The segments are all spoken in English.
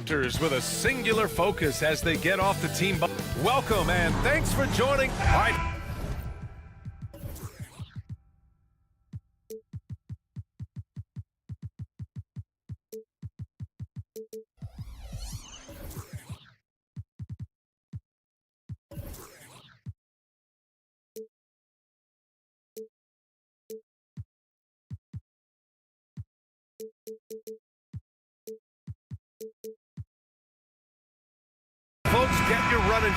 Raptors with a singular focus as they get off the team. Welcome and thanks for joining. Folks, get your running.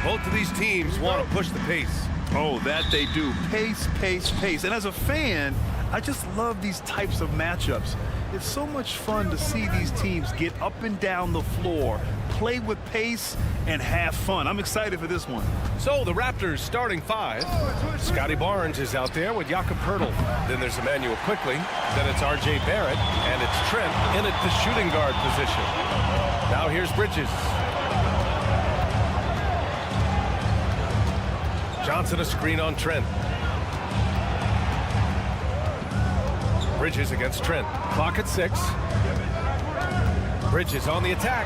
Both of these teams want to push the pace. Oh, that they do. Pace, pace, pace. And as a fan, I just love these types of matchups. It's so much fun to see these teams get up and down the floor, play with pace, and have fun. I'm excited for this one. So the Raptors starting five. Scotty Barnes is out there with Jakob Poeltl. Then there's Emmanuel Quickly. Then it's R.J. Barrett. And it's Trent in at the shooting guard position. Now here's Bridges. Johnson a screen on Trent. Bridges against Trent. Clock at 6. Bridges on the attack.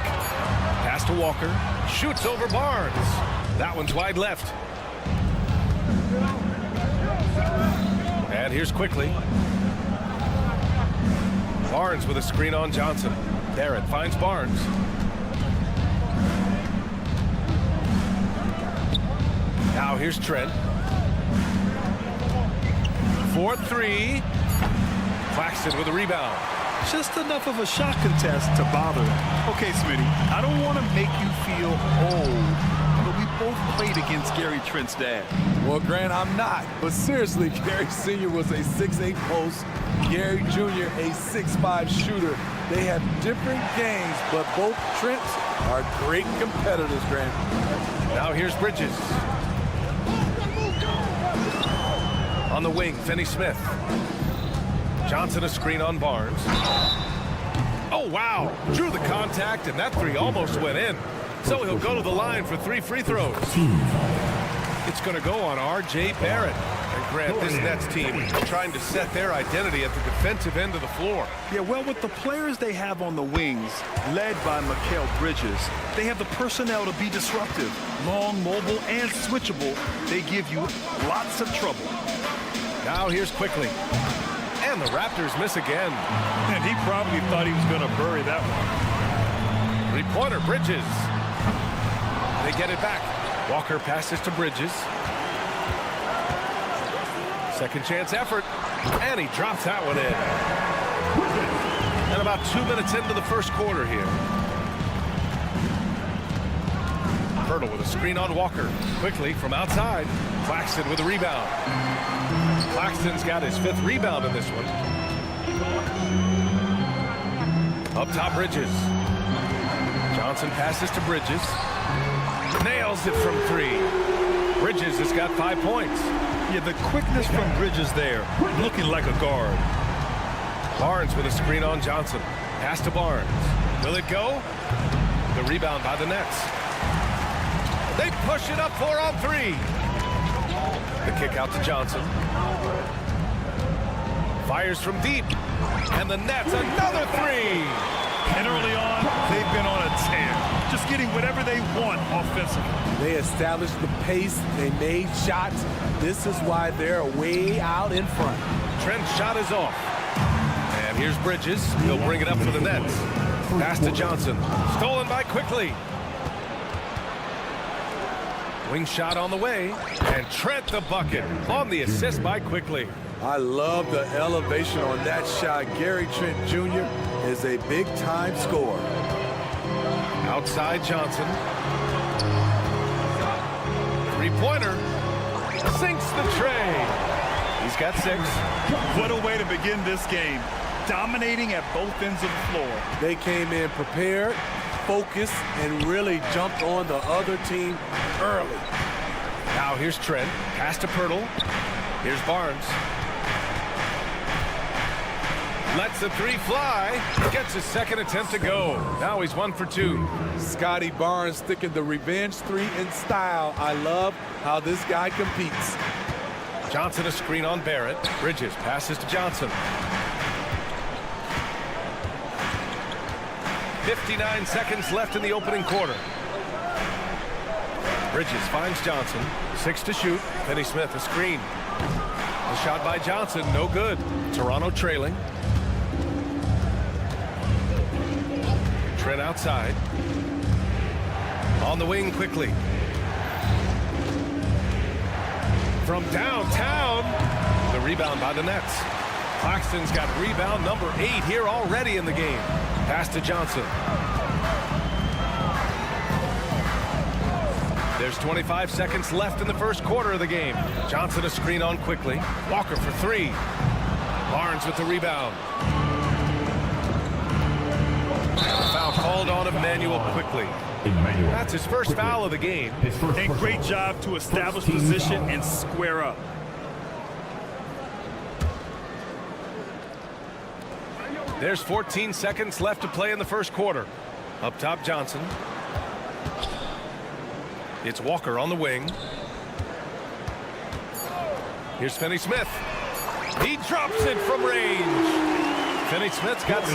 Pass to Walker. Shoots over Barnes. That one's wide left. And here's Quickly. Barnes with a screen on Johnson. Barrett finds Barnes. Now here's Trent. 4-3. Claxton with a rebound. Just enough of a shot contest to bother him. Okay, Smitty, I don't want to make you feel old, but we both played against Gary Trent's dad. Well, Grant, I'm not. But seriously, Gary Sr. was a 6'8 post. Gary Jr. a 6'5 shooter. They have different games, but both Trents are great competitors, Grant. Now here's Bridges. On the wing, Finney-Smith. Johnson a screen on Barnes. Oh, wow. Drew the contact, and that three almost went in. So he'll go to the line for 3 free throws. It's going to go on R.J. Barrett. And Grant, this Nets team trying to set their identity at the defensive end of the floor. Yeah, well, with the players they have on the wings, led by Mikal Bridges, they have the personnel to be disruptive. Long, mobile, and switchable. They give you lots of trouble. Now here's Quickly. And the Raptors miss again. And he probably thought he was going to bury that one. Three-pointer, Bridges. They get it back. Walker passes to Bridges. Second chance effort. And he drops that one in. And about 2 minutes into the first quarter here. Poeltl with a screen on Walker. Quickly from outside. Claxton with a rebound. Claxton's got his 5th rebound in this one. Up top, Bridges. Johnson passes to Bridges. Nails it from 3. Bridges has got 5 points. Yeah, the quickness from Bridges there, looking like a guard. Barnes with a screen on Johnson. Pass to Barnes. Will it go? The rebound by the Nets. They push it up 4 on 3. The kick out to Johnson. Fires from deep. And the Nets, another 3. And early on, they've been on a tear. Just getting whatever they want offensively. They established the pace. They made shots. This is why they're way out in front. Trent's shot is off. And here's Bridges. He'll bring it up for the Nets. Pass to Johnson. Stolen by Quickly. Wing shot on the way. And Trent the bucket on the assist by Quickly. I love the elevation on that shot. Gary Trent Jr. is a big-time scorer. Outside Johnson. Three-pointer. sinks the tray. He's got 6. What a way to begin this game. Dominating at both ends of the floor. They came in prepared, focused, and really jumped on the other team early. Now here's Trent. Pass to Pirtle. Here's Barnes. Lets the 3 fly. Gets his second attempt to go. Now he's 1 for 2. Scotty Barnes sticking the revenge 3 in style. I love how this guy competes. Johnson a screen on Barrett. Bridges passes to Johnson. 59 seconds left in the opening quarter. Bridges finds Johnson. 6 to shoot. Finney Smith a screen. The shot by Johnson, no good. Toronto trailing. Trent outside. On the wing quickly. From downtown. The rebound by the Nets. Claxton's got rebound number 8 here already in the game. Pass to Johnson. There's 25 seconds left in the first quarter of the game. Johnson a screen on quickly. Walker for 3. Barnes with the rebound. Foul called on Emmanuel quickly. That's his first foul of the game. And great job to establish position and square up. There's 14 seconds left to play in the first quarter. Up top, Johnson. It's Walker on the wing. Here's Finney Smith. He drops it from range. Finney Smith's got 6.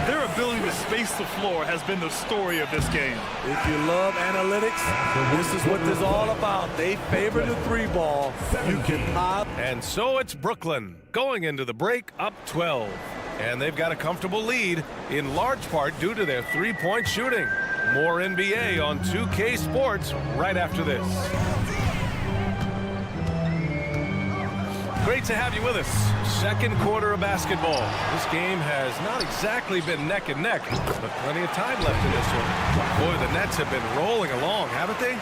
Their ability to space the floor has been the story of this game. If you love analytics, this is what this is all about. They favor the 3 ball. You can pop. And so it's Brooklyn going into the break up 12. And they've got a comfortable lead in large part due to their 3-point shooting. More NBA on 2K Sports right after this. Great to have you with us. Second quarter of basketball. This game has not exactly been neck and neck, but plenty of time left in this one. Boy, the Nets have been rolling along, haven't they?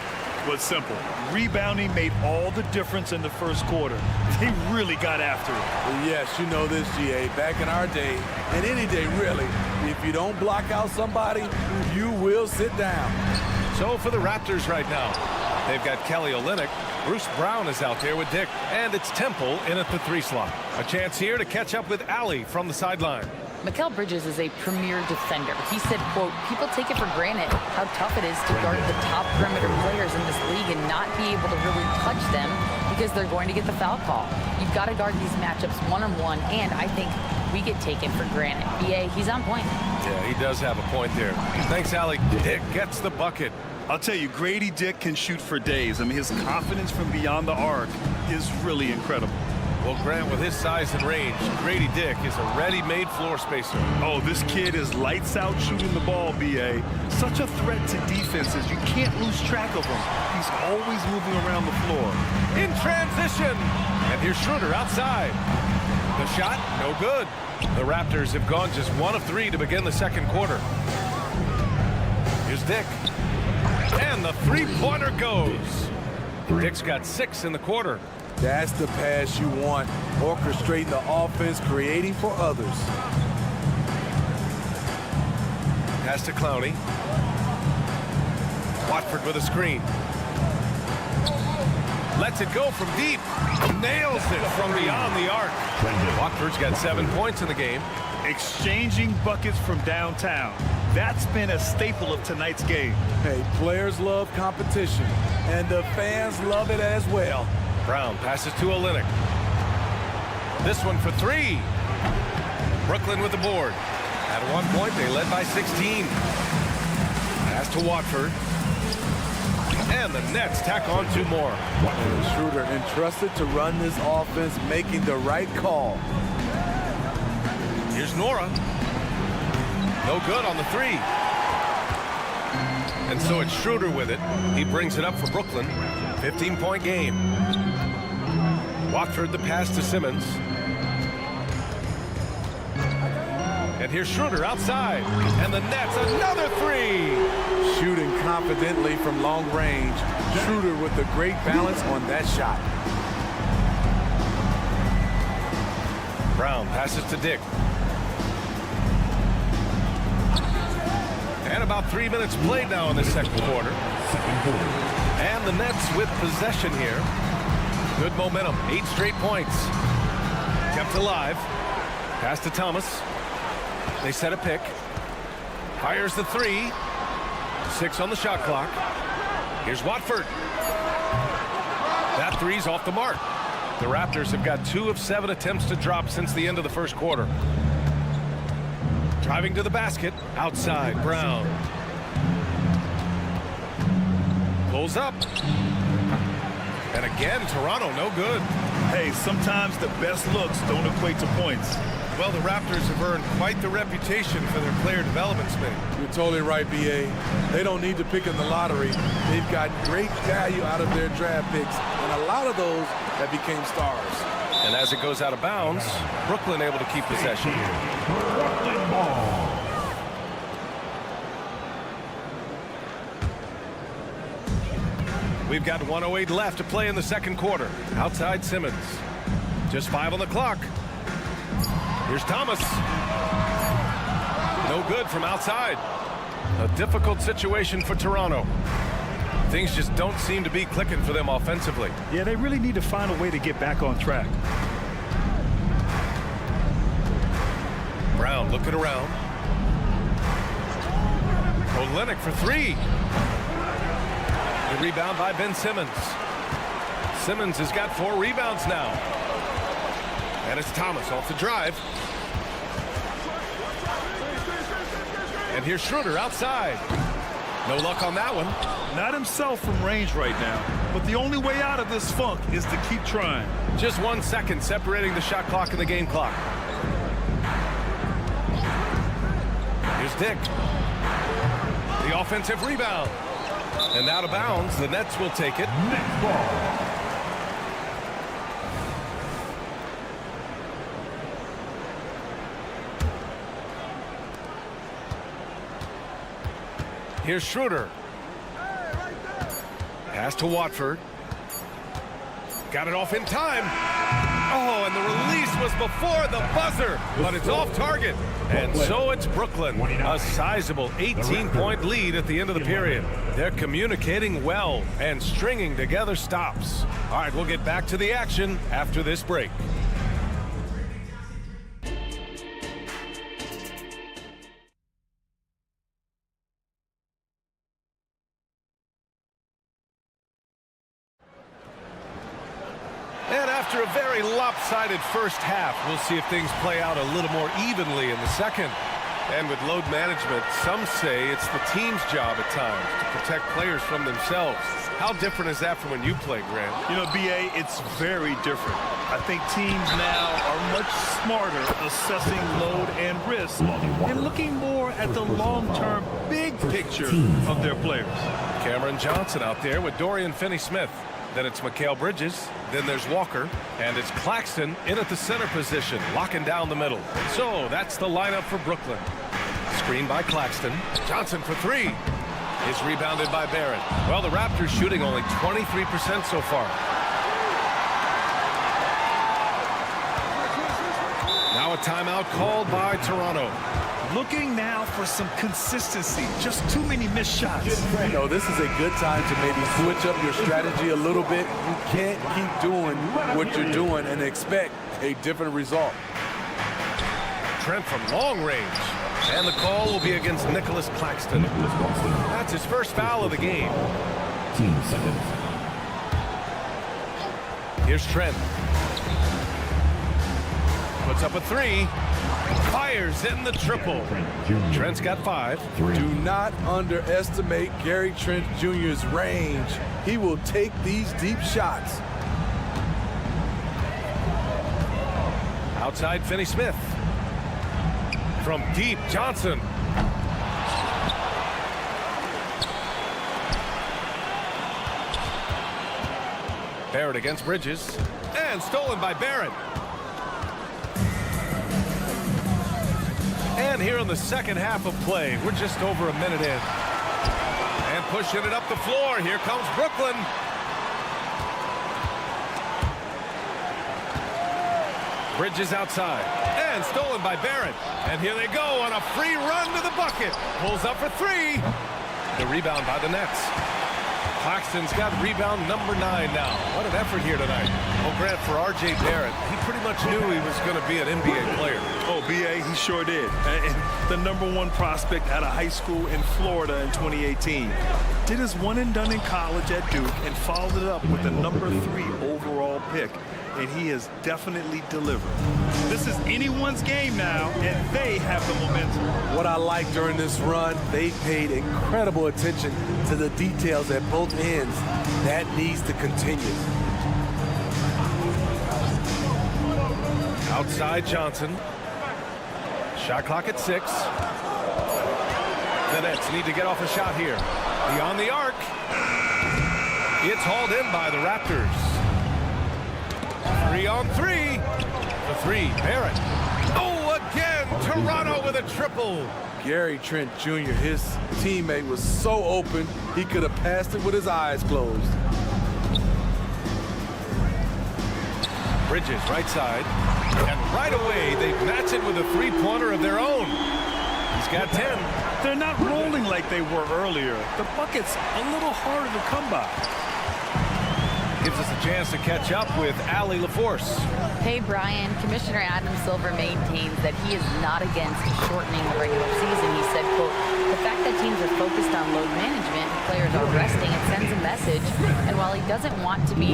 Was simple. Rebounding made all the difference in the first quarter. They really got after it. Well, yes, you know this, GA. Back in our day, and any day really, if you don't block out somebody, you will sit down. So for the Raptors right now, they've got Kelly Olynyk. Bruce Brown is out there with Dick, and it's Temple in at the 3 slot. A chance here to catch up with Allie from the sideline. Mikal Bridges is a premier defender. He said, quote, people take it for granted how tough it is to guard the top perimeter players in this league and not be able to really touch them because they're going to get the foul call. You've got to guard these matchups one-on-one, and I think we get taken for granted. BA, he's on point. Yeah, he does have a point there. Thanks, Allie. Dick gets the bucket. I'll tell you, Grady Dick can shoot for days. I mean, his confidence from beyond the arc is really incredible. Well, Grant, with his size and range, Grady Dick is a ready-made floor spacer. Oh, this kid is lights out shooting the ball, BA. Such a threat to defenses. You can't lose track of him. He's always moving around the floor. In transition. And here's Schroeder outside. The shot, no good. The Raptors have gone just 1 of 3 to begin the second quarter. Here's Dick. And the 3-pointer goes. Dick's got 6 in the quarter. That's the pass you want. Orchestrating the offense, creating for others. Pass to Clowney. Watford with a screen. Lets it go from deep. Nails it from beyond the arc. Watford's got 7 points in the game. Exchanging buckets from downtown. That's been a staple of tonight's game. Hey, players love competition, and the fans love it as well. Brown passes to Olynyk. This one for 3. Brooklyn with the board. At one point, they led by 16. Pass to Watford. And the Nets tack on 2 more. Schroeder entrusted to run this offense, making the right call. Here's Nora. No good on the 3. And so it's Schroeder with it. He brings it up for Brooklyn. 15-point game. Watford the pass to Simmons. And here's Schroeder outside. And the Nets, another 3. Shooting confidently from long range. Schroeder with the great balance on that shot. Brown passes to Dick. And about 3 minutes played now in the second quarter. And the Nets with possession here. Good momentum, 8 straight points. Kept alive. Pass to Thomas. They set a pick. Fires the 3. 6 on the shot clock. Here's Watford. That 3's off the mark. The Raptors have got 2 of 7 attempts to drop since the end of the first quarter. Driving to the basket. Outside, Brown. Pulls up. And again, Toronto, no good. Hey, sometimes the best looks don't equate to points. Well, the Raptors have earned quite the reputation for their player development spin. You're totally right, B.A. They don't need to pick in the lottery. They've got great value out of their draft picks, and a lot of those that became stars. And as it goes out of bounds, Brooklyn able to keep possession. We've got 1:08 left to play in the second quarter. Outside Simmons. Just 5 on the clock. Here's Thomas. No good from outside. A difficult situation for Toronto. Things just don't seem to be clicking for them offensively. Yeah, they really need to find a way to get back on track. Brown looking around. Olynyk for 3. The rebound by Ben Simmons. Simmons has got 4 rebounds now. And it's Thomas off the drive. And here's Schroeder outside. No luck on that one. Not himself from range right now, but the only way out of this funk is to keep trying. Just 1 second separating the shot clock and the game clock. Here's Dick. The offensive rebound. And out of bounds, the Nets will take it. Next ball. Here's Schroeder. Pass to Watford. Got it off in time. Oh, and the release was before the buzzer, but it's off target. And so it's Brooklyn. A sizable 18-point lead at the end of the period. They're communicating well and stringing together stops. All right, we'll get back to the action after this break. And after a very lopsided first half, we'll see if things play out a little more evenly in the second. And with load management, some say it's the team's job at times to protect players from themselves. How different is that from when you played, Grant? You know, B.A., it's very different. I think teams now are much smarter assessing load and risk and looking more at the long-term big picture of their players. Cameron Johnson out there with Dorian Finney-Smith. Then it's Mikal Bridges. Then there's Walker. And it's Claxton in at the center position, locking down the middle. So that's the lineup for Brooklyn. Screen by Claxton. Johnson for 3. Is rebounded by Barrett. Well, the Raptors shooting only 23% so far. Now a timeout called by Toronto. Looking now for some consistency. Just too many missed shots. You know, this is a good time to maybe switch up your strategy a little bit. You can't keep doing what you're doing and expect a different result. Trent from long range. And the call will be against Nicholas Claxton. That's his first foul of the game. Team seconds. Here's Trent. Puts up a 3. Fires in the triple. Trent's got 5. Do not underestimate Gary Trent Jr.'s range. He will take these deep shots. Outside Finney-Smith. From deep, Johnson. Barrett against Bridges. And stolen by Barrett. And here in the second half of play, we're just over a minute in. And pushing it up the floor, here comes Brooklyn. Bridges outside. And stolen by Barrett. And here they go on a free run to the bucket. Pulls up for three. The rebound by the Nets. Claxton's got rebound number 9 now. What an effort here tonight. Well, Grant, for R.J. Barrett, he pretty much knew he was going to be an NBA player. Oh, B.A., he sure did. And the #1 prospect out of high school in Florida in 2018. Did his one and done in college at Duke and followed it up with the #3 overall pick. And he has definitely delivered. This is anyone's game now, and they have the momentum. What I like during this run, they paid incredible attention to the details at both ends. That needs to continue. Outside Johnson. Shot clock at 6. The Nets need to get off a shot here. Beyond the arc. It's hauled in by the Raptors. 3-on-3. The 3, Barrett. Oh, again, Toronto with a triple. Gary Trent Jr., his teammate, was so open, he could have passed it with his eyes closed. Bridges, right side. And right away, they match it with a three-pointer of their own. He's got 10. They're not rolling like they were earlier. The bucket's a little harder to come by. Gives us a chance to catch up with Allie LaForce. Hey, Brian. Commissioner Adam Silver maintains that he is not against shortening the regular season. He said, quote, the fact that teams are focused on load management and players are resting, it sends a message. And while he doesn't want to be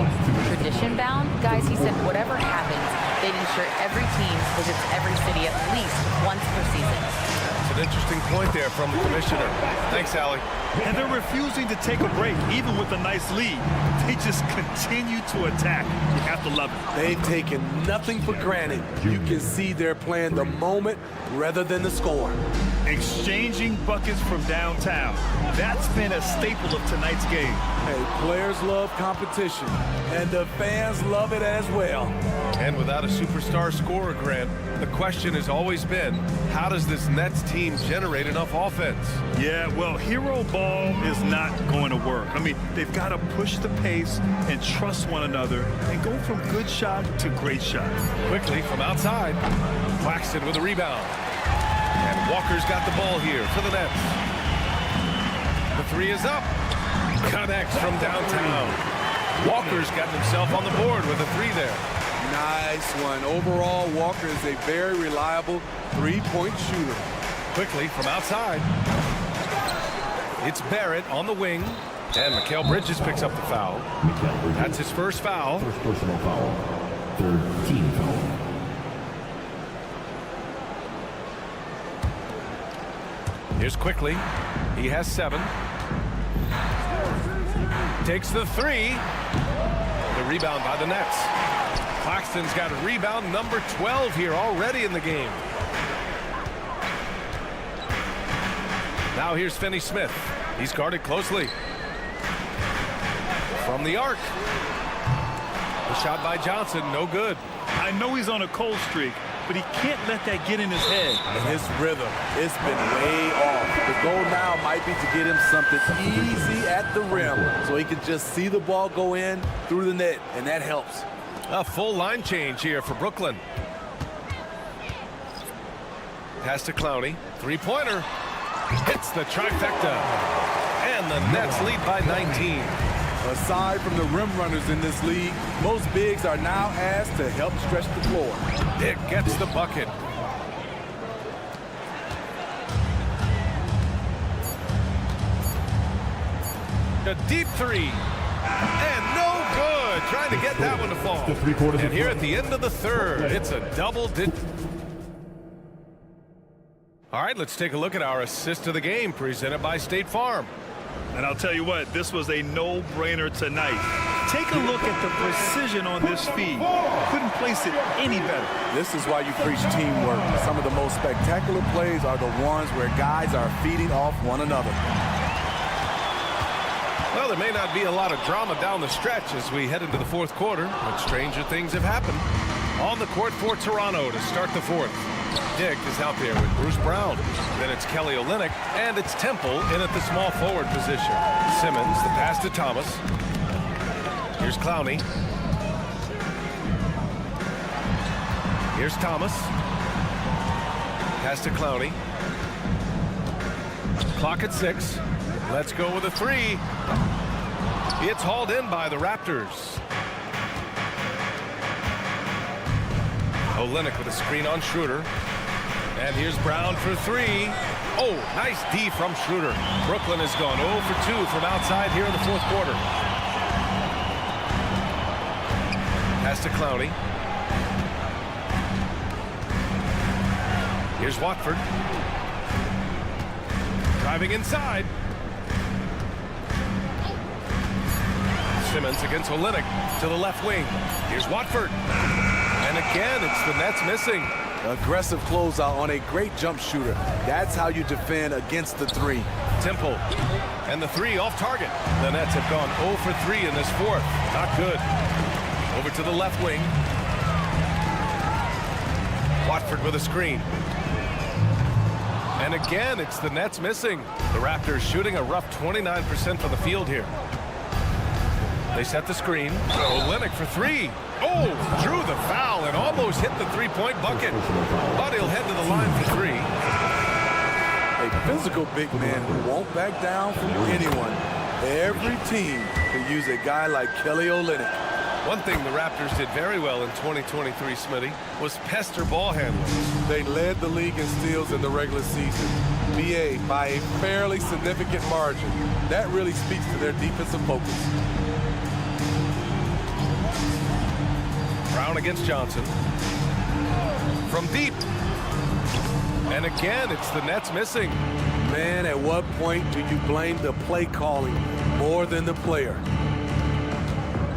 tradition-bound, guys, he said whatever happens, they'd ensure every team visits every city at least once per season. That's an interesting point there from the commissioner. Thanks, Allie. And they're refusing to take a break, even with a nice lead. They just continue to attack. You have to love it. They've taken nothing for granted. You can see they're playing the moment rather than the score. Exchanging buckets from downtown. That's been a staple of tonight's game. Hey, players love competition, and the fans love it as well. And without a superstar scorer, Grant, the question has always been, how does this Nets team generate enough offense? Yeah, well, hero ball is not going to work. I mean, they've got to push the pace and trust one another and go from good shot to great shot. Quickly from outside. Claxton with a rebound. And Walker's got the ball here for the Nets. The 3 is up. Connects from downtown. Walker's got himself on the board with a 3 there. Nice one. Overall, Walker is a very reliable three-point shooter. Quickly from outside. It's Barrett on the wing. And Mikal Bridges picks up the foul. That's his first foul. First personal foul. Third team foul. Here's Quickly. He has 7. Takes the 3. The rebound by the Nets. Claxton's got a rebound number 12 here already in the game. Now here's Finney Smith. He's guarded closely. From the arc. The shot by Johnson, no good. I know he's on a cold streak, but he can't let that get in his head. And his rhythm, it's been way off. The goal now might be to get him something easy at the rim so he can just see the ball go in through the net, and that helps. A full line change here for Brooklyn. Pass to Clowney. Three-pointer. Hits the trifecta. And the Nets lead by 19. Aside from the rim runners in this league, most bigs are now asked to help stretch the floor. Dick gets the bucket. A deep 3. And no good. Trying to get that one to fall. And here at the end of the third, it's a double digit. All right, let's take a look at our assist of the game presented by State Farm. And I'll tell you what, this was a no-brainer tonight. Take a look at the precision on this feed. Couldn't place it any better. This is why you preach teamwork. Some of the most spectacular plays are the ones where guys are feeding off one another. Well, there may not be a lot of drama down the stretch as we head into the fourth quarter, but stranger things have happened. On the court for Toronto to start the fourth. Dick is out there with Bruce Brown. Then it's Kelly Olynyk, and it's Temple in at the small forward position. Simmons, the pass to Thomas. Here's Clowney. Here's Thomas. Pass to Clowney. Clock at 6. Let's go with a 3. It's hauled in by the Raptors. Olynyk with a screen on Schroeder. And here's Brown for 3. Oh, nice D from Schroeder. Brooklyn has gone 0 for 2 from outside here in the fourth quarter. Pass to Clowney. Here's Watford. Driving inside. Simmons against Olynyk to the left wing. Here's Watford. And again, it's the Nets missing. Aggressive closeout on a great jump shooter. That's how you defend against the 3. Temple. And the 3 off target. The Nets have gone 0 for 3 in this fourth. Not good. Over to the left wing. Watford with a screen. And again, it's the Nets missing. The Raptors shooting a rough 29% from the field here. They set the screen. Olynyk for 3. Oh, drew the foul and almost hit the three-point bucket. But he'll head to the line for 3. A physical big man who won't back down from anyone. Every team could use a guy like Kelly Olynyk. One thing the Raptors did very well in 2023, Smitty, was pester ball handlers. They led the league in steals in the regular season. BA by a fairly significant margin. That really speaks to their defensive focus. Brown against Johnson. From deep. And again, it's the Nets missing. Man, at what point do you blame the play calling more than the player?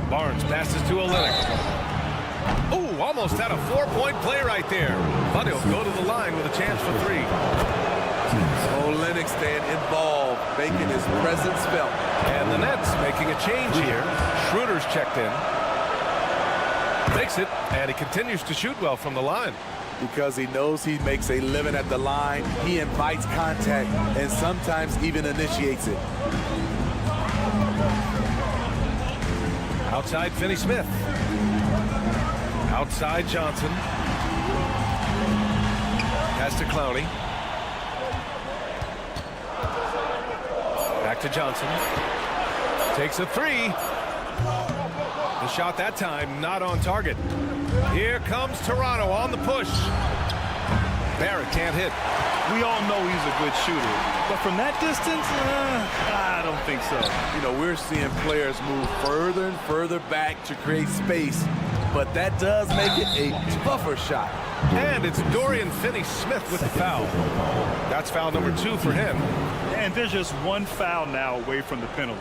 Barnes passes to Olynyk. Oh, almost had a 4-point play right there. But he'll go to the line with a chance for 3. Olynyk staying involved, making his presence felt. And the Nets making a change here. Schroeder's checked in. Makes it, and he continues to shoot well from the line. Because he knows he makes a living at the line, he invites contact and sometimes even initiates it. Outside Finney-Smith. Outside Johnson. Pass to Clowney. Back to Johnson. Takes a 3. The shot that time not on target. Here comes Toronto on the push. Barrett can't hit. We all know he's a good shooter, but from that distance, I don't think so. You know, we're seeing players move further and further back to create space, but that does make it a tougher shot. And it's Dorian Finney-Smith with the foul. That's foul number 2 for him. And there's just one foul now away from the penalty.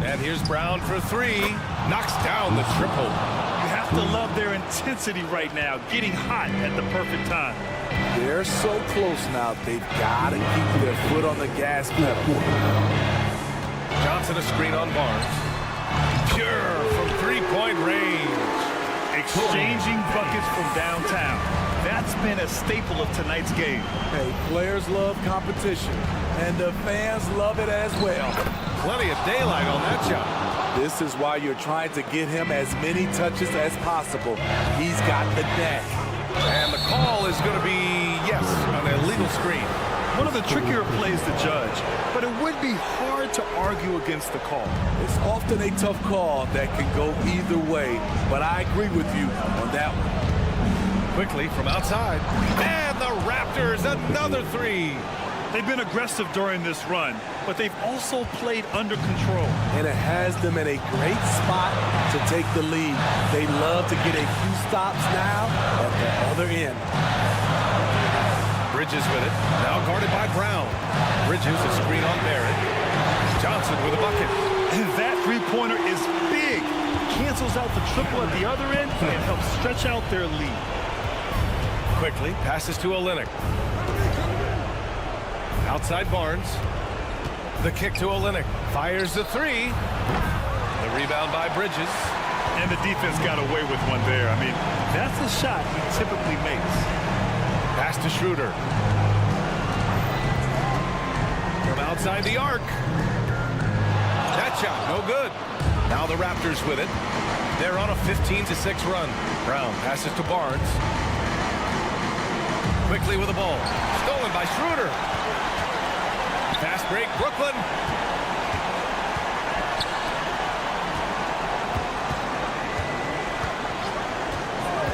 And here's Brown for 3. Knocks down the triple. You have to love their intensity right now, getting hot at the perfect time. They're so close now, they've got to keep their foot on the gas pedal. Johnson a screen on Barnes. Pure from 3-point range. Exchanging buckets from downtown. That's been a staple of tonight's game. Hey, players love competition, and the fans love it as well. Plenty of daylight on that shot. This is why you're trying to get him as many touches as possible. He's got the knack. And the call is going to be, yes, an illegal screen. One of the trickier plays to judge, but it would be hard to argue against the call. It's often a tough call that can go either way, but I agree with you on that one. Quickly from outside. And the Raptors, another 3. They've been aggressive during this run, but they've also played under control. And it has them in a great spot to take the lead. They love to get a few stops now at the other end. Bridges with it. Now guarded by Brown. Bridges a screen on Barrett. Johnson with a bucket. And that three-pointer is big. Cancels out the triple at the other end and helps stretch out their lead. Quickly passes to Olynyk. Outside Barnes. The kick to Olynyk. Fires the 3. The rebound by Bridges. And the defense got away with one there. I mean, that's a shot he typically makes. Pass to Schroeder. From outside the arc. That shot, no good. Now the Raptors with it. Johnson. Pass to Schroeder. From outside the arc. That shot, no good. Now the Raptors with it. From outside the arc. That shot, no good. Now the Raptors with it. Now the Raptors with it. They're on a 15-6 run. Brown passes to Barnes. Quickly with the ball. Stolen by Schroeder. Fast break, Brooklyn.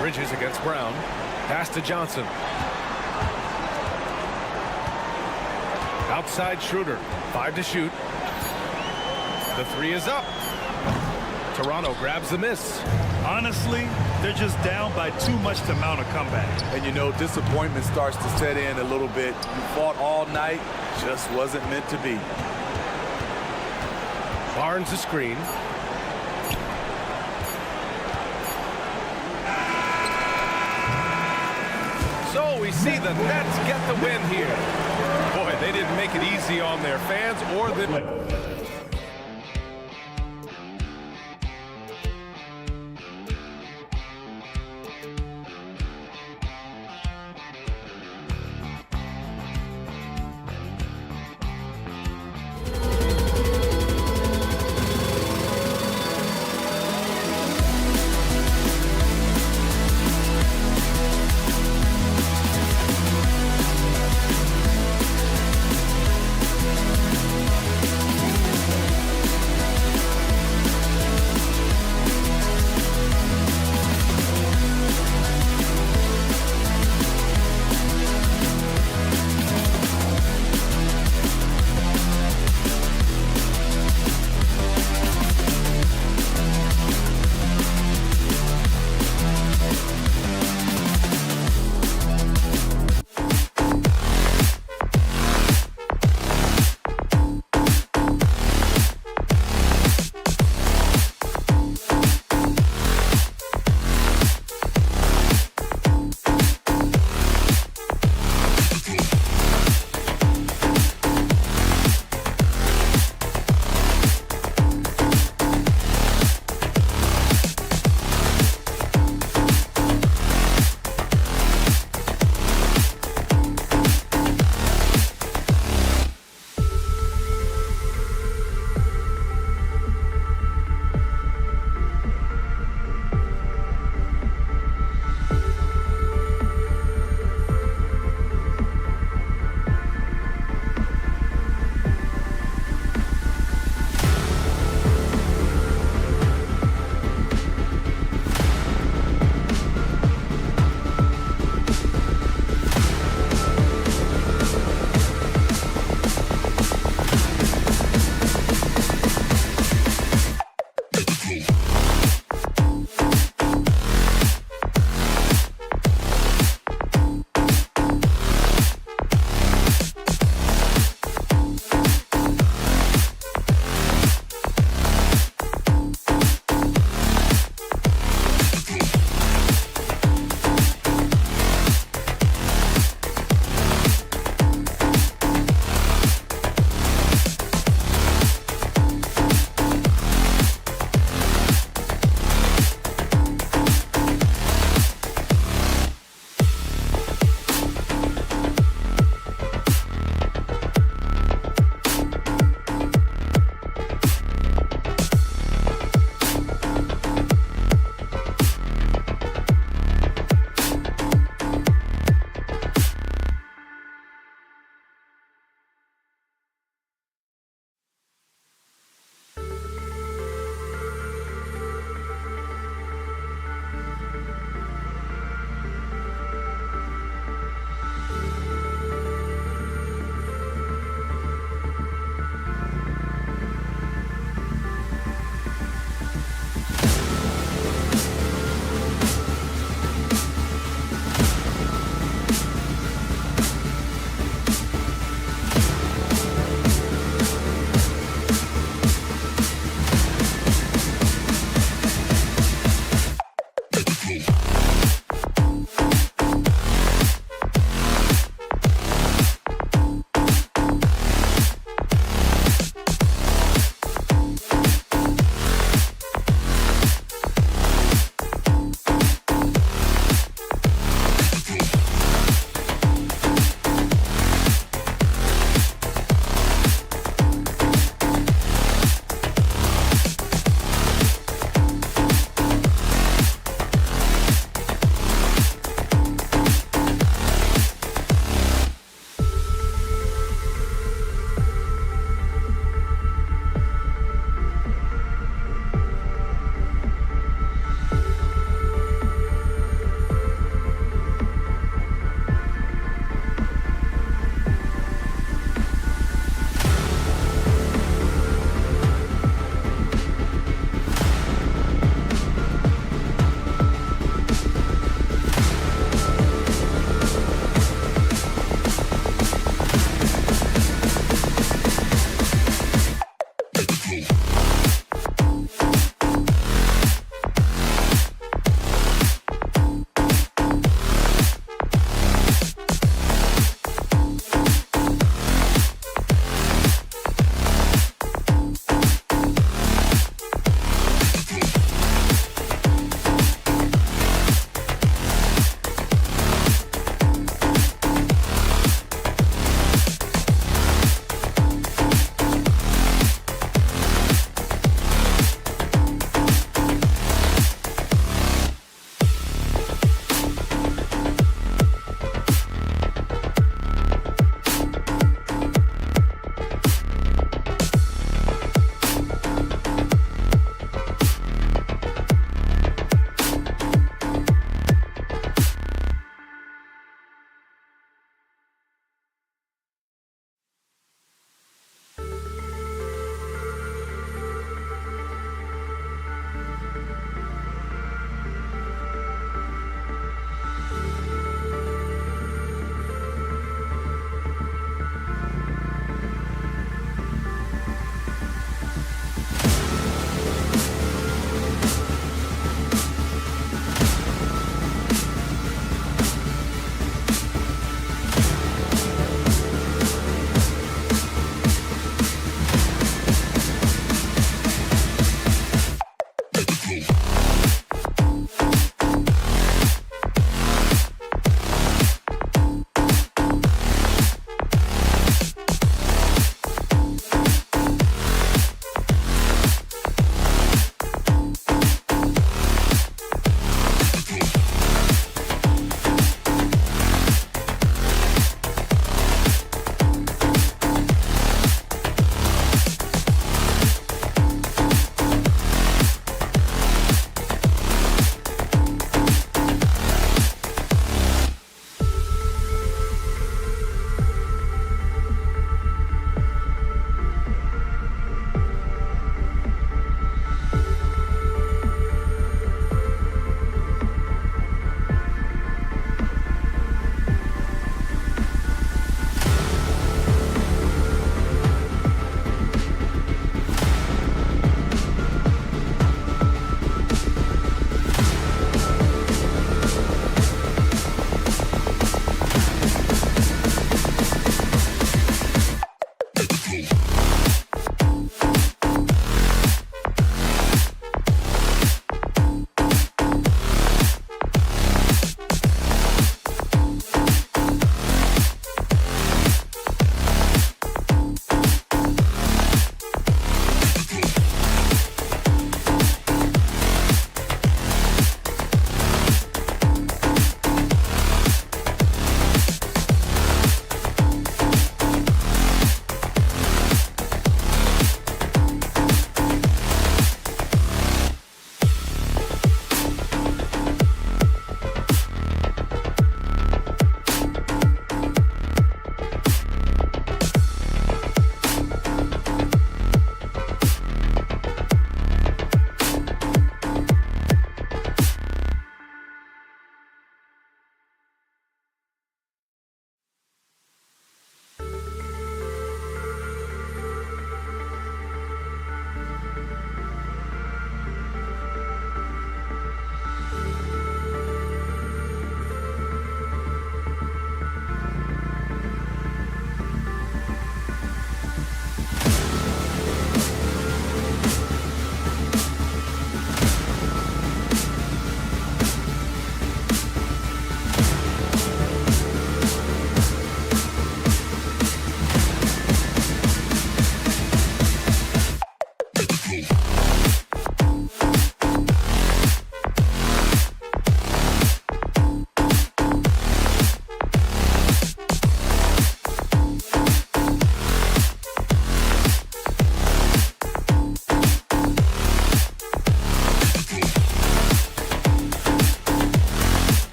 Bridges against Brown. Pass to Johnson. Outside Schroeder. 5 to shoot. The 3 is up. Toronto grabs the miss. Honestly, they're just down by too much to mount a comeback. And you know, disappointment starts to set in a little bit. You fought all night, just wasn't meant to be. Barnes a screen. So we see the Nets get the win here. Boy, they didn't make it easy on their fans or the...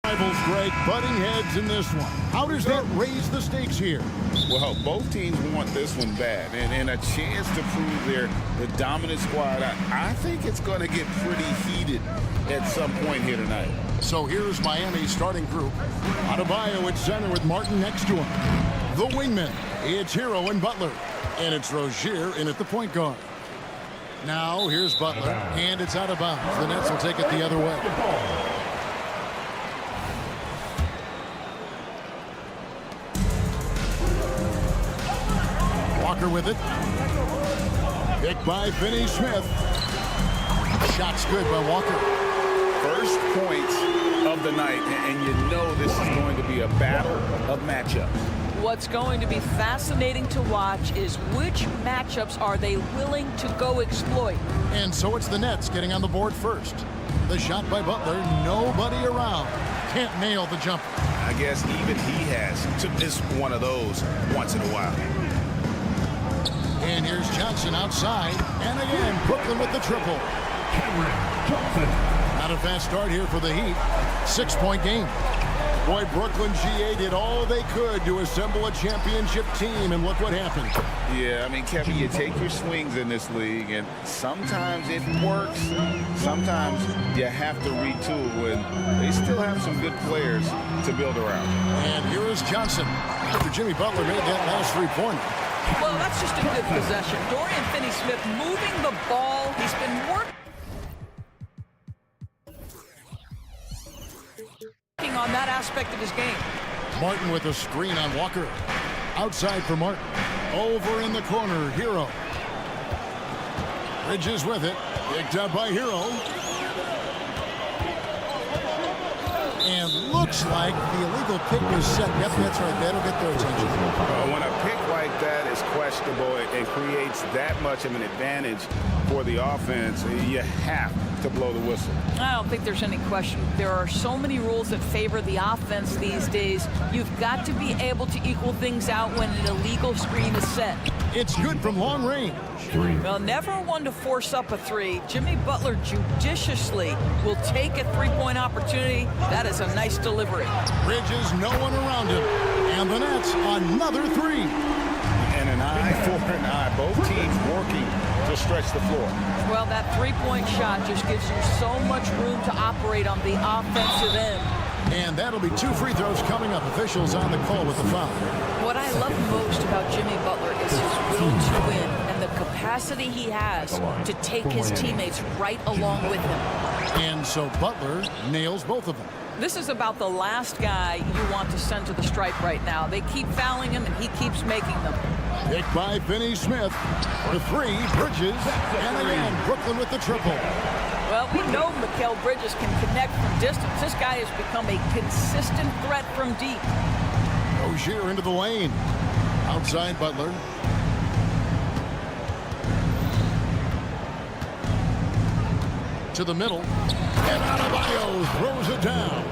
Rivals, Greg, butting heads in this one. How does that raise the stakes here? Well, both teams want this one bad, and a chance to prove they're the dominant squad. I think it's going to get pretty heated at some point here tonight. So here's Miami's starting group. Adebayo at center with Martin next to him. The wingmen, it's Hero and Butler. And it's Rozier in at the point guard. Now here's Butler, and it's out of bounds. The Nets will take it the other way. Walker with it. Picked by Finney Smith. Shot's good by Walker. First points of the night, and you know this is going to be a battle of matchups. What's going to be fascinating to watch is which matchups are they willing to go exploit. And so it's the Nets getting on the board first. The shot by Butler, nobody around. Can't nail the jumper. I guess even he has to miss one of those once in a while. And here's Johnson outside. And again, Brooklyn with the triple. Not a fast start here for the Heat. 6-point game. Boy, Brooklyn GA did all they could to assemble a championship team, and look what happened. Yeah, I mean, Kevin, you take your swings in this league, and sometimes it works. Sometimes you have to retool, and they still have some good players to build around. And here is Johnson after Jimmy Butler made that last three-pointer. Well, that's just a good possession. Dorian Finney-Smith moving the ball. He's been working on that aspect of his game. Martin with a screen on Walker. Outside for Martin. Over in the corner, Hero. Bridges with it. Picked up by Hero. And looks like the illegal pick was set. Yep, that's right. That'll get their attention. When a pick like that is questionable and creates that much of an advantage for the offense, you have to blow the whistle. I don't think there's any question. There are so many rules that favor the offense these days. You've got to be able to equal things out when an illegal screen is set. It's good from long range. Well, never one to force up a three. Jimmy Butler judiciously will take a three-point opportunity. That is a nice delivery. Bridges, no one around him. And the Nets, another three. And an eye for an eye. Both teams working to stretch the floor. Well, that three-point shot just gives you so much room to operate on the offensive end. And that'll be 2 free throws coming up. Officials on the call with the foul. What I love most about Jimmy Butler is his will to win and the capacity he has to take his teammates right along with him. And so Butler nails both of them. This is about the last guy you want to send to the stripe right now. They keep fouling him, and he keeps making them. Picked by Finney-Smith. For three, Bridges. And again, Brooklyn with the triple. Well, we know Mikal Bridges can connect from distance. This guy has become a consistent threat from deep. Rozier into the lane. Outside Butler. To the middle. And Adebayo throws it down.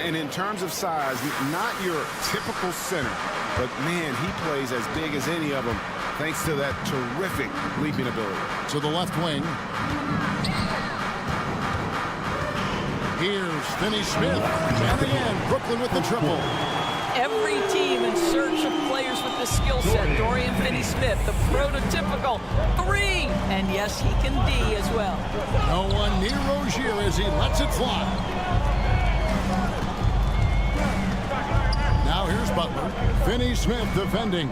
And in terms of size, not your typical center, but man, he plays as big as any of them thanks to that terrific leaping ability. To the left wing. Here's Finney-Smith. And again, Brooklyn with the triple. Every team in search of players with this skill set. Dorian Finney-Smith, the prototypical three. And yes, he can D as well. No one near Rozier as he lets it fly. Now here's Butler. Finney-Smith defending.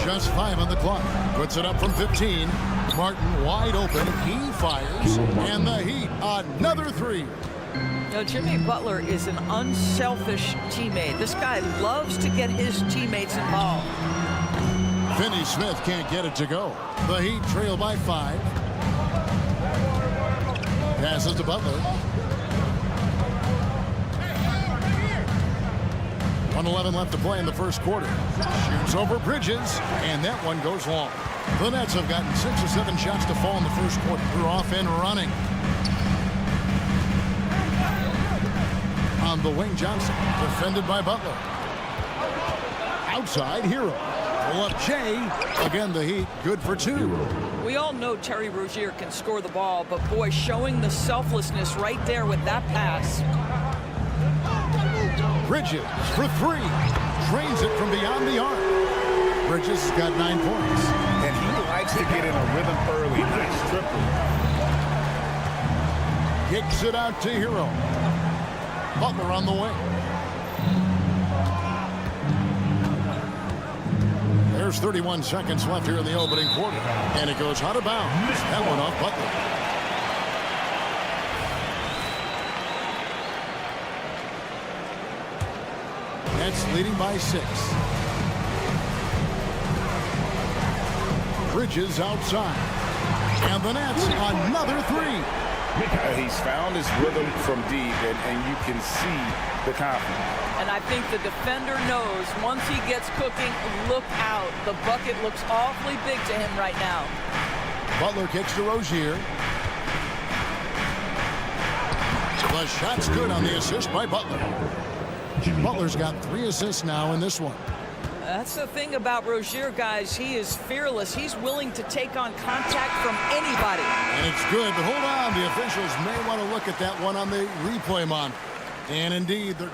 Just 5 on the clock. Puts it up from 15. Martin wide open. He fires. And the Heat, another three. Now, Jimmy Butler is an unselfish teammate. This guy loves to get his teammates involved. Finney-Smith can't get it to go. The Heat trail by 5. Passes to Butler. 1:11 left to play in the first quarter. Shoots over Bridges, and that one goes long. The Nets have gotten 6 or 7 shots to fall in the first quarter. They're off and running. On the wing, Johnson, defended by Butler. Outside, Hero. Pull up Jay. Again, the Heat, good for 2. We all know Terry Rozier can score the ball, but boy, showing the selflessness right there with that pass. Bridges for 3. Drains it from beyond the arc. Bridges has got 9 points. And he likes to get in a rhythm early. Nice triple. Kicks it out to Hero. Butler on the wing. There's 31 seconds left here in the opening quarter. And it goes out of bounds. That one off Butler. Nets leading by 6. Bridges outside. And the Nets another 3. He's found his rhythm from deep, and you can see the confidence. And I think the defender knows once he gets cooking, look out. The bucket looks awfully big to him right now. Butler kicks to Rozier. The shot's good on the assist by Butler. Butler's got 3 assists now in this one. That's the thing about Rozier, guys. He is fearless. He's willing to take on contact from anybody. And it's good, but hold on. The officials may want to look at that one on the replay monitor. And indeed, the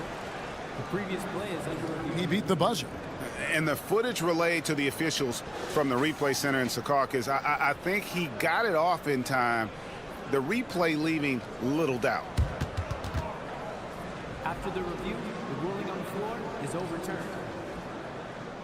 previous play is under review. He beat the buzzer. And the footage relayed to the officials from the replay center in Secaucus, I think he got it off in time. The replay leaving little doubt. After the review, the ruling on the floor is overturned.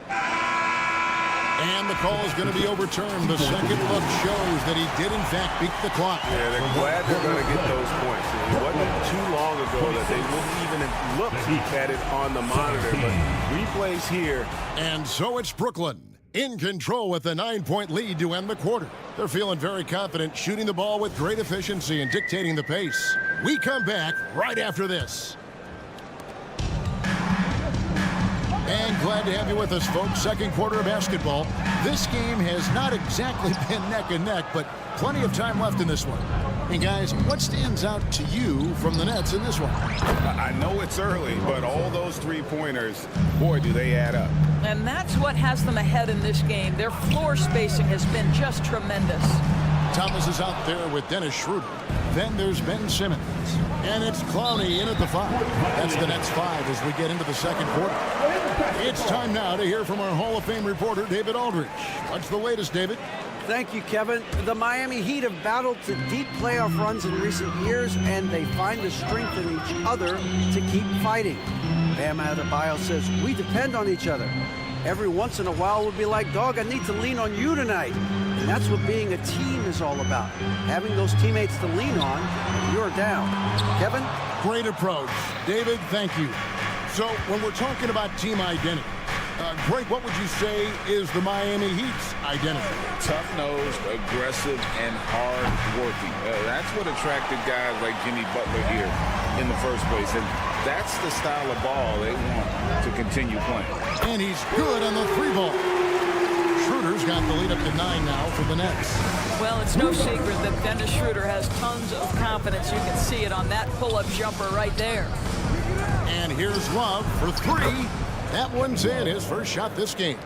And the call is going to be overturned. The second look shows that he did, in fact, beat the clock. Yeah, they're glad they're going to get those points. It wasn't too long ago that they wouldn't even have looked at it on the monitor, but replays here. And so it's Brooklyn in control with a 9-point lead to end the quarter. They're feeling very confident, shooting the ball with great efficiency and dictating the pace. We come back right after this. And glad to have you with us, folks. Second quarter of basketball. This game has not exactly been neck and neck, but plenty of time left in this one. And guys, what stands out to you from the Nets in this one? I know it's early, but all those three-pointers, boy, do they add up. And that's what has them ahead in this game. Their floor spacing has been just tremendous. Thomas is out there with Dennis Schroeder. Then there's Ben Simmons. And it's Clowney in at the 5. That's the Nets 5 as we get into the second quarter. It's time now to hear from our Hall of Fame reporter, David Aldridge. What's the latest, David? Thank you, Kevin. The Miami Heat have battled to deep playoff runs in recent years, and they find the strength in each other to keep fighting. Bam Adebayo says, we depend on each other. Every once in a while we'll be like, dog, I need to lean on you tonight. And that's what being a team is all about. Having those teammates to lean on when you're down. Kevin? Great approach. David, thank you. So when we're talking about team identity, Greg, what would you say is the Miami Heat's identity? Tough-nosed, aggressive, and hard-working. That's what attracted guys like Jimmy Butler here in the first place. And that's the style of ball they want to continue playing. And he's good on the 3-ball. Schroeder's got the lead up to 9 now for the Nets. Well, it's no secret that Dennis Schroeder has tons of confidence. You can see it on that pull-up jumper right there. And here's Love for 3. That one's in, his first shot this game.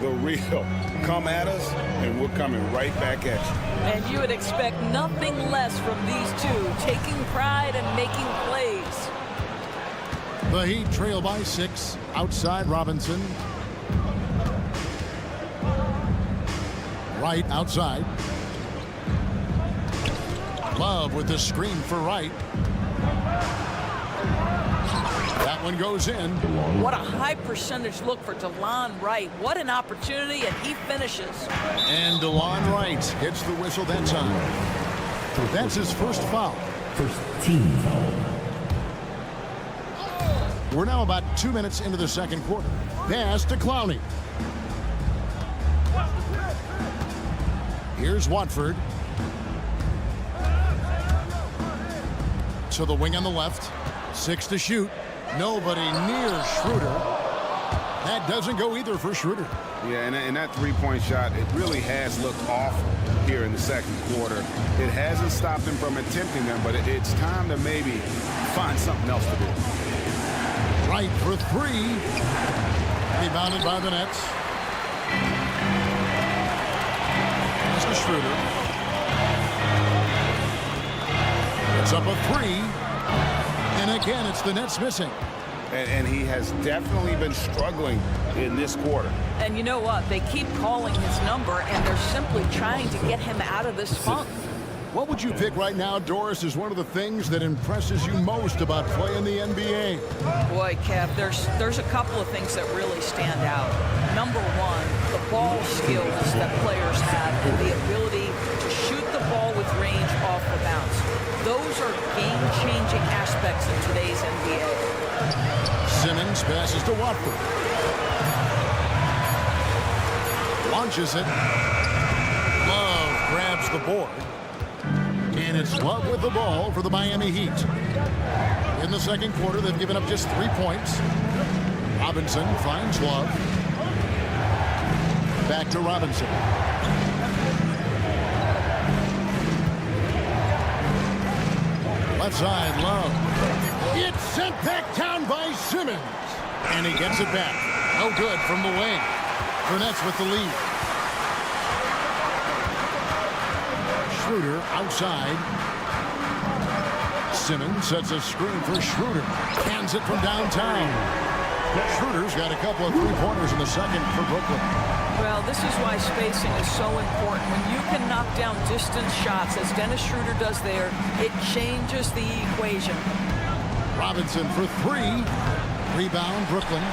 The real. Come at us, and we're coming right back at you. And you would expect nothing less from these two, taking pride and making plays. The Heat trail by 6. Outside Robinson. Wright outside. Love with the screen for Wright. That one goes in. What a high percentage look for DeLon Wright. What an opportunity, and he finishes. And DeLon Wright hits the whistle that time. That's his first foul. First team foul. We're now about 2 minutes into the second quarter. Pass to Clowney. Here's Watford. To the wing on the left. 6 to shoot. Nobody near Schroeder. That doesn't go either for Schroeder. Yeah, and that three-point shot, it really has looked awful here in the second quarter. It hasn't stopped him from attempting them, but it's time to maybe find something else to do. Right for 3. Rebounded by the Nets. This is Schroeder. It's up a 3. And again, it's the Nets missing. And he has definitely been struggling in this quarter. And you know what? They keep calling his number, and they're simply trying to get him out of this funk. What would you pick right now, Doris, is one of the things that impresses you most about playing the NBA? Boy, Kev, there's a couple of things that really stand out. Number one, the ball skills that players have and the ability to shoot the ball with range off the bounce. Those are game-changing aspects of today's NBA. Simmons passes to Watford. Launches it. Love grabs the board. And it's Love with the ball for the Miami Heat. In the second quarter, they've given up just 3 points. Robinson finds Love. Back to Robinson. Left side, Love. It's sent back down by Simmons. And he gets it back. No good from the wing. Burnett's with the lead. Schroeder outside. Simmons sets a screen for Schroeder. Cans it from downtown. Schroeder's got a couple of three-pointers in the second for Brooklyn. Well, this is why spacing is so important. When you can knock down distance shots, as Dennis Schroeder does there, it changes the equation. Robinson for three. Rebound, Brooklyn.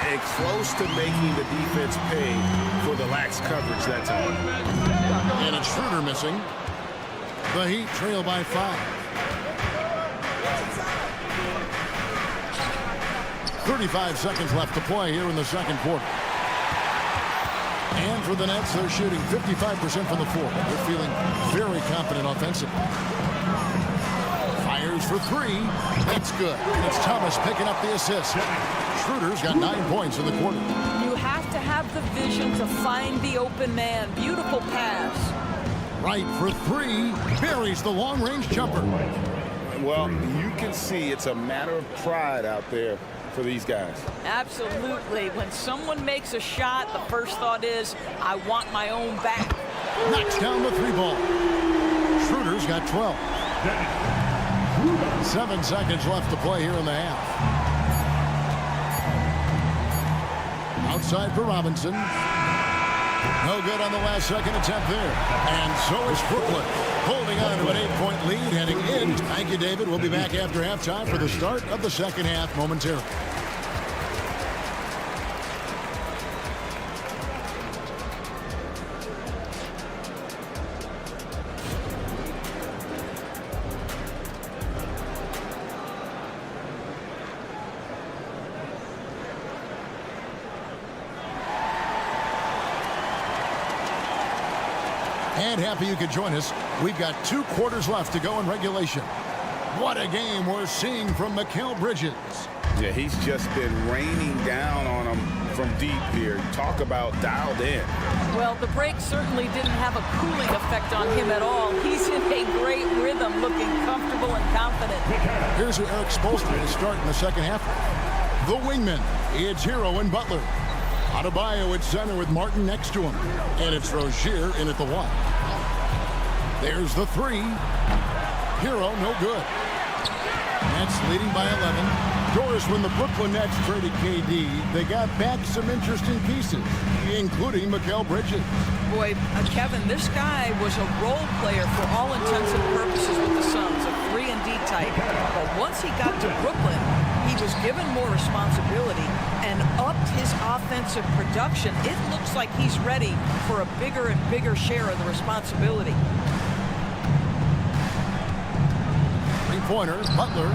And close to making the defense pay for the lax coverage that time. And it's Schroeder missing. The Heat trail by 5. 35 seconds left to play here in the second quarter. And for the Nets, they're shooting 55% from the floor. They're feeling very confident offensively. Fires for three. That's good. And it's Thomas picking up the assist. Schroeder's got 9 points in the quarter. You have to have the vision to find the open man. Beautiful pass. Right for three. Buries the long-range jumper. Well, you can see it's a matter of pride out there for these guys. Absolutely. When someone makes a shot, the first thought is, I want my own back. Knocks down the three ball. Schroeder's got 12. 7 seconds left to play here in the half. Outside for Robinson. No good on the last second attempt there. And so is Brooklyn, holding on to an 8-point lead heading in. Thank you, David. We'll be back after halftime for the start of the second half momentarily. And happy you could join us. We've got 2 quarters left to go in regulation. What a game we're seeing from Mikal Bridges. Yeah, he's just been raining down on him from deep here. Talk about dialed in. Well, the break certainly didn't have a cooling effect on him at all. He's in a great rhythm, looking comfortable and confident. Here's who Eric Spoelstra to start in the second half. The wingman, it's Hero and Butler. Adebayo at center with Martin next to him. And it's Rozier in at the 1. There's the 3. Hero, no good. Nets leading by 11. Doris, when the Brooklyn Nets traded KD, they got back some interesting pieces, including Mikal Bridges. Boy, Kevin, this guy was a role player for all intents and purposes with the Suns, a 3-and-D type. But once he got to Brooklyn, he was given more responsibility and upped his offensive production. It looks like he's ready for a bigger and bigger share of the responsibility. Three-pointer, Butler.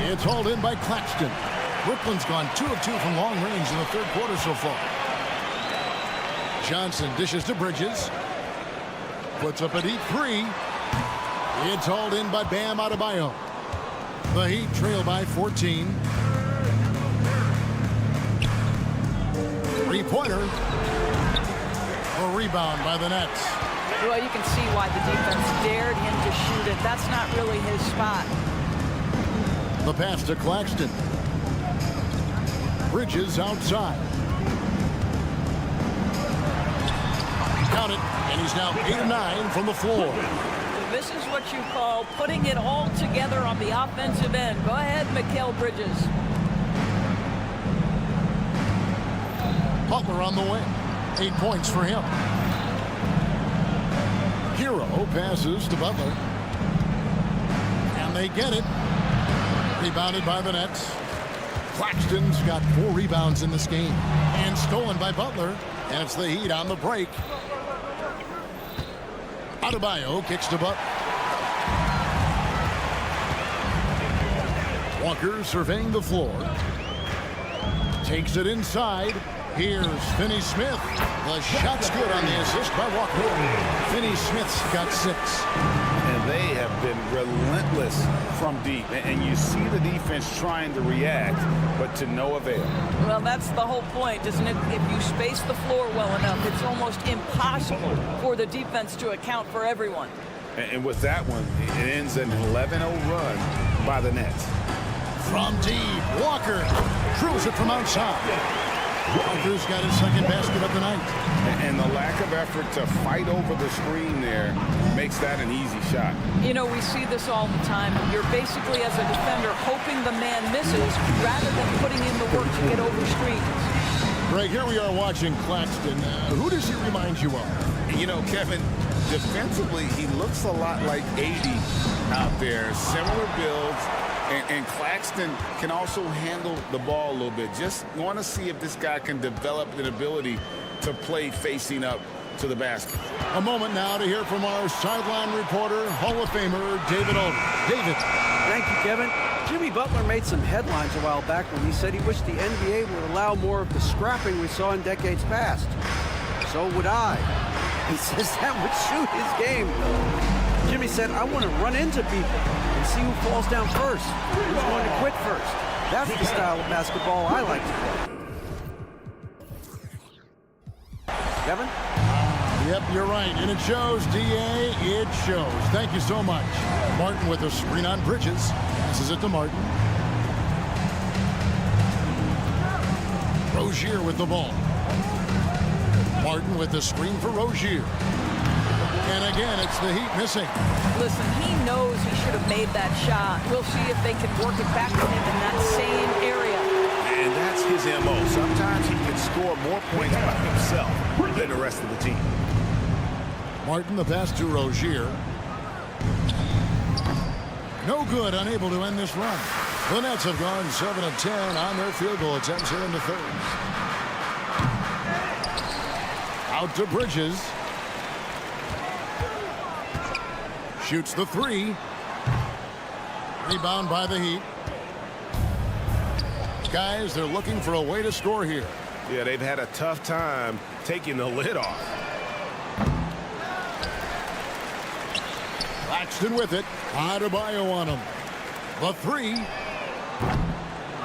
It's hauled in by Claxton. Brooklyn's gone 2 of 2 from long range in the third quarter so far. Johnson dishes to Bridges. Puts up a deep 3. It's hauled in by Bam Adebayo. The Heat trail by 14. Three-pointer. A rebound by the Nets. Well, you can see why the defense dared him to shoot it. That's not really his spot. The pass to Claxton. Bridges outside. Count it, and he's now 8 of 9 from the floor. This is what you call putting it all together on the offensive end. Go ahead, Mikal Bridges. Butler on the wing. 8 points for him. Hero passes to Butler. And they get it. Rebounded by the Nets. Claxton's got 4 rebounds in this game. And stolen by Butler. And it's the Heat on the break. Adebayo kicks to Butler. Walker surveying the floor. Takes it inside. Here's Finney Smith. The shot's good on the assist by Walker. Finney Smith's got 6. And they have been relentless from deep. And you see the defense trying to react, but to no avail. Well, that's the whole point, isn't it? If you space the floor well enough, it's almost impossible for the defense to account for everyone. And with that one, it ends an 11-0 run by the Nets. From deep, Walker drills it from outside. Walker's got his second basket of the night. And the lack of effort to fight over the screen there makes that an easy shot. You know, we see this all the time. You're basically, as a defender, hoping the man misses rather than putting in the work to get over screens. Greg, here we are watching Claxton. Who does he remind you of? You know, Kevin, defensively, he looks a lot like 80 out there. Similar builds. And Claxton can also handle the ball a little bit. Just want to see if this guy can develop an ability to play facing up to the basket. A moment now to hear from our sideline reporter, Hall of Famer David Aldridge. David. Thank you, Kevin. Jimmy Butler made some headlines a while back when he said he wished the NBA would allow more of the scrapping we saw in decades past. So would I. He says that would suit his game. Jimmy said, I want to run into people and see who falls down first, who's going to quit first. That's the style of basketball I like to play. Kevin? Yep, you're right. And it shows, D.A. It shows. Thank you so much. Martin with a screen on Bridges. Passes it to Martin. Rozier with the ball. Martin with the screen for Rozier. And again, it's the Heat missing. Listen, he knows he should have made that shot. We'll see if they can work it back to him in that same area. And that's his MO. Sometimes he can score more points by himself than the rest of the team. Martin, the pass to Rozier. No good, unable to end this run. The Nets have gone 7 of 10 on their field goal attempts here in the third. Out to Bridges. Shoots the three. Rebound by the Heat. Guys, they're looking for a way to score here. Yeah, they've had a tough time taking the lid off. Claxton with it. Adebayo on him. The three.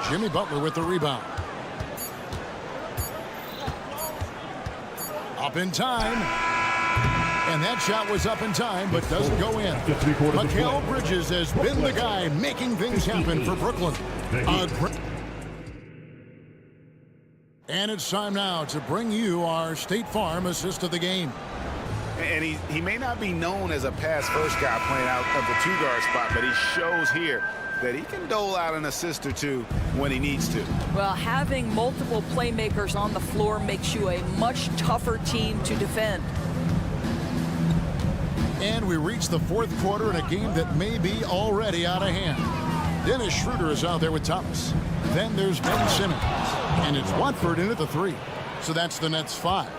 Jimmy Butler with the rebound. Up in time. And that shot was up in time, but doesn't go in. Mikal Bridges has been the guy making things happen for Brooklyn. And it's time now to bring you our State Farm assist of the game. And he may not be known as a pass-first guy playing out of the two-guard spot, but he shows here that he can dole out an assist or two when he needs to. Well, having multiple playmakers on the floor makes you a much tougher team to defend. And we reach the fourth quarter in a game that may be already out of hand. Dennis Schroeder is out there with Thomas. Then there's Ben Simmons. And it's Watford in at the three. So that's the Nets 5.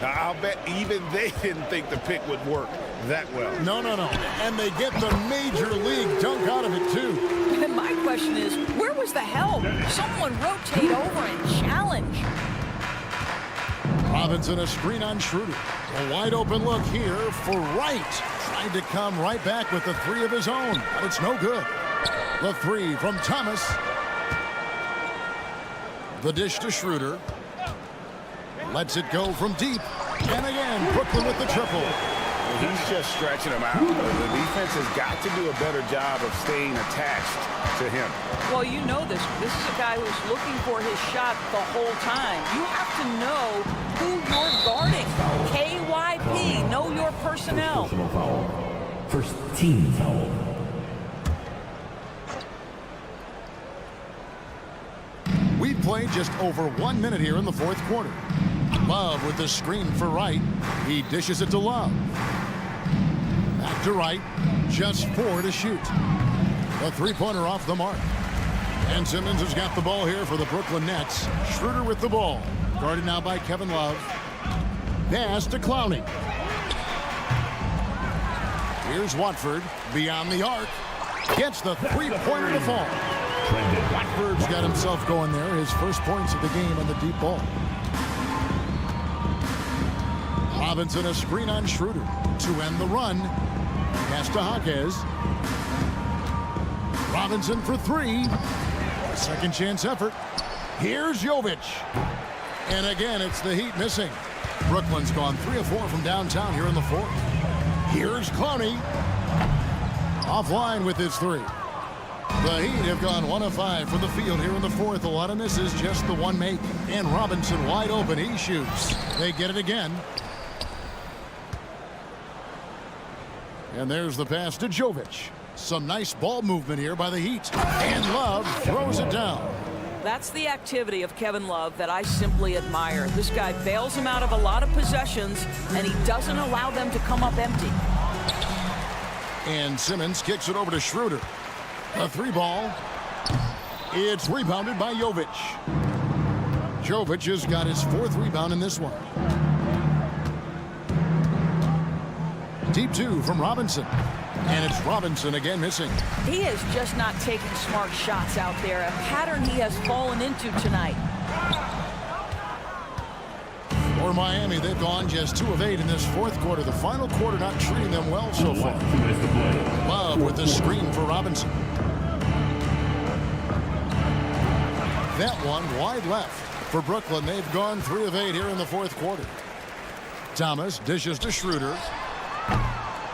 Now, I'll bet even they didn't think the pick would work that well. No. And they get the major league dunk out of it, too. And my question is, where was the help? Someone rotate over and challenge. Robinson, a screen on Schroeder. A wide open look here for Wright. Tried to come right back with the three of his own, but it's no good. The three from Thomas. The dish to Schroeder. Lets it go from deep. And again, Brooklyn with the triple. Well, he's just stretching him out. The defense has got to do a better job of staying attached to him. Well, you know this. This is a guy who's looking for his shot the whole time. You have to know who you're guarding. KYP, know your personnel. First team foul. We've played just over 1 minute here in the fourth quarter. Love with the screen for Wright. He dishes it to Love. Back to Wright. Just 4 to shoot. The three-pointer off the mark. And Simmons has got the ball here for the Brooklyn Nets. Schroeder with the ball. Guarded now by Kevin Love. Pass to Clowney. Here's Watford. Beyond the arc. Gets the three-pointer to fall. Watford's got himself going there. His first points of the game on the deep ball. Robinson, a screen on Schroeder to end the run. Pass to Jaquez. Robinson for three. Second chance effort. Here's Jovic. And again, it's the Heat missing. Brooklyn's gone 3 of 4 from downtown here in the fourth. Here's Clowney. Offline with his three. The Heat have gone 1 of 5 from the field here in the fourth. A lot of misses, just the one make. And Robinson wide open. He shoots. They get it again. And there's the pass to Jovic. Some nice ball movement here by the Heat. And Love throws it down. That's the activity of Kevin Love that I simply admire. This guy bails him out of a lot of possessions, and he doesn't allow them to come up empty. And Simmons kicks it over to Schroeder. A three ball. It's rebounded by Jovic. Jovic has got his 4th rebound in this one. Deep 2 from Robinson. And it's Robinson again missing. He is just not taking smart shots out there, a pattern he has fallen into tonight. For Miami, they've gone just 2 of 8 in this fourth quarter. The final quarter not treating them well so far. Love with the screen for Robinson. That one wide left for Brooklyn. They've gone 3 of 8 here in the fourth quarter. Thomas dishes to Schroeder.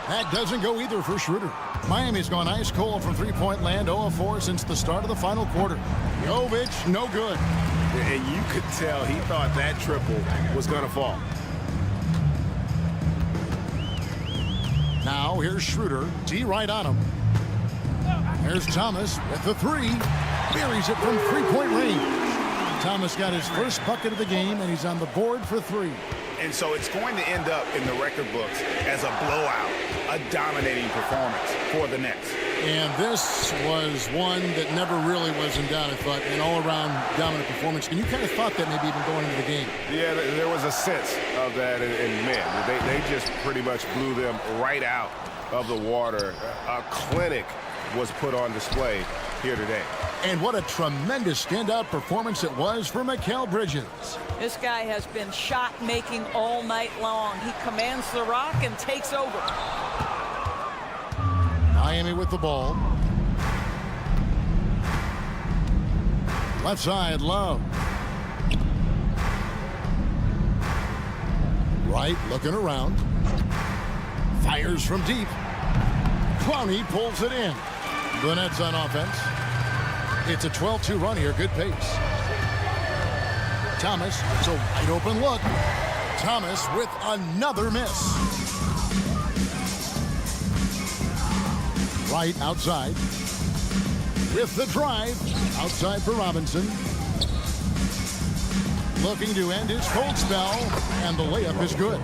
That doesn't go either for Schroeder. Miami's gone ice cold from three-point land, 0 of 4 since the start of the final quarter. Jovic, no good. And you could tell he thought that triple was going to fall. Now here's Schroeder. D right on him. There's Thomas with the 3. Buries it from three-point range. Thomas got his first bucket of the game, and he's on the board for 3. And so it's going to end up in the record books as a blowout, a dominating performance for the Nets. And this was one that never really was in doubt, I thought, an all-around dominant performance. And you kind of thought that maybe even going into the game. Yeah, there was a sense of that in men. They just pretty much blew them right out of the water. A clinic was put on display here today. And what a tremendous standout performance it was for Mikal Bridges. This guy has been shot-making all night long. He commands the rock and takes over. Miami with the ball. Left side, Love. Right, looking around. Fires from deep. Clowney pulls it in. The Nets on offense. It's a 12-2 run here. Good pace. Thomas, it's a wide open look. Thomas with another miss. Right outside. With the drive. Outside for Robinson. Looking to end his cold spell. And the layup is good.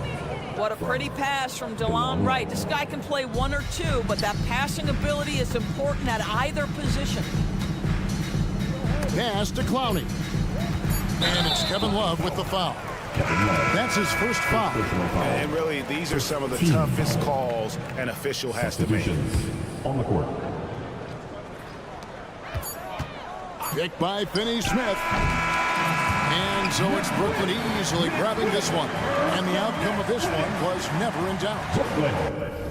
What a pretty pass from DeLon Wright. This guy can play 1 or 2, but that passing ability is important at either position. Pass to Clowney. And it's Kevin Love with the foul. That's his first foul. And really, these are some of the toughest calls an official has to make. On the court. Picked by Finney-Smith. And so it's Brooklyn easily grabbing this one. And the outcome of this one was never in doubt.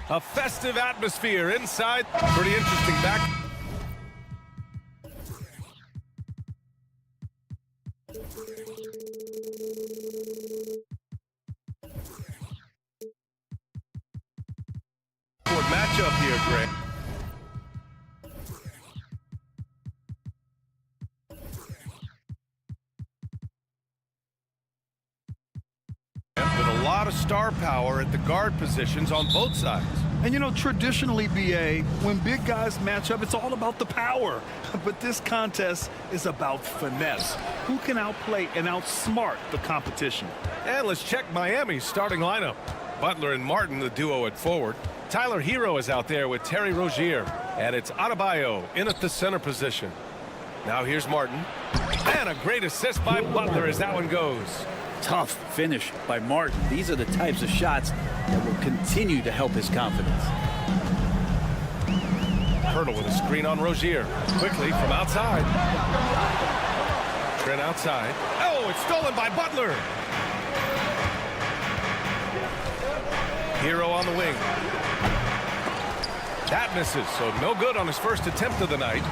A festive atmosphere inside. Pretty interesting back. Matchup here, Greg. With a lot of star power at the guard positions on both sides. And you know, traditionally, BA, when big guys match up, it's all about the power. But this contest is about finesse. Who can outplay and outsmart the competition? And let's check Miami's starting lineup. Butler and Martin, the duo at forward. Tyler Hero is out there with Terry Rozier. And it's Adebayo in at the center position. Now here's Martin. And a great assist by Butler as that one goes. Tough finish by Martin. These are the types of shots that will continue to help his confidence. Hurdle with a screen on Rozier. Quickly from outside. Trent outside. Oh, it's stolen by Butler. Hero on the wing. That misses, so no good on his first attempt of the night.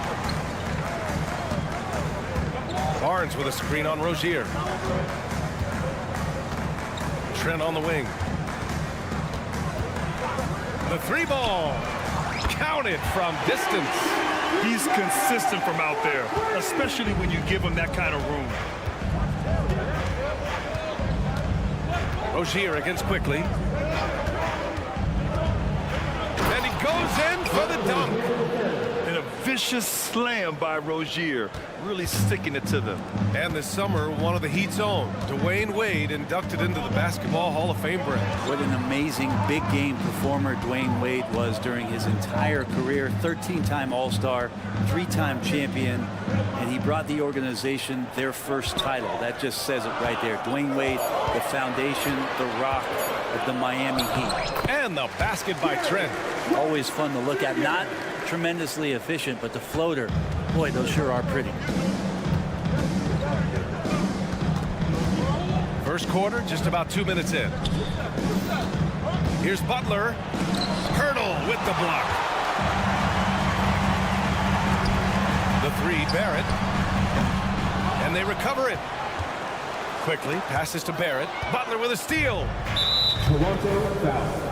Barnes with a screen on Rozier. Trent on the wing. The three ball. Counted from distance. He's consistent from out there, especially when you give him that kind of room. Rozier against Quickly. And he goes in for the dunk. And a vicious slam by Rozier, really sticking it to them. And this summer, one of the Heat's own, Dwayne Wade, inducted into the Basketball Hall of Fame branch. What an amazing big game performer Dwayne Wade was during his entire career. 13-time All-Star, 3-time champion, and he brought the organization their first title. That just says it right there. Dwayne Wade, the foundation, the rock of the Miami Heat. And the basket by Trent. Always fun to look at. Not tremendously efficient, but the floater, boy, those sure are pretty. First quarter, just about 2 minutes in. Here's Butler. Hurdle with the block. The three, Barrett. And they recover it. Quickly, passes to Barrett. Butler with a steal. Toronto foul.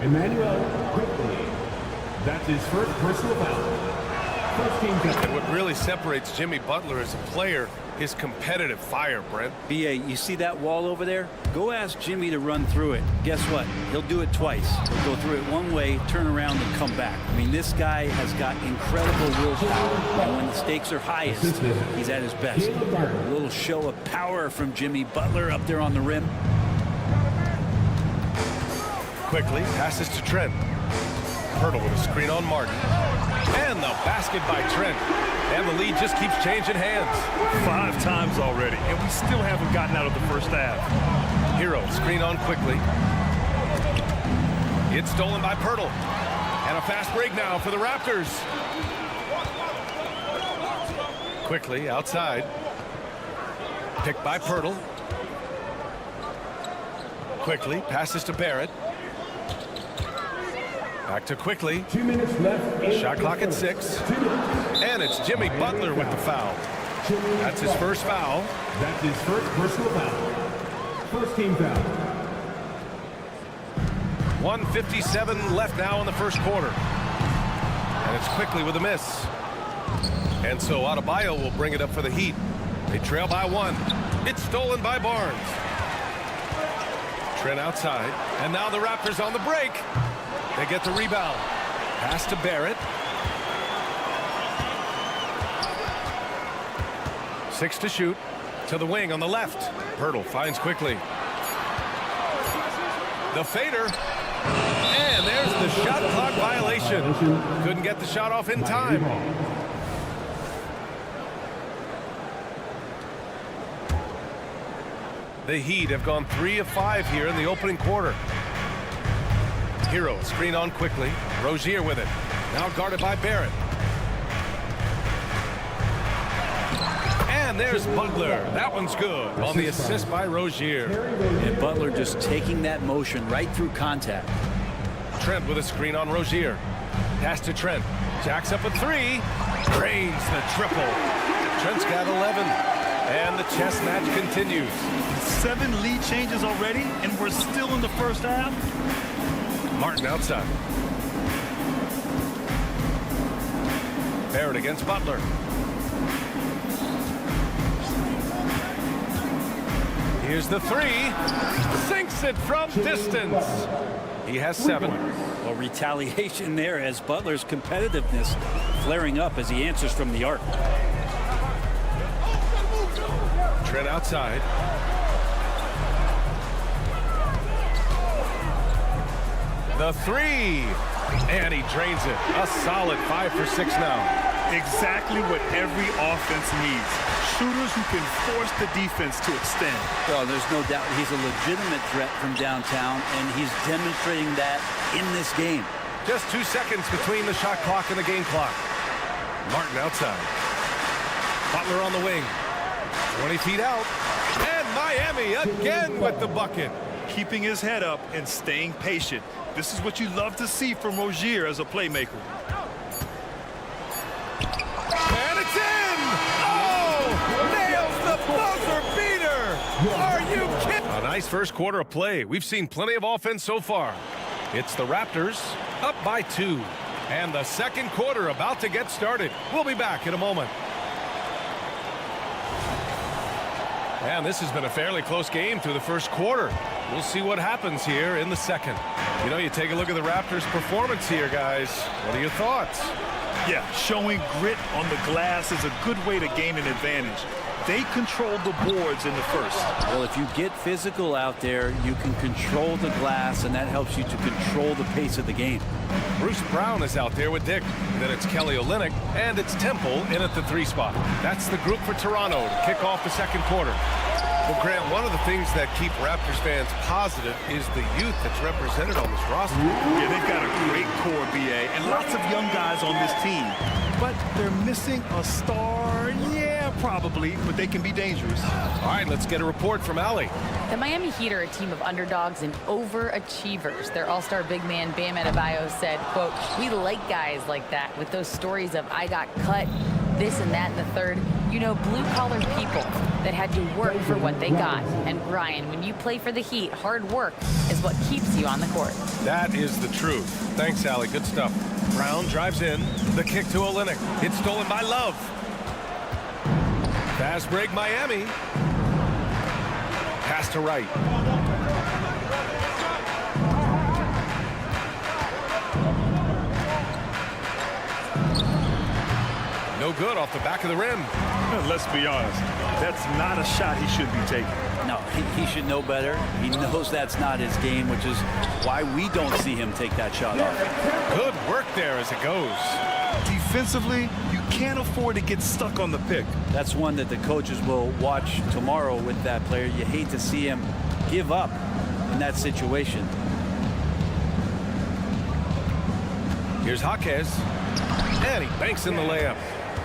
Emmanuel Quickly. That's his first personal foul. First team foul. And what really separates Jimmy Butler as a player, his competitive fire, Brent. BA, you see that wall over there? Go ask Jimmy to run through it. Guess what? He'll do it twice. He'll go through it one way, turn around, and come back. I mean, this guy has got incredible willpower. And when the stakes are highest, he's at his best. A little show of power from Jimmy Butler up there on the rim. Quickly, passes to Trent. Hurdle with a screen on Martin. And the basket by Trent. And the lead just keeps changing hands. 5 times already, and we still haven't gotten out of the first half. Hero, screen on Quickly. It's stolen by Pirtle. And a fast break now for the Raptors. Quickly, outside. Picked by Pirtle. Quickly, passes to Barrett. Back to Quickly. 2 minutes left. Shot clock at 6. And it's Jimmy Butler with the foul. That's his first foul. That's his first personal foul. First team foul. 1:57 left now in the first quarter. And it's Quickly with a miss. And so Adebayo will bring it up for the Heat. They trail by 1. It's stolen by Barnes. Trent outside. And now the Raptors on the break. They get the rebound. Pass to Barrett. 6 to shoot. To the wing on the left. Pirtle finds Quickly. The fader. And there's the shot clock violation. Couldn't get the shot off in time. The Heat have gone 3 of 5 here in the opening quarter. Hero, screen on Quickly. Rozier with it. Now guarded by Barrett. And there's Butler. That one's good on the assist by Rozier. And Butler just taking that motion right through contact. Trent with a screen on Rozier. Pass to Trent. Jacks up a three. Drains the triple. Trent's got 11. And the chess match continues. 7 lead changes already, and we're still in the first half. Martin outside. Barrett against Butler. Here's the three. Sinks it from distance. He has 7. Well, retaliation there as Butler's competitiveness flaring up as he answers from the arc. Trent outside. The three. And he drains it. A solid 5 for 6 now. Exactly what every offense needs. Shooters who can force the defense to extend. Well, there's no doubt he's a legitimate threat from downtown, and he's demonstrating that in this game. Just 2 seconds between the shot clock and the game clock. Martin outside. Butler on the wing. 20 feet out. And Miami again with the bucket. Keeping his head up and staying patient. This is what you love to see from Rozier as a playmaker. And it's in! Oh! Nails the buzzer beater! Are you kidding? A nice first quarter of play. We've seen plenty of offense so far. It's the Raptors up by 2. And the second quarter about to get started. We'll be back in a moment. And this has been a fairly close game through the first quarter. We'll see what happens here in the second. You know, you take a look at the Raptors' performance here, guys. What are your thoughts? Yeah, showing grit on the glass is a good way to gain an advantage. They controlled the boards in the first. Well, if you get physical out there, you can control the glass, and that helps you to control the pace of the game. Bruce Brown is out there with Dick. Then it's Kelly Olynyk, and it's Temple in at the 3 spot. That's the group for Toronto to kick off the second quarter. Well, Grant, one of the things that keep Raptors fans positive is the youth that's represented on this roster. Yeah, they've got a great core, BA, and lots of young guys on this team. But they're missing a star. Yeah, probably, but they can be dangerous. All right, let's get a report from Allie. The Miami Heat are a team of underdogs and overachievers. Their all-star big man, Bam Adebayo, said, quote, "We like guys like that with those stories of I got cut, this and that and the third. You know, blue-collar people that had to work for what they got. And Brian, when you play for the Heat, hard work is what keeps you on the court." That is the truth. Thanks, Allie. Good stuff. Brown drives in. The kick to Olynyk. It's stolen by Love. Fast break, Miami. Pass to Wright. No good off the back of the rim. Let's be honest. That's not a shot he should be taking. No, he should know better. He knows that's not his game, which is why we don't see him take that shot off. Good work there as it goes. Defensively, you can't afford to get stuck on the pick. That's one that the coaches will watch tomorrow with that player. You hate to see him give up in that situation. Here's Jaquez. And he banks in the layup.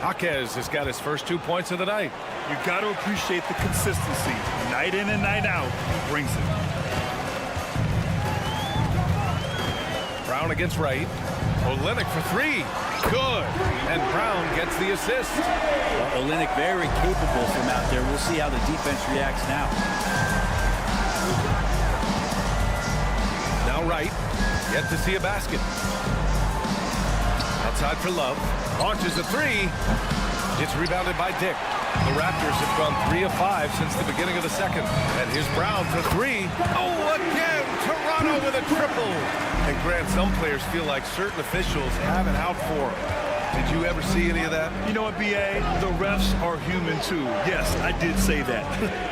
Jaquez has got his first 2 points of the night. You got to appreciate the consistency. Night in and night out, he brings it. Brown against Wright. Olynyk for 3. Good. And Brown gets the assist. Well, Olynyk very capable from out there. We'll see how the defense reacts now. Now Wright. Yet to see a basket. Outside for Love. Launches a 3. It's rebounded by Dick. The Raptors have gone 3 of 5 since the beginning of the second. And here's Brown for 3. Oh, again! Toronto with a triple. And Grant, some players feel like certain officials have it out for them. Did you ever see any of that? You know what, BA? The refs are human too. Yes, I did say that.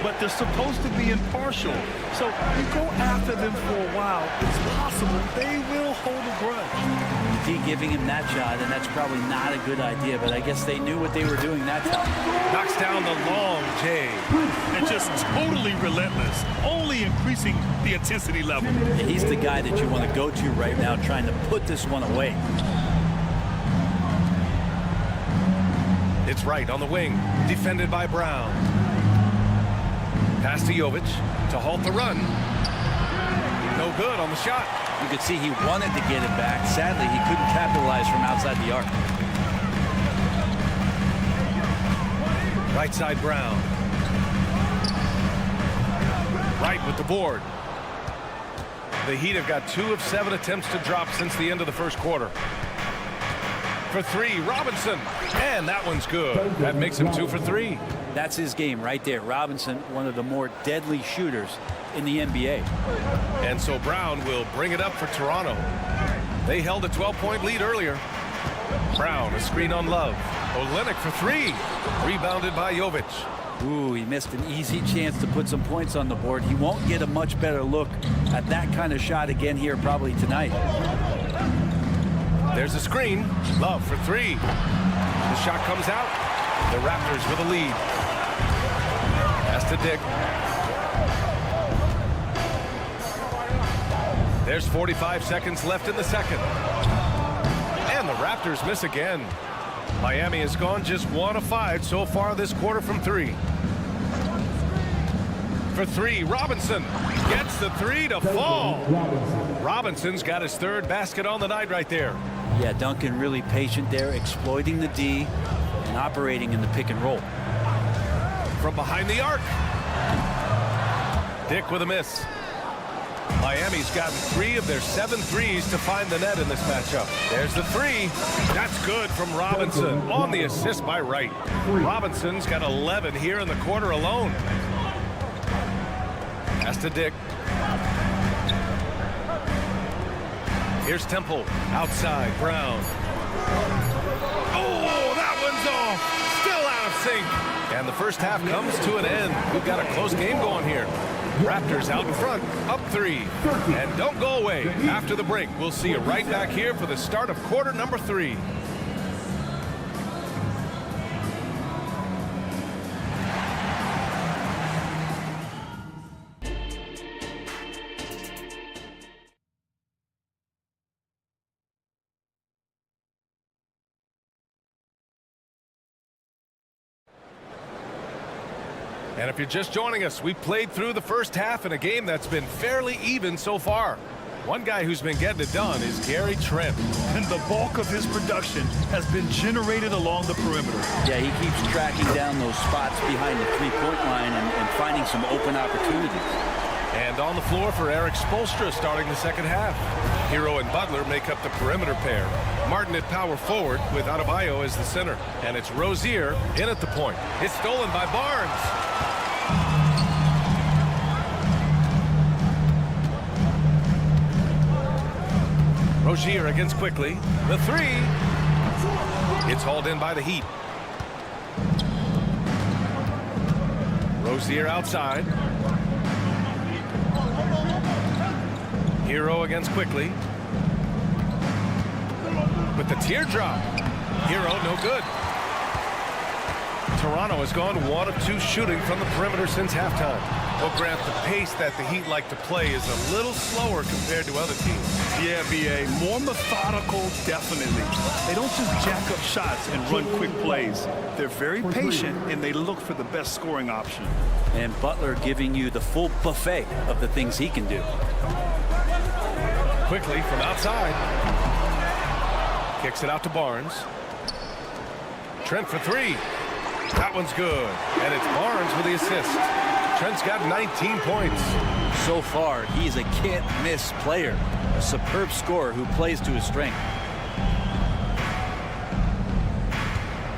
But they're supposed to be impartial. So you go after them for a while, it's possible they will hold a grudge. Giving him that shot, and that's probably not a good idea, but I guess they knew what they were doing that time. Knocks down the long J. And just totally relentless, only increasing the intensity level. He's the guy that you want to go to right now, trying to put this one away. It's Wright on the wing, defended by Brown. Pass to Jovic to halt the run. No good on the shot. You could see he wanted to get it back. Sadly, he couldn't capitalize from outside the arc. Right side Brown. Right with the board. The Heat have got 2 of 7 attempts to drop since the end of the first quarter. For 3, Robinson. And that one's good. That makes him 2 for 3. That's his game right there. Robinson, one of the more deadly shooters in the NBA. And so Brown will bring it up for Toronto. They held a 12-point lead earlier. Brown, a screen on Love. Olynyk for 3. Rebounded by Jovic. Ooh, he missed an easy chance to put some points on the board. He won't get a much better look at that kind of shot again here probably tonight. There's a screen. Love for 3. The shot comes out. The Raptors with a lead. Pass to Dick. There's 45 seconds left in the second. And the Raptors miss again. Miami has gone just 1 of 5 so far this quarter from 3. For 3, Robinson gets the 3 to fall. Robinson's got his 3rd basket on the night right there. Yeah, Duncan really patient there, exploiting the D and operating in the pick and roll. From behind the arc. Dick with a miss. Miami's gotten 3 of their 7 threes to find the net in this matchup. There's the 3. That's good from Robinson on the assist by Wright. Robinson's got 11 here in the quarter alone. Pass to Dick. Here's Temple. Outside, Brown. Oh, that one's off. Still out of sync. And the first half comes to an end. We've got a close game going here. Raptors out in front, up 3. And don't go away. After the break, we'll see you right back here for the start of quarter number 3. And if you're just joining us, we played through the first half in a game that's been fairly even so far. One guy who's been getting it done is Gary Trent. And the bulk of his production has been generated along the perimeter. Yeah, he keeps tracking down those spots behind the three-point line and finding some open opportunities. And on the floor for Eric Spoelstra starting the second half. Hero and Butler make up the perimeter pair. Martin at power forward with Adebayo as the center. And it's Rozier in at the point. It's stolen by Barnes. Rozier against Quickly. The 3. It's hauled in by the Heat. Rozier outside. Hero against Quickly. With the teardrop. Hero no good. Toronto has gone 1 of 2 shooting from the perimeter since halftime. Well, Grant, the pace that the Heat like to play is a little slower compared to other teams. Yeah, B.A. More methodical, definitely. They don't just jack up shots and run quick plays. They're very patient, and they look for the best scoring option. And Butler giving you the full buffet of the things he can do. Quickly from outside. Kicks it out to Barnes. Trent for 3. That one's good. And it's Barnes with the assist. Trent's got 19 points. So far, he's a can't-miss player. A superb scorer who plays to his strength.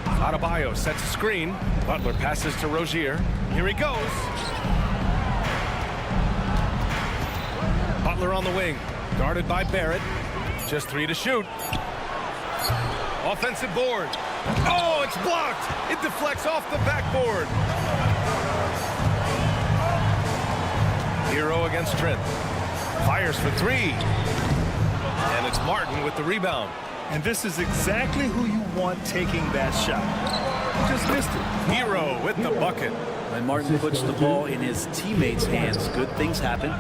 Adebayo sets a screen. Butler passes to Rozier. Here he goes. Butler on the wing. Guarded by Barrett. Just 3 to shoot. Offensive board. Oh, it's blocked. It deflects off the backboard. Hero against Trent. Fires for 3. And it's Martin with the rebound. And this is exactly who you want taking that shot. Just missed it. Hero with the bucket. When Martin puts the ball in his teammates' hands, good things happen.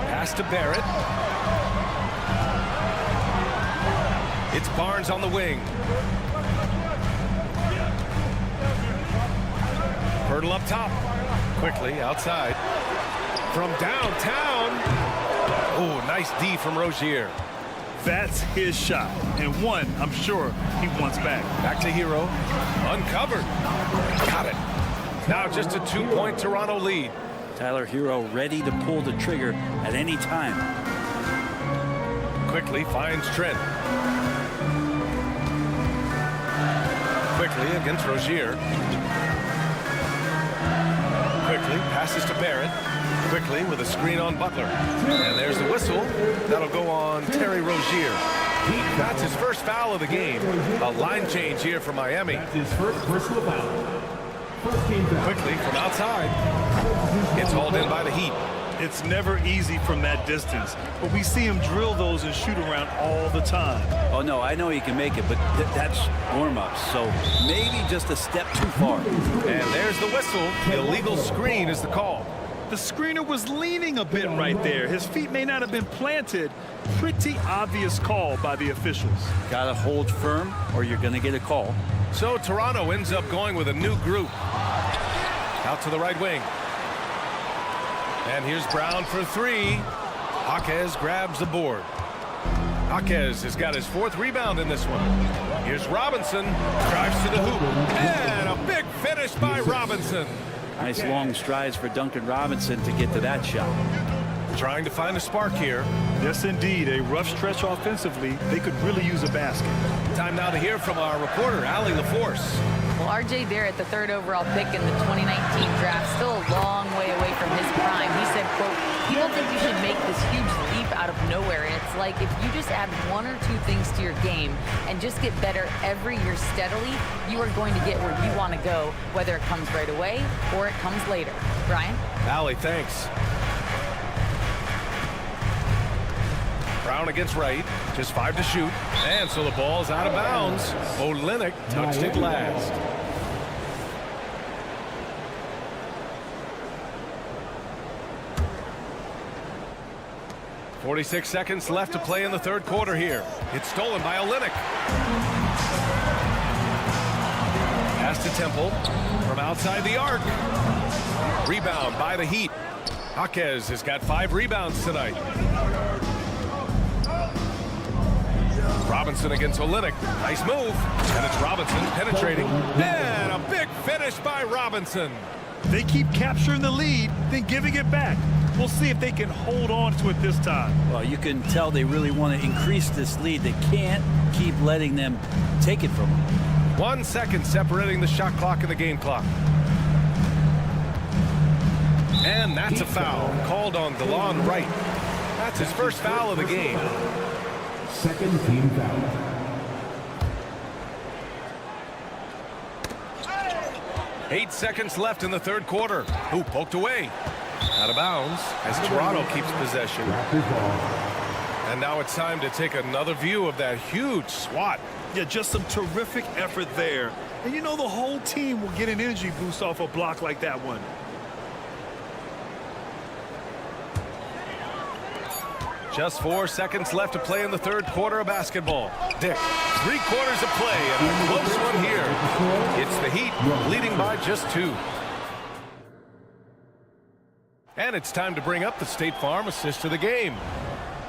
Pass to Barrett. It's Barnes on the wing. Hurdle up top. Quickly outside. From downtown. Oh, nice D from Rozier. That's his shot, and one I'm sure he wants back. Back to Hero. Uncovered. Got it. Now just a 2-point Toronto lead. Tyler Hero ready to pull the trigger at any time. Quickly finds Trent. Quickly against Rozier. Quickly passes to Barrett. Quickly with a screen on Butler. And there's the whistle. That'll go on Terry Rozier. That's his first foul of the game. A line change here for Miami. That's his first personal foul. First team foul. Quickly from outside. Gets hauled in by the Heat. It's never easy from that distance, but we see him drill those and shoot around all the time. Oh, no, I know he can make it, but that's warm-ups, so maybe just a step too far. And there's the whistle. Illegal screen is the call. The screener was leaning a bit right there. His feet may not have been planted. Pretty obvious call by the officials. Got to hold firm or you're going to get a call. So Toronto ends up going with a new group. Out to the right wing. And here's Brown for three. Jaquez grabs the board. Jaquez has got his 4th rebound in this one. Here's Robinson. Drives to the hoop. And a big finish by Robinson. Nice long strides for Duncan Robinson to get to that shot. Trying to find a spark here. Yes, indeed. A rough stretch offensively. They could really use a basket. Time now to hear from our reporter, Allie LaForce. Well, R.J. Barrett, the 3rd overall pick in the 2019 draft, still a long way away from his prime. He said, quote, people think you should make this huge leap out of nowhere. And it's like if you just add 1 or 2 things to your game and just get better every year steadily, you are going to get where you want to go, whether it comes right away or it comes later. Brian? Allie, thanks. Brown against Wright, just 5 to shoot, and so the ball's out of bounds. Olynyk touched it last. .46 seconds left to play in the 3rd quarter here. It's stolen by Olynyk. Pass to Temple from outside the arc. Rebound by the Heat. Jaquez has got 5 rebounds tonight. Robinson against Olynyk. Nice move. And it's Robinson penetrating. And a big finish by Robinson. They keep capturing the lead, then giving it back. We'll see if they can hold on to it this time. Well, you can tell they really want to increase this lead. They can't keep letting them take it from them. 1 second separating the shot clock and the game clock. And that's a foul called on DeLon Wright. That's his first foul of the game. Second team foul. Eight seconds left in the 3rd quarter. Who poked away? Out of bounds as Toronto keeps possession. And now it's time to take another view of that huge swat. Yeah, just some terrific effort there. And you know the whole team will get an energy boost off a block like that one. Just 4 seconds left to play in the 3rd quarter of basketball. Dick, 3 quarters of play and a close one here. It's the Heat leading by just 2. And it's time to bring up the State Farm assist of the game.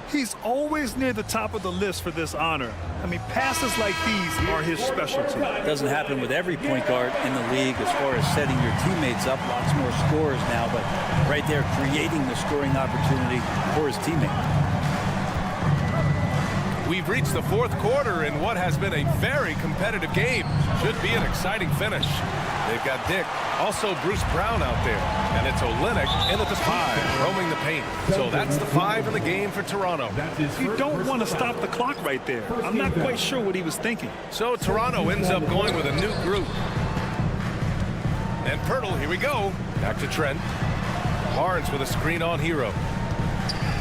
He's always near the top of the list for this honor. I mean, passes like these are his specialty. It doesn't happen with every point guard in the league as far as setting your teammates up. Lots more scorers now, but right there creating the scoring opportunity for his teammate. We've reached the 4th quarter in what has been a very competitive game. Should be an exciting finish. They've got Dick, also Bruce Brown out there. And it's Olynyk in at the 5, roaming the paint. So that's the 5 in the game for Toronto. You don't want to stop the clock right there. I'm not quite sure what he was thinking. So Toronto ends up going with a new group. And Pirtle, here we go. Back to Trent. Barnes with a screen on Hero.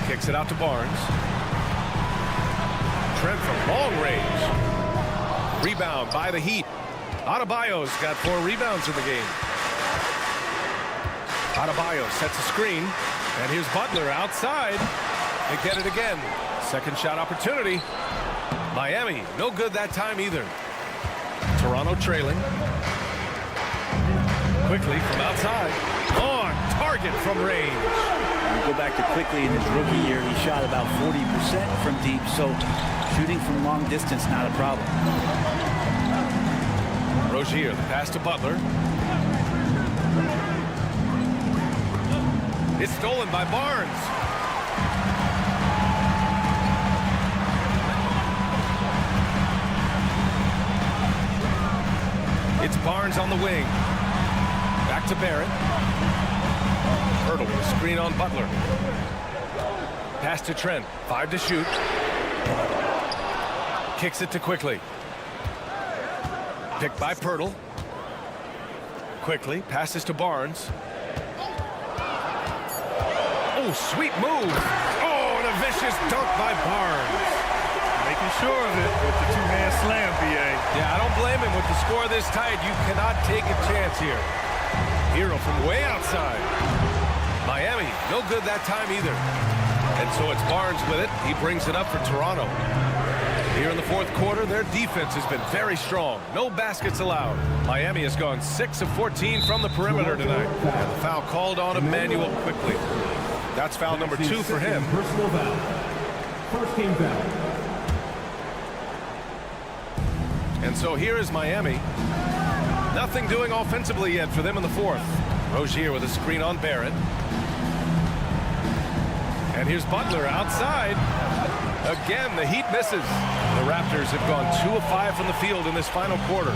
Kicks it out to Barnes. Trent from long range. Rebound by the Heat. Adebayo's got 4 rebounds in the game. Adebayo sets a screen. And here's Butler outside. They get it again. Second shot opportunity. Miami, no good that time either. Toronto trailing. Quickly from outside. On target from range. You go back to Quickly in his rookie year, he shot about 40% from deep, so shooting from long distance, not a problem. Rozier, the pass to Butler. It's stolen by Barnes. It's Barnes on the wing. Back to Barrett. Hurdle with a screen on Butler. Pass to Trent. 5 to shoot. Kicks it to Quickly. Picked by Pirtle. Quickly passes to Barnes. Oh, sweet move. Oh, and a vicious dunk by Barnes. Making sure of it with the two-hand slam, B.A. Yeah, I don't blame him. With the score this tight, you cannot take a chance here. Hero from way outside. Miami, no good that time either. And so it's Barnes with it. He brings it up for Toronto. Here in the fourth quarter, their defense has been very strong. No baskets allowed. Miami has gone 6 of 14 from the perimeter tonight. And the foul called on Emmanuel Quickly. That's foul number 2 for him. Personal foul. First team foul. And so here is Miami. Nothing doing offensively yet for them in the fourth. Rozier with a screen on Barrett. And here's Butler outside. Again, the Heat misses. The Raptors have gone 2 of 5 from the field in this final quarter.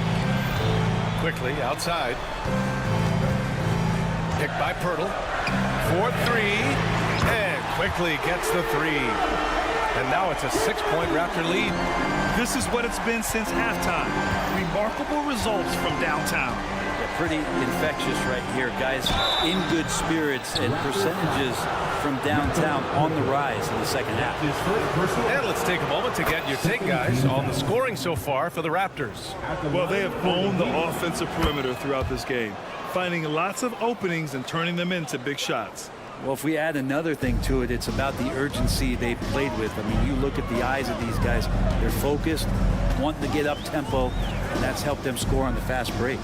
Quickly outside. Picked by Pirtle. 4-3. And Quickly gets the 3. And now it's a 6-point Raptor lead. This is what it's been since halftime. Remarkable results from downtown. Yeah, pretty infectious right here. Guys in good spirits and percentages from downtown on the rise in the second half. And let's take a moment to get your take, guys, on the scoring so far for the Raptors. Well, they have owned the offensive perimeter throughout this game, finding lots of openings and turning them into big shots. Well, if we add another thing to it, it's about the urgency they've played with. I mean, you look at the eyes of these guys. They're focused, wanting to get up tempo, and that's helped them score on the fast break.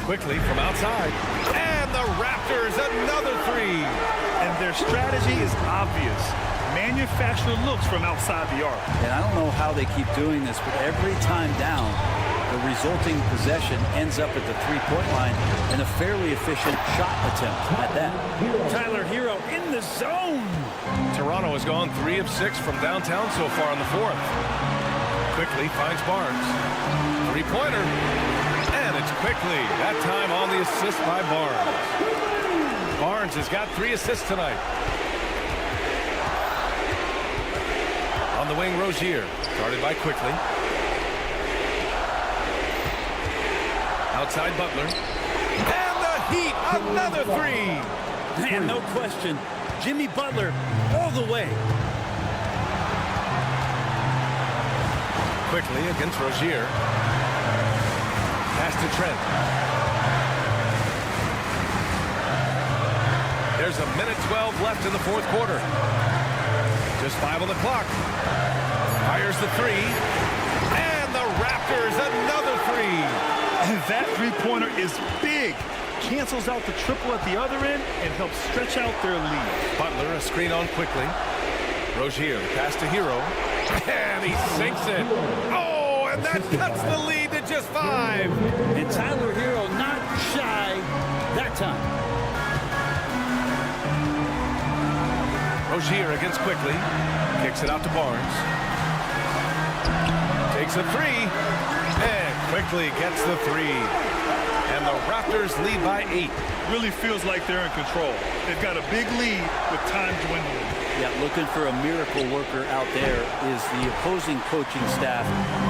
Quickly from outside. And the Raptors, another 3. And their strategy is obvious. Manufacture looks from outside the arc. And I don't know how they keep doing this, but every time down, the resulting possession ends up at the three-point line and a fairly efficient shot attempt at that. Tyler Hero in the zone. Toronto has gone 3 of 6 from downtown so far in the fourth. Quickly finds Barnes. 3-pointer. And it's Quickly. That time on the assist by Barnes. Barnes has got 3 assists tonight. On the wing, Rozier. Started by Quickly. Outside Butler. And the Heat, another 3. Man, no question. Jimmy Butler all the way. Quickly against Rozier. Pass to Trent. There's a minute 12 left in the fourth quarter. Just 5 on the clock. Fires the 3. And the Raptors, another 3. And that three-pointer is big. Cancels out the triple at the other end and helps stretch out their lead. Butler, a screen on Quickly. Rozier, pass to Hero. And he sinks it. Oh, and that cuts the lead to just 5. And Tyler Hero not shy that time. Rozier against Quickly. Kicks it out to Barnes. Takes a 3. And Quickly gets the 3. And the Raptors lead by 8. Really feels like they're in control. They've got a big lead with time dwindling. Yeah, looking for a miracle worker out there is the opposing coaching staff.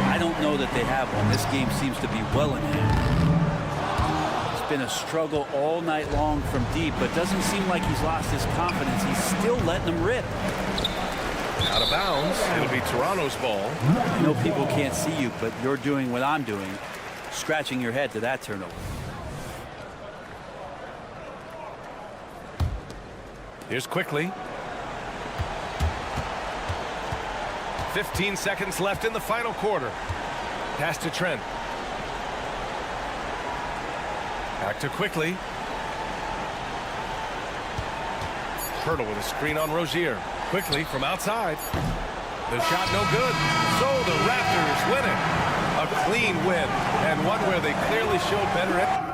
I don't know that they have one. This game seems to be well in hand. It's been a struggle all night long from deep, but doesn't seem like he's lost his confidence. He's still letting them rip. Out of bounds. It'll be Toronto's ball. I know people can't see you, but you're doing what I'm doing, scratching your head to that turnover. Here's Quickly. 15 seconds left in the final quarter. Pass to Trent. Back to Quickly. Hurdle with a screen on Rozier. Quickly from outside. The shot no good. So the Raptors win it. A clean win, and one where they clearly showed better.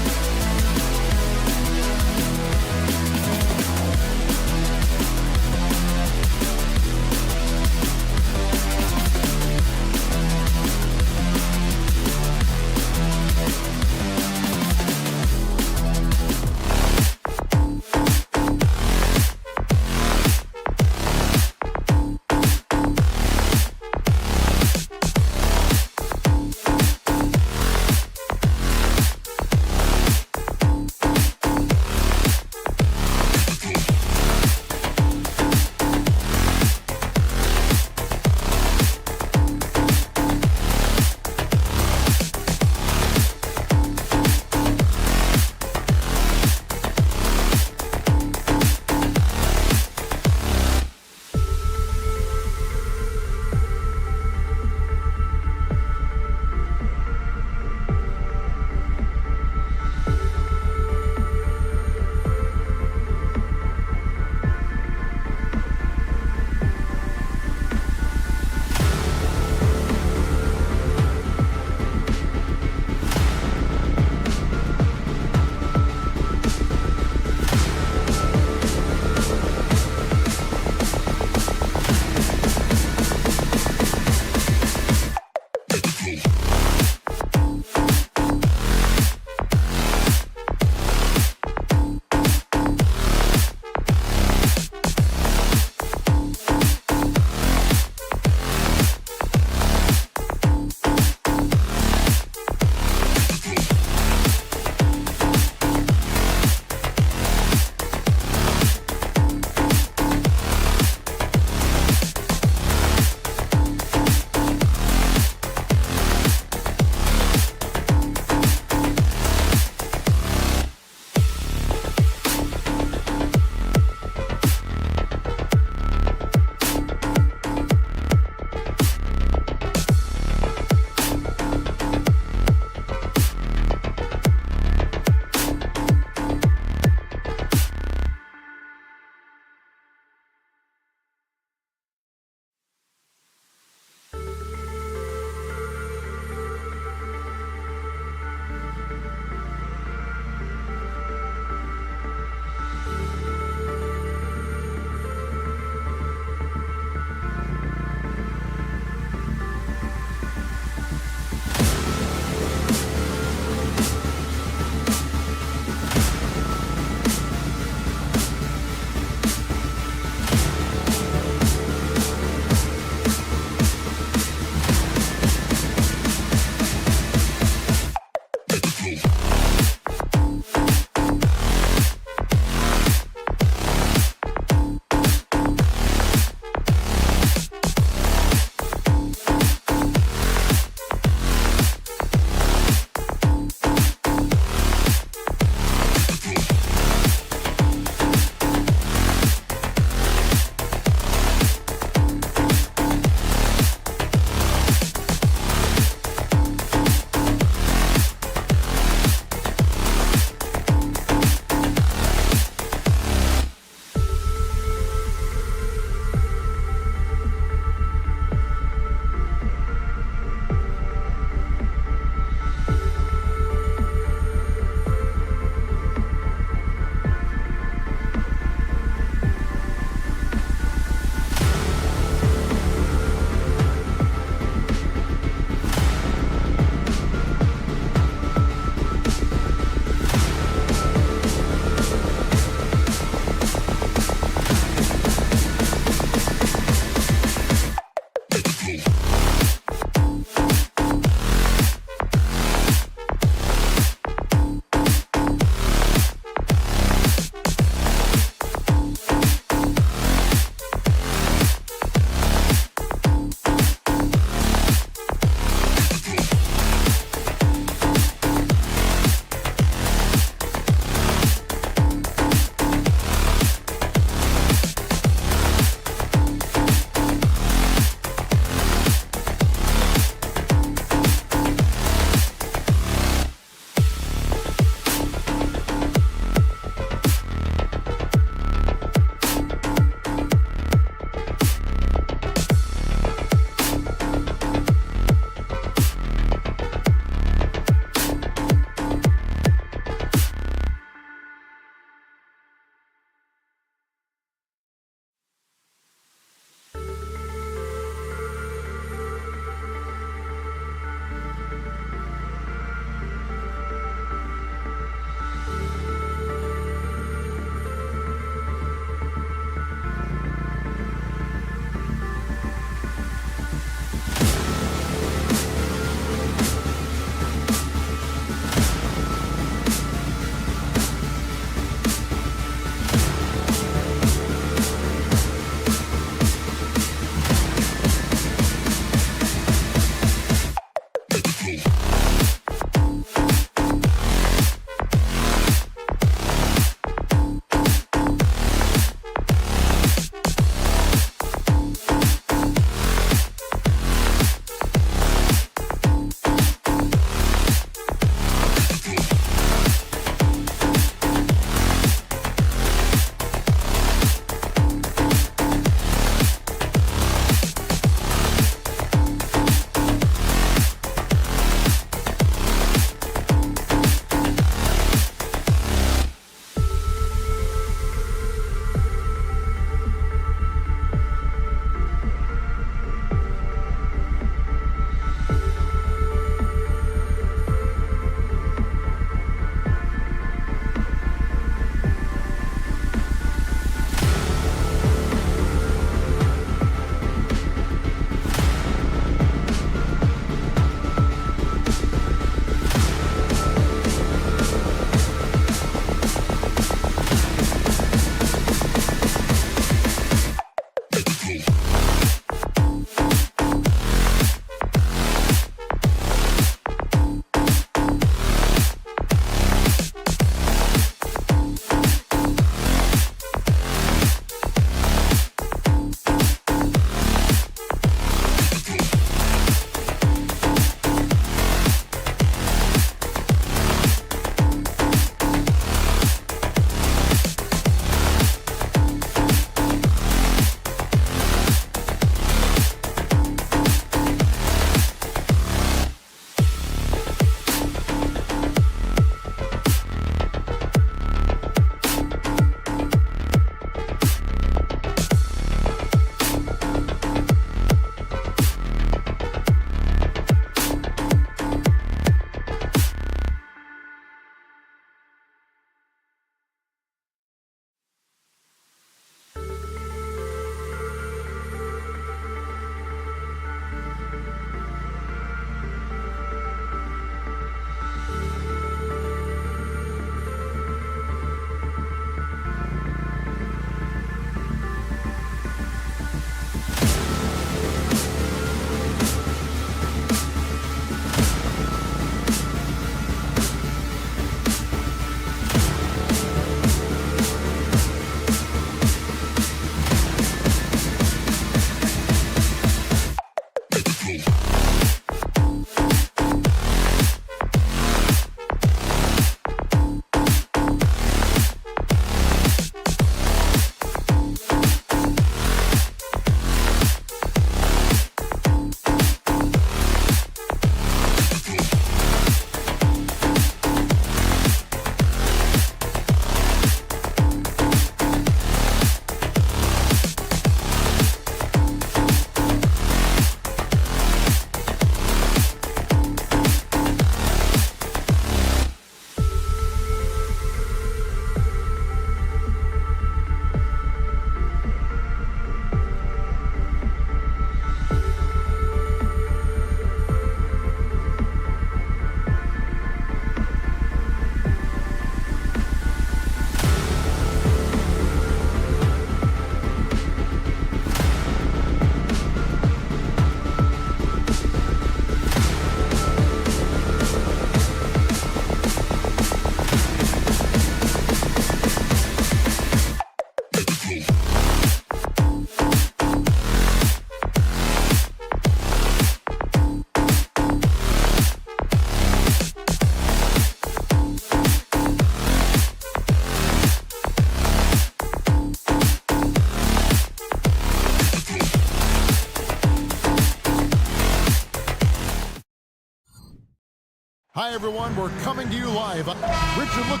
Hi, everyone. We're coming to you live. Richard, look.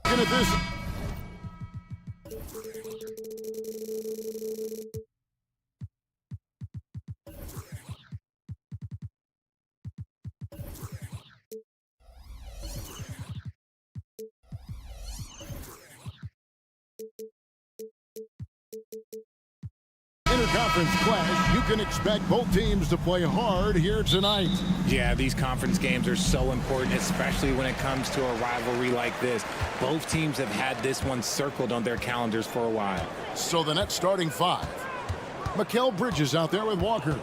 Looking at this. Interconference clash, you can expect both teams to play hard here tonight. Yeah, these conference games are so important, especially when it comes to a rivalry like this. Both teams have had this one circled on their calendars for a while. So the Nets starting five. Mikal Bridges out there with Walker.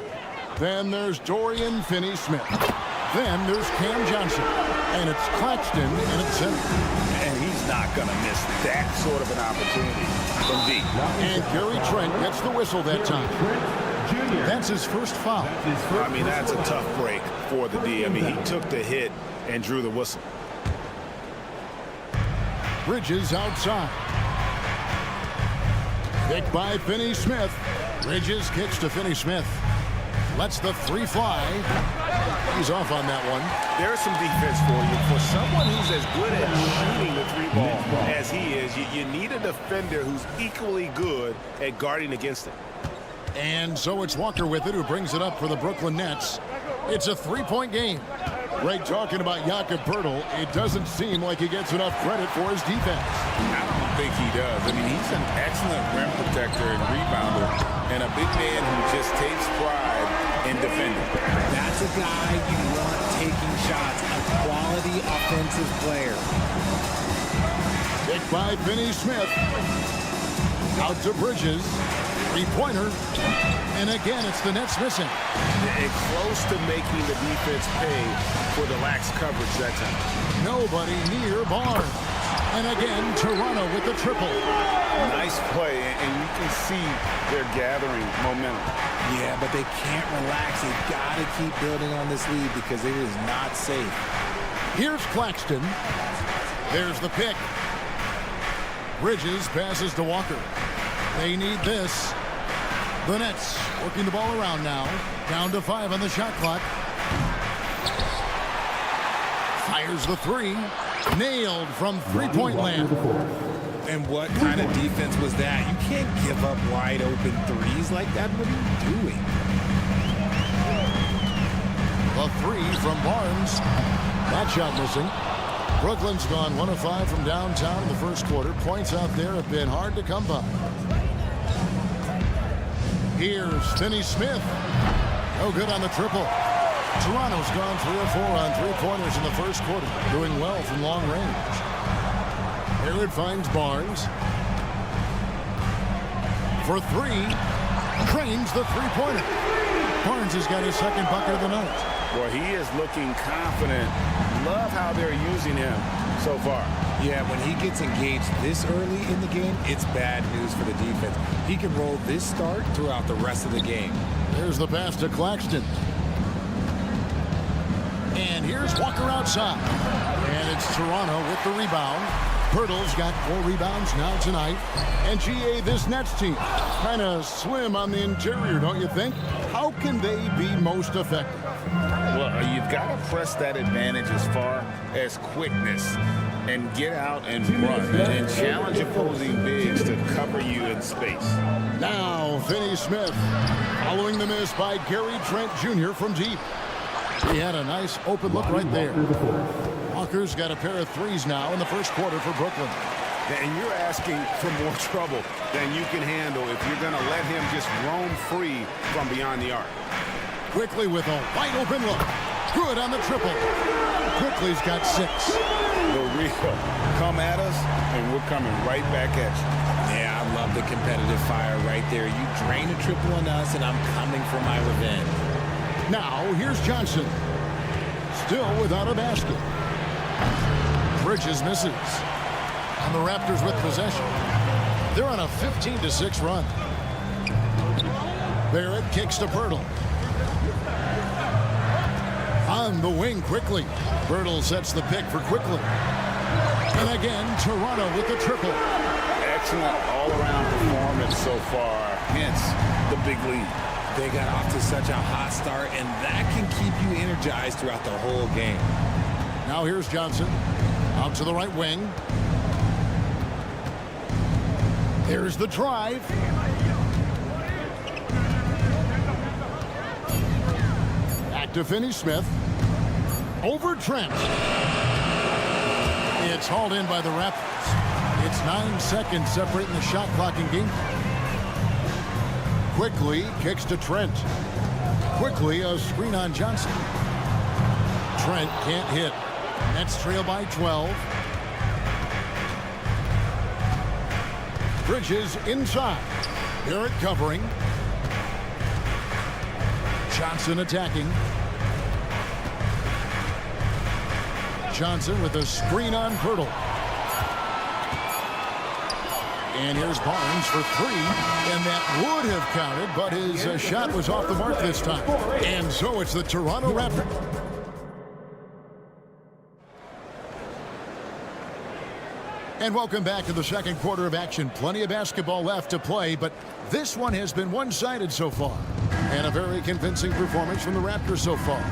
Then there's Dorian Finney-Smith. Then there's Cam Johnson. And it's Claxton in at center. And he's not going to miss that sort of an opportunity from deep. And Gary Trent gets the whistle that time. That's his first foul. I mean, that's a tough break for the D. I mean, he took the hit and drew the whistle. Bridges outside. Picked by Finney-Smith. Bridges kicks to Finney-Smith. Lets the three fly. He's off on that one. There's some defense for you. For someone who's as good at shooting the three ball as he is, you need a defender who's equally good at guarding against it. And so it's Walker with it, who brings it up for the Brooklyn Nets. It's a three-point game. Ray talking about Jakob Poeltl. It doesn't seem like he gets enough credit for his defense. I don't think he does. I mean, he's an excellent rim protector and rebounder, and a big man who just takes pride in defending. That's a guy you want taking shots, a quality offensive player. Picked by Finney-Smith. Out to Bridges. Three-pointer. And again, it's the Nets missing. And close to making the defense pay for the lax coverage that time. Nobody near Barnes. And again, Toronto with the triple. Nice play, and you can see they're gathering momentum. Yeah, but they can't relax. They've got to keep building on this lead because it is not safe. Here's Claxton. There's the pick. Bridges passes to Walker. They need this. The Nets working the ball around now. Down to 5 on the shot clock. Fires the three. Nailed from three-point land. And what kind of defense was that? You can't give up wide open threes like that. What are you doing? A three from Barnes. That shot missing. Brooklyn's gone 1 of 5 from downtown in the first quarter. Points out there have been hard to come by. Here's Finney-Smith. No good on the triple. Toronto's gone 3 of 4 on three-pointers in the first quarter. Doing well from long range. Here it finds Barnes. For three. Cranes the three-pointer. Barnes has got his second bucket of the night. Well, he is looking confident. Love how they're using him so far. Yeah, when he gets engaged this early in the game, it's bad news for the defense. He can roll this start throughout the rest of the game. There's the pass to Claxton. And here's Walker outside. And it's Toronto with the rebound. Poeltl's got 4 rebounds now tonight. And GA, this Nets team, kind of slim on the interior, don't you think? How can they be most effective? Well, you've got to press that advantage as far as quickness and get out and run and challenge opposing bigs to cover you in space. Now, Finney-Smith following the miss by Gary Trent Jr. from deep. He had a nice open look right there. Walker's got a pair of threes now in the first quarter for Brooklyn. And you're asking for more trouble than you can handle if you're going to let him just roam free from beyond the arc. Quickly with a wide open look. Good on the triple. Quickly's got 6. The real come at us, and we're coming right back at you. Yeah, I love the competitive fire right there. You drain a triple on us, and I'm coming for my revenge. Now, here's Johnson. Still without a basket. Bridges misses. And the Raptors with possession. They're on a 15-6 run. Barrett kicks to Poeltl. On the wing quickly. Poeltl sets the pick for Quickly. And again, Toronto with the triple. Excellent all-around performance so far, hence the big lead. They got off to such a hot start, and that can keep you energized throughout the whole game. Now here's Johnson. Out to the right wing. There's the drive. Back to Finney-Smith. Over Trent. It's hauled in by the Raptors. It's 9 seconds separating the shot clock and game. Quickly kicks to Trent. Quickly a screen on Johnson. Trent can't hit. Nets trail by 12. Bridges inside. Barrett covering. Johnson attacking. Johnson with a screen on Pirtle. And here's Barnes for 3, and that would have counted, but his shot was off the mark this time. And so it's the Toronto Raptors. And welcome back to the second quarter of action. Plenty of basketball left to play, but this one has been one-sided so far. And a very convincing performance from the Raptors so far.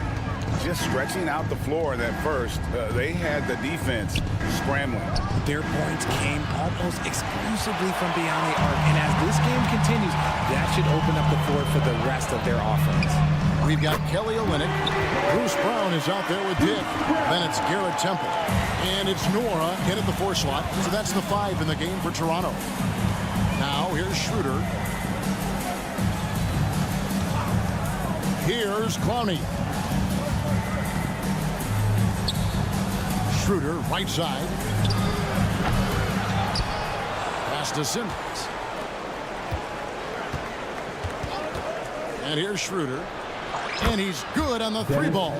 Just stretching out the floor in that first, they had the defense scrambling. Their points came almost exclusively from beyond the arc, and as this game continues, that should open up the floor for the rest of their offense. We've got Kelly Olynyk. Bruce Brown is out there with Dick. Then it's Garrett Temple. And it's Nora in at the 4 slot. So that's the 5 in the game for Toronto. Now here's Schroeder. Here's Clowney. Schroeder, right side. Pass to Simmons. And here's Schroeder. And he's good on the 3 ball.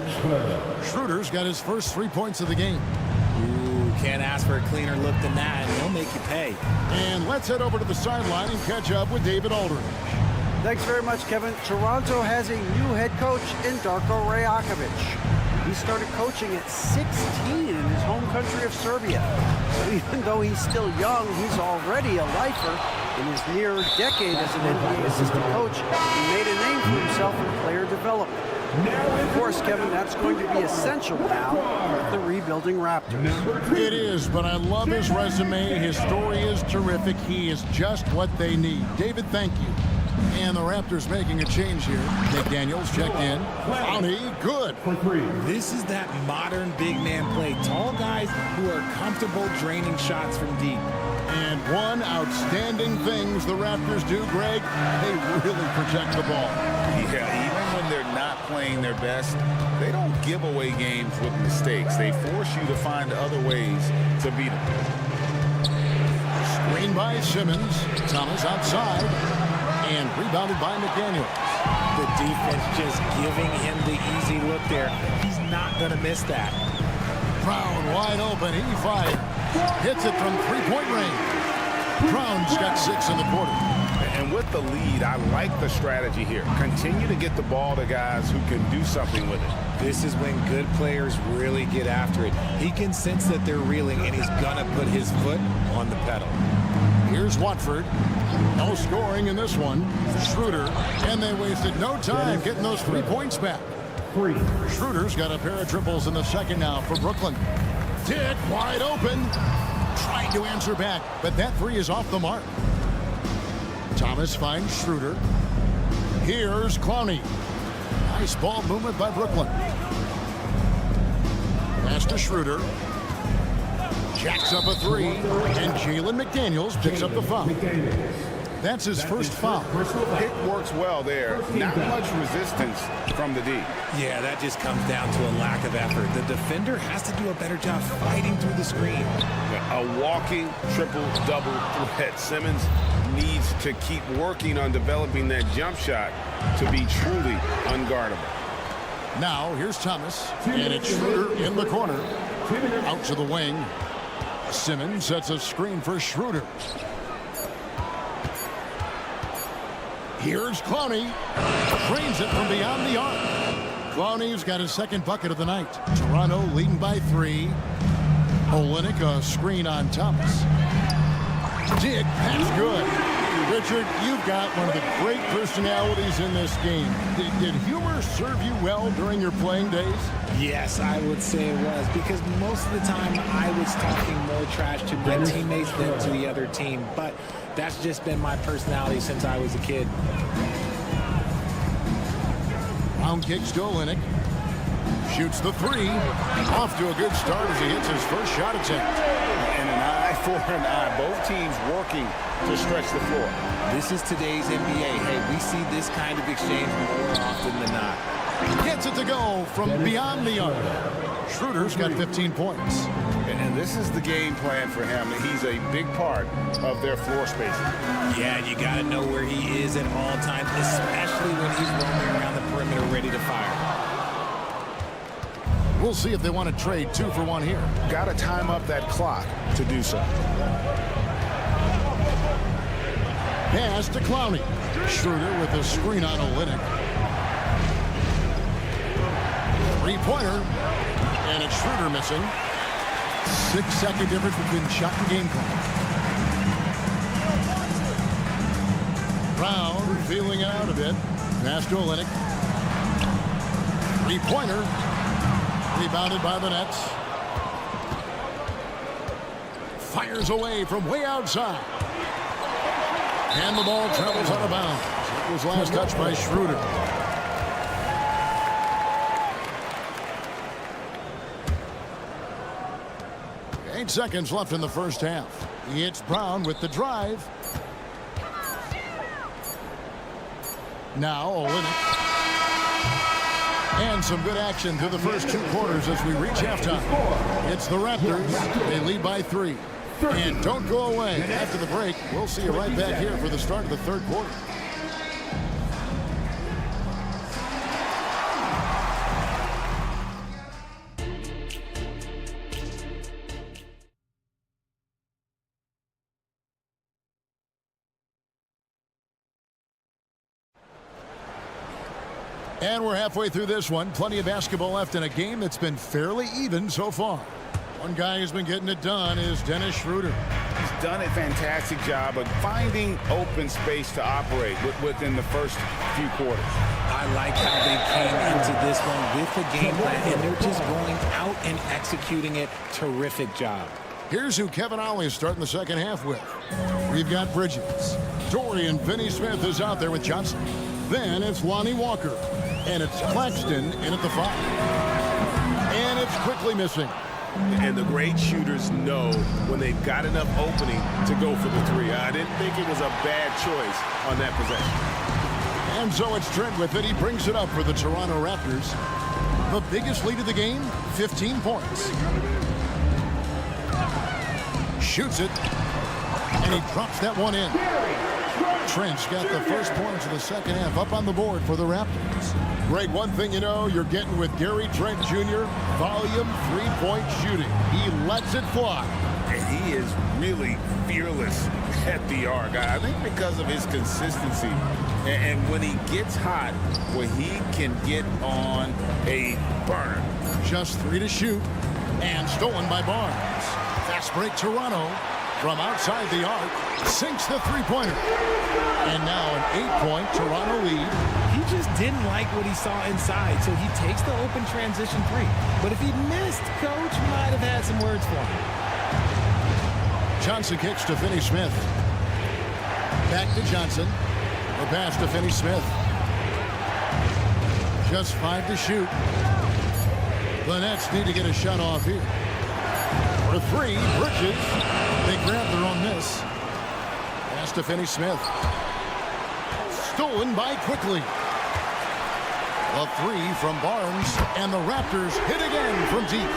Schroeder's got his first 3 points of the game. Ooh, can't ask for a cleaner look than that, and he'll make you pay. And let's head over to the sideline and catch up with David Aldridge. Thanks very much, Kevin. Toronto has a new head coach in Darko Rajakovic. He started coaching at 16 in his home country of Serbia. So even though he's still young, he's already a lifer. In his near decade as an NBA assistant coach, he made a name for himself in player development. Of course, Kevin, that's going to be essential now with the rebuilding Raptors. It is, but I love his resume. His story is terrific. He is just what they need. David, thank you. And the Raptors making a change here. McDaniels checked in. Clowney, good. This is that modern big man play. Tall guys who are comfortable draining shots from deep. And one outstanding things the Raptors do, Greg, they really protect the ball. Yeah, even when they're not playing their best, they don't give away games with mistakes. They force you to find other ways to beat them. Screen by Simmons. Thomas outside. And rebounded by McDaniels. The defense just giving him the easy look there. He's not going to miss that. Brown wide open. He fires. Hits it from 3-point range. Brown's got 6 in the quarter. And with the lead, I like the strategy here. Continue to get the ball to guys who can do something with it. This is when good players really get after it. He can sense that they're reeling, and he's going to put his foot on the pedal. Here's Watford. No scoring in this one. Schroeder. And they wasted no time getting those 3 points back. Schroeder's got a pair of triples in the second now for Brooklyn. Dick wide open. Trying to answer back, but that 3 is off the mark. Thomas finds Schroeder. Here's Clowney. Nice ball movement by Brooklyn. Pass to Schroeder. Jacks up a 3, and Jalen McDaniels picks up the foul. That's his first foul. It works well there. Not much resistance from the D. Yeah, that just comes down to a lack of effort. The defender has to do a better job fighting through the screen. A walking triple-double threat. Simmons needs to keep working on developing that jump shot to be truly unguardable. Now, here's Thomas, and it's Schroeder in the corner. Out to the wing. Simmons sets a screen for Schroeder. Here's Clowney. Drains it from beyond the arc. Clowney's got his second bucket of the night. Toronto leading by 3. Olynyk, a screen on Thomas. Dig, that's good. Richard, you've got one of the great personalities in this game. Did humor serve you well during your playing days? Yes, I would say it was, because most of the time I was talking more trash to my teammates than to the other team. But that's just been my personality since I was a kid. Round kicks to Olynyk. Shoots the three. Off to a good start as he hits his first shot attempt. And an eye for an eye. Both teams working to stretch the floor. This is today's NBA. Hey, we see this kind of exchange more often than not. Gets it to go from beyond the arc. Schroeder's got 15 points. And this is the game plan for him. He's a big part of their floor spacing. Yeah, you got to know where he is at all times, especially when he's roaming around the perimeter ready to fire. We'll see if they want to trade 2 for 1 here. Got to time up that clock to do so. Pass to Clowney. Schroeder with a screen on Olynyk. Three-pointer. And it's Schroeder missing. 6-second difference between shot and game clock. Brown feeling out a bit. Pass to Olynyk. Three-pointer. Rebounded by the Nets. Fires away from way outside. And the ball travels out of bounds. It was last touched by Schroeder. Eight seconds left in the first half. It's Brown with the drive. Now Olynyk. And some good action through the first 2 quarters as we reach halftime. It's the Raptors. They lead by 3. And don't go away. After the break, we'll see you right back here for the start of the third quarter. And we're halfway through this one. Plenty of basketball left in a game that's been fairly even so far. One guy who's been getting it done is Dennis Schroeder. He's done a fantastic job of finding open space to operate within the first few quarters. I like how they came into this one with a game plan, and they're just going out and executing it. Terrific job. Here's who Kevin Ollie is starting the second half with. We've got Bridges. Dorian Finney-Smith is out there with Johnson. Then it's Lonnie Walker. And it's Claxton in at the 5. And it's quickly missing. And the great shooters know when they've got enough opening to go for the 3. I didn't think it was a bad choice on that possession. And so it's Trent with it. He brings it up for the Toronto Raptors. The biggest lead of the game, 15 points. Shoots it. And he drops that one in. Trent's got the first points of the second half up on the board for the Raptors. Greg, one thing you know, you're getting with Gary Trent Jr., volume 3-point shooting. He lets it fly. And he is really fearless at the arc. I think because of his consistency. And when he gets hot, well, he can get on a burner. Just 3 to shoot. And stolen by Barnes. Fast break Toronto. From outside the arc, sinks the three-pointer. And now an 8-point Toronto lead. He just didn't like what he saw inside, so he takes the open transition 3. But if he missed, Coach might have had some words for him. Johnson kicks to Finney-Smith. Back to Johnson. The pass to Finney-Smith. Just 5 to shoot. The Nets need to get a shot off here. For 3, Bridges. They grab their own miss. Pass to Finney-Smith. Stolen by Quickly. A 3 from Barnes, and the Raptors hit again from deep.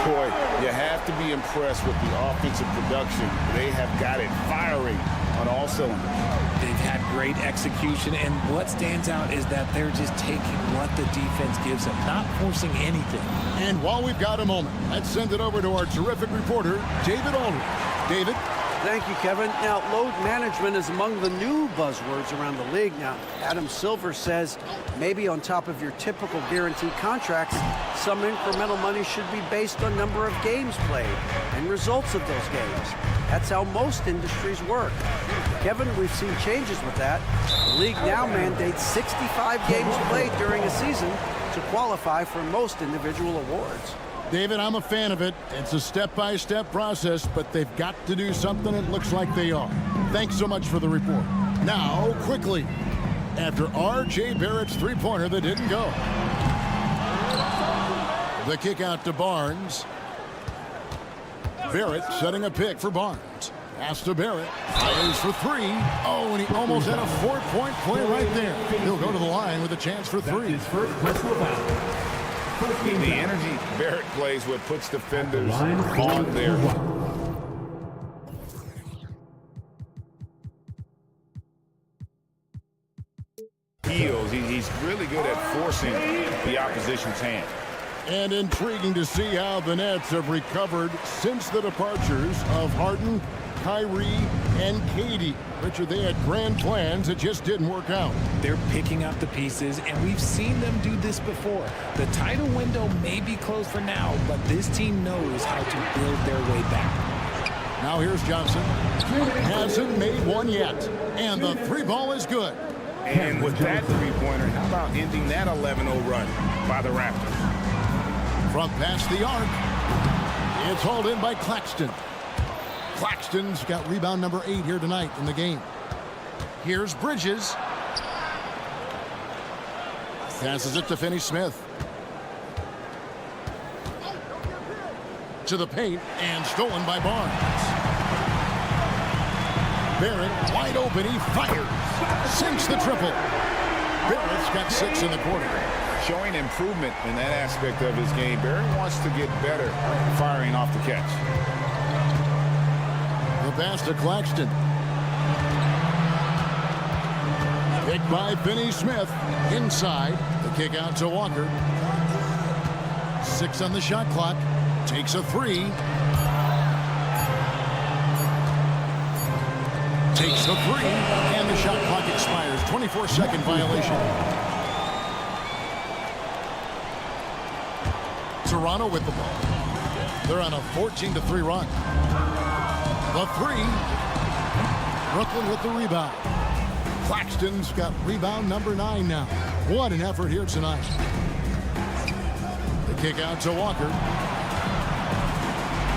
Boy, you have to be impressed with the offensive production. They have got it firing on all cylinders. They've had great execution, and what stands out is that they're just taking what the defense gives them, not forcing anything. And while we've got a moment, let's send it over to our terrific reporter, David Aldridge. David? Thank you, Kevin. Now, load management is among the new buzzwords around the league. Now, Adam Silver says maybe on top of your typical guaranteed contracts, some incremental money should be based on number of games played and results of those games. That's how most industries work. Kevin, we've seen changes with that. The league now mandates 65 games played during a season to qualify for most individual awards. David, I'm a fan of it. It's a step-by-step process, but they've got to do something. It looks like they are. Thanks so much for the report. Now, quickly, after R.J. Barrett's three-pointer that didn't go. The kick out to Barnes. Barrett setting a pick for Barnes. Pass to Barrett. Fires for three. Oh, and he almost had a four-point play right there. He'll go to the line with a chance for three. His first personal foul. The energy Barrett plays with puts defenders on their heels. He's really good at forcing the opposition's hand. And intriguing to see how the Nets have recovered since the departures of Harden, Kyrie, and Katie. Richard, they had grand plans that just didn't work out. They're picking up the pieces, and we've seen them do this before. The title window may be closed for now, but this team knows how to build their way back. Now here's Johnson. Hasn't made one yet, and the three ball is good. And with that three-pointer, how about ending that 11-0 run by the Raptors? From past the arc, it's hauled in by Claxton. Claxton's got rebound number 8 here tonight in the game. Here's Bridges. Passes it to Finney-Smith. To the paint and stolen by Barnes. Barrett wide open. He fires. Sinks the triple. Barrett's got 6 in the quarter. Showing improvement in that aspect of his game. Barrett wants to get better firing off the catch. The pass to Claxton. Picked by Finney-Smith. Inside. The kick out to Walker. 6 on the shot clock. Takes a 3. Takes the 3. And the shot clock expires. 24-second violation. Toronto with the ball. They're on a 14-3 run. The 3. Brooklyn with the rebound. Claxton's got rebound number 9 now. What an effort here tonight. The kick out to Walker.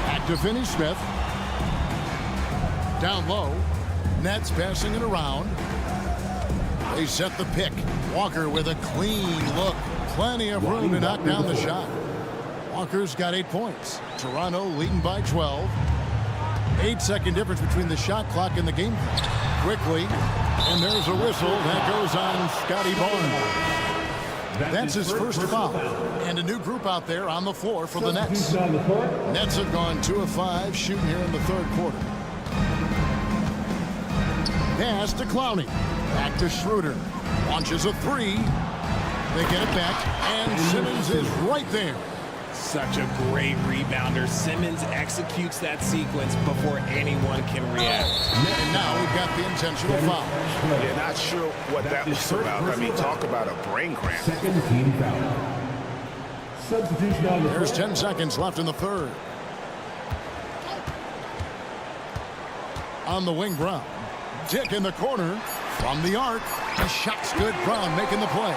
Back to Finney-Smith. Down low. Nets passing it around. They set the pick. Walker with a clean look. Plenty of room to knock down the shot. Walker's got 8 points. Toronto leading by 12. 8-second difference between the shot clock and the game clock. Quickly, and there's a whistle that goes on Scotty Barnes. That's his first foul. And a new group out there on the floor for the Nets. Nets have gone 2 of 5 shooting here in the third quarter. Pass to Clowney. Back to Schroeder. Launches a 3. They get it back, and Simmons is right there. Such a great rebounder. Simmons executes that sequence before anyone can react. And now we've got the intentional foul. Yeah, not sure what that was about. I mean, talk about a brain cramp. Second team foul. Substitution on the There's 10 seconds left in the third. On the wing, Brown. Dick in the corner. From the arc. The shot's good. Brown making the play.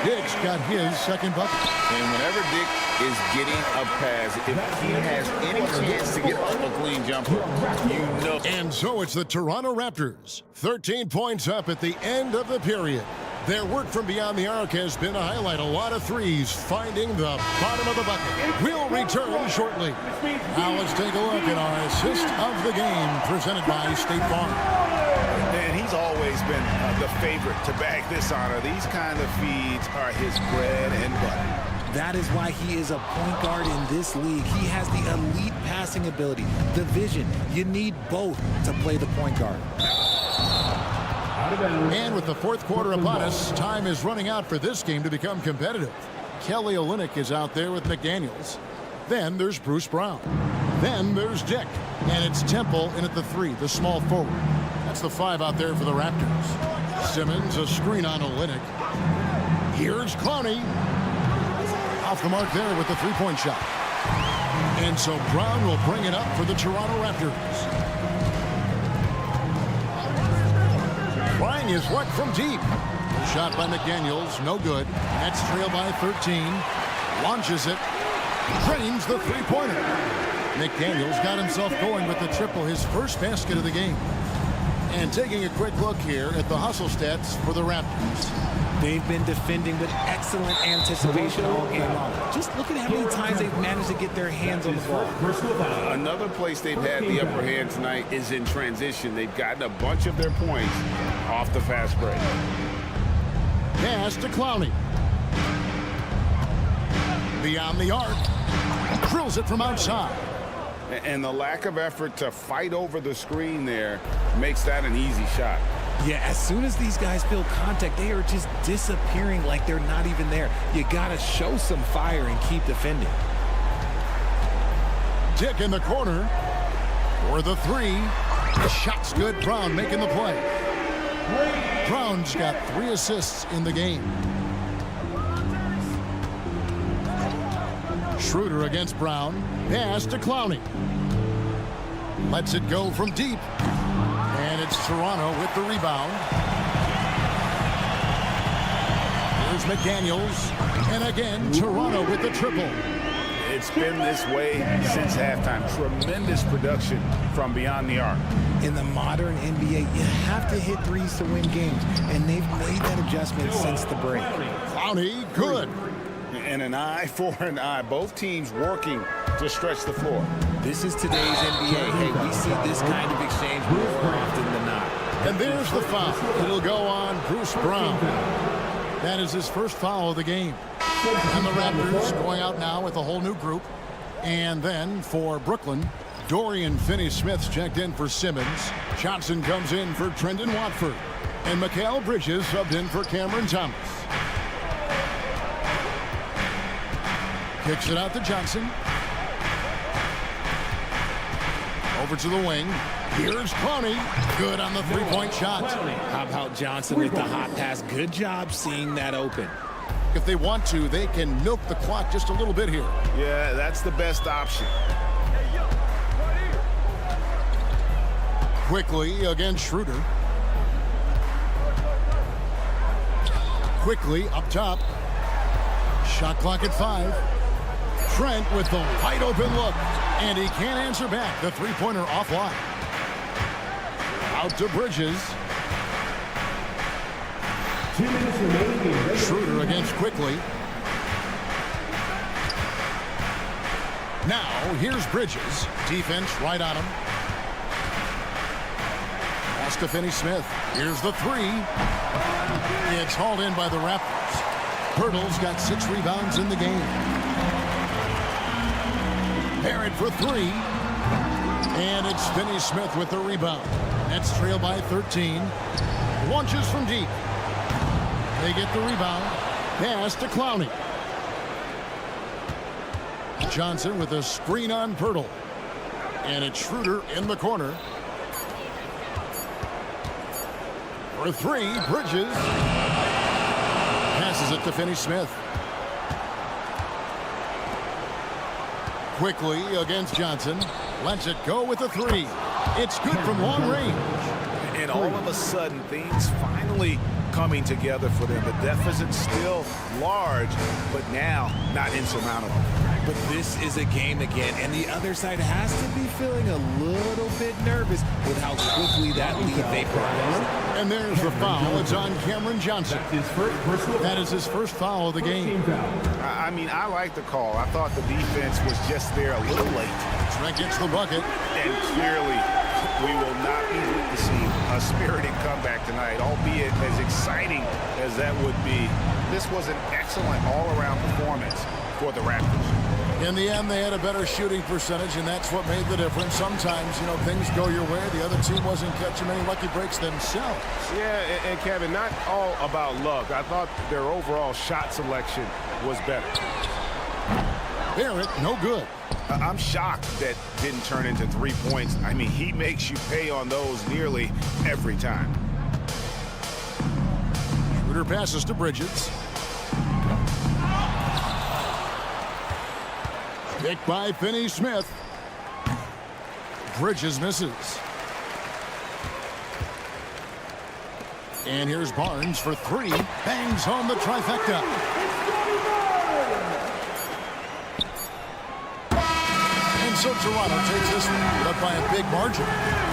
Dick's got his second bucket. And whenever Dick is getting a pass, if he has any chance to get up a clean jumper, you know. And so it's the Toronto Raptors. 13 points up at the end of the period. Their work from beyond the arc has been a highlight. A lot of threes finding the bottom of the bucket. We'll return shortly. Now let's take a look at our assist of the game presented by State Farm. And he's always been the favorite to bag this honor. These kind of feeds are his bread and butter. That is why he is a point guard in this league. He has the elite passing ability, the vision. You need both to play the point guard. And with the fourth quarter upon us, time is running out for this game to become competitive. Kelly Olynyk is out there with McDaniels. Then there's Bruce Brown. Then there's Dick, and it's Temple in at the 3, the small forward. That's the 5 out there for the Raptors. Simmons, a screen on Olynyk. Here's Clowney. Off the mark there with the three-point shot. And so Brown will bring it up for the Toronto Raptors. Trying his luck from deep. Shot by McDaniels, no good. Nets trail by 13. Launches it. Drains the three-pointer. McDaniels got himself going with the triple, his first basket of the game. And taking a quick look here at the hustle stats for the Raptors. They've been defending with excellent anticipation all game long. Just look at how many times they've managed to get their hands on the ball. Another place they've had the upper hand tonight is in transition. They've gotten a bunch of their points off the fast break. Pass to Clowney. Beyond the arc. Drills it from outside. And the lack of effort to fight over the screen there makes that an easy shot. Yeah, as soon as these guys feel contact, they are just disappearing like they're not even there. You got to show some fire and keep defending. Dick in the corner for the 3. The shot's good. Brown making the play. Brown's got 3 assists in the game. Schroeder against Brown. Pass to Clowney. Lets it go from deep. And it's Toronto with the rebound. Here's McDaniels. And again, Toronto with the triple. It's been this way since halftime. Tremendous production from beyond the arc. In the modern NBA, you have to hit threes to win games. And they've made that adjustment since the break. Clowney, good. And an eye for an eye. Both teams working to stretch the floor. This is today's NBA. Hey, we see this kind of exchange more often than not. And there's the foul. It'll go on Bruce Brown. That is his first foul of the game. And the Raptors going out now with a whole new group. And then for Brooklyn, Dorian Finney-Smith's checked in for Simmons. Johnson comes in for Trendon Watford. And Mikal Bridges subbed in for Cameron Thomas. Kicks it out to Johnson. Over to the wing. Here's Clowney. Good on the three-point shot. How about Johnson with the hot pass? Good job seeing that open. If they want to, they can milk the clock just a little bit here. Yeah, that's the best option. Quickly against Schroeder. Quickly up top. Shot clock at 5. Trent with the wide open look. And he can't answer back. The three-pointer offline. Out to Bridges. 2 minutes remaining. Schroeder against Quickly. Now, here's Bridges. Defense right on him. Pass to Finney-Smith. Here's the 3. It's hauled in by the Raptors. Pirtle's got 6 rebounds in the game. Barrett for 3. And it's Finney-Smith with the rebound. Nets trail by 13. Launches from deep. They get the rebound. Pass to Clowney. Johnson with a screen on Pirtle. And it's Schroeder in the corner. For 3, Bridges. Passes it to Finney-Smith. Quickly against Johnson. Lets it go with a 3. It's good from long range. And all of a sudden, things finally coming together for them. The deficit's still large, but now not insurmountable. But this is a game again, and the other side has to be feeling a little bit nervous with how quickly that lead vaporized. And there's the foul. It's on Cameron Johnson. That is his first foul of the game. I mean, I like the call. I thought the defense was just there a little late. Trent gets the bucket. And clearly, we will not be witnessing a spirited comeback tonight, albeit as exciting as that would be. This was an excellent all-around performance for the Raptors. In the end, they had a better shooting percentage, and that's what made the difference. Sometimes, things go your way. The other team wasn't catching many lucky breaks themselves. Yeah, and Kevin, not all about luck. I thought their overall shot selection was better. Barrett, no good. I'm shocked that didn't turn into 3 points. I mean, he makes you pay on those nearly every time. Schroeder passes to Bridges. Picked by Finney-Smith. Bridges misses. And here's Barnes for 3. Bangs home the trifecta. And so Toronto takes this one, led by a big margin.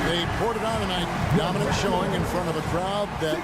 They poured it on tonight. Dominant showing in front of a crowd that...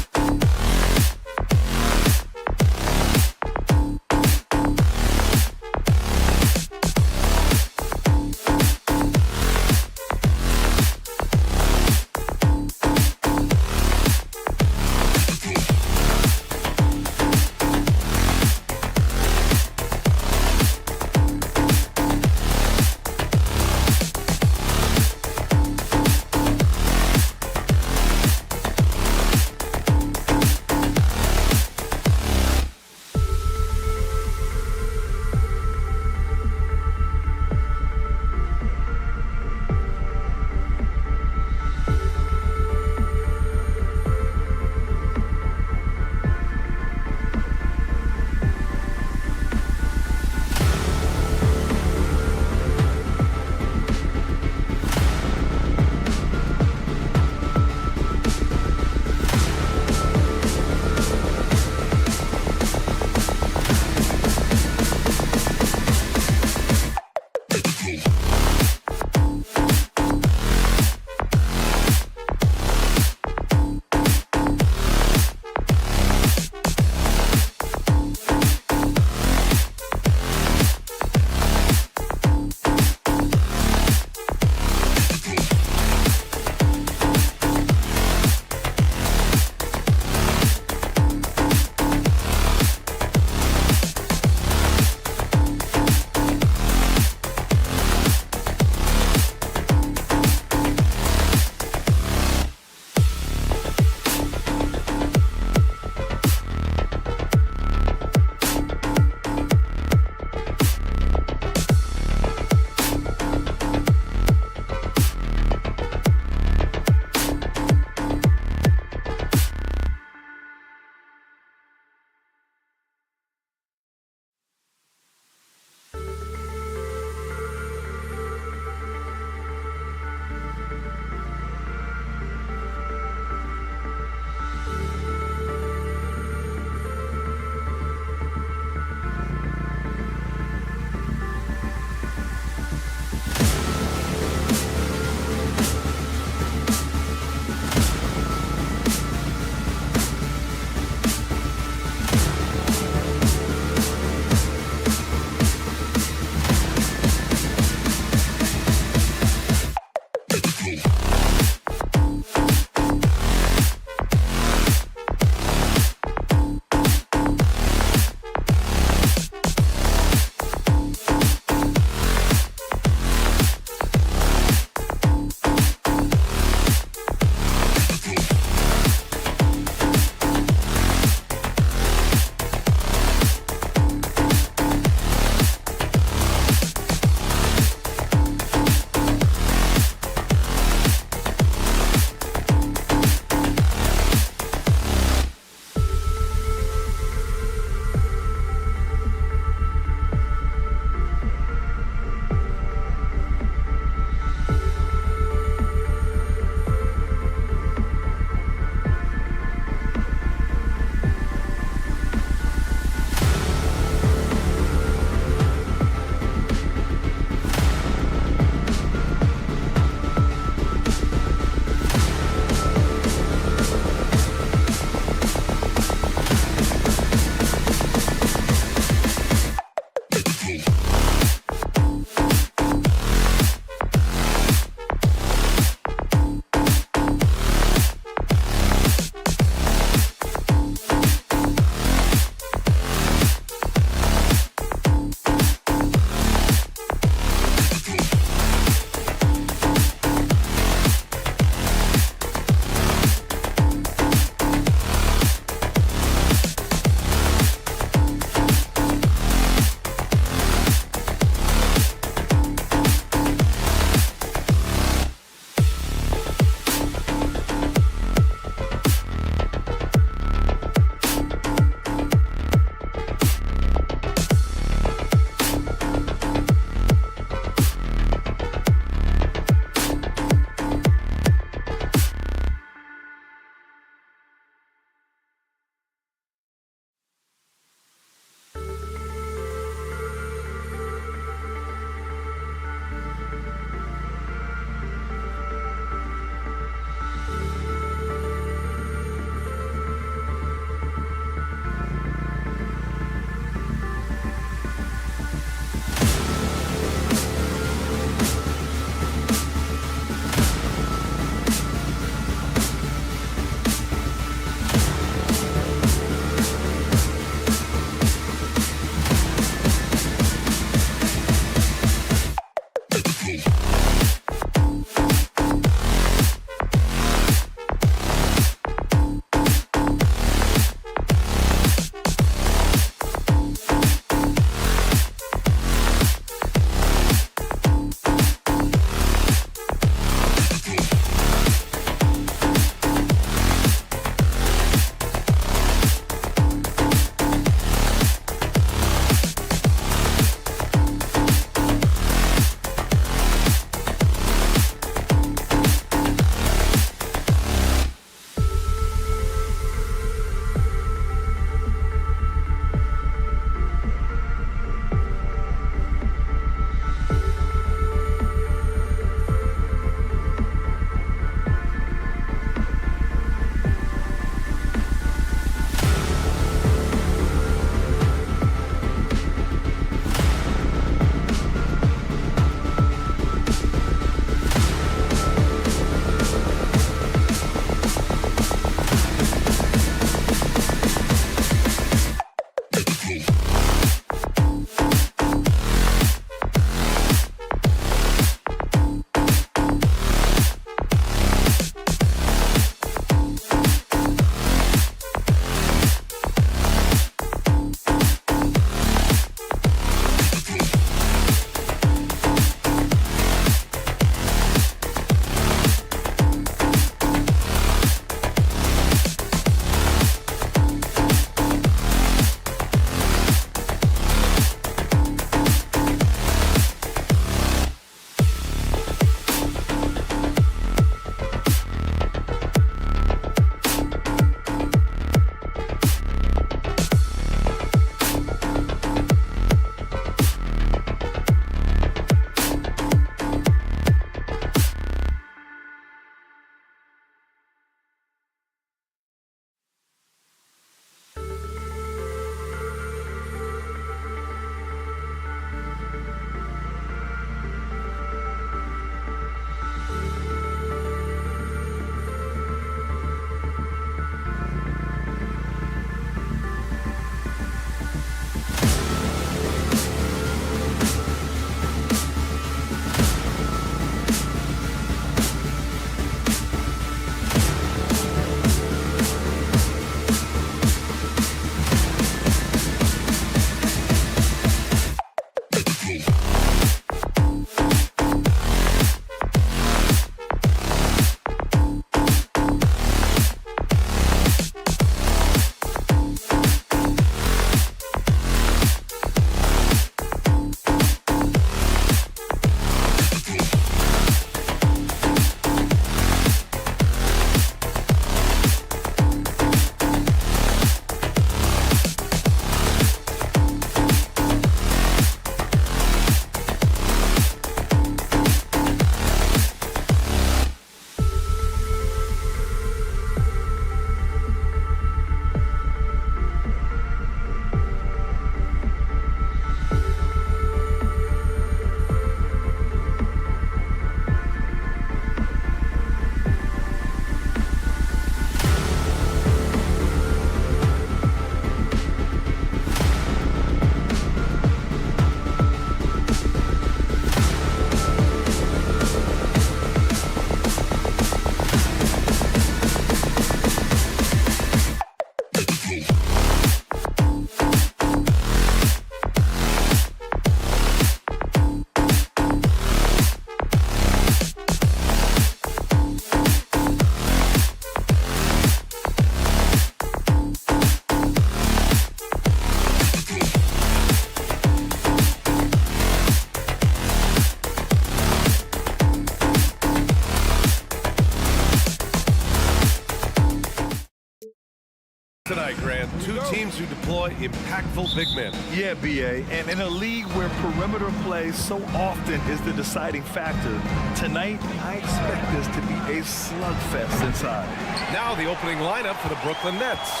Tonight, Grant, two teams who deploy impactful big men. Yeah, B.A., and in a league where perimeter play so often is the deciding factor, tonight I expect this to be a slugfest inside. Now the opening lineup for the Brooklyn Nets.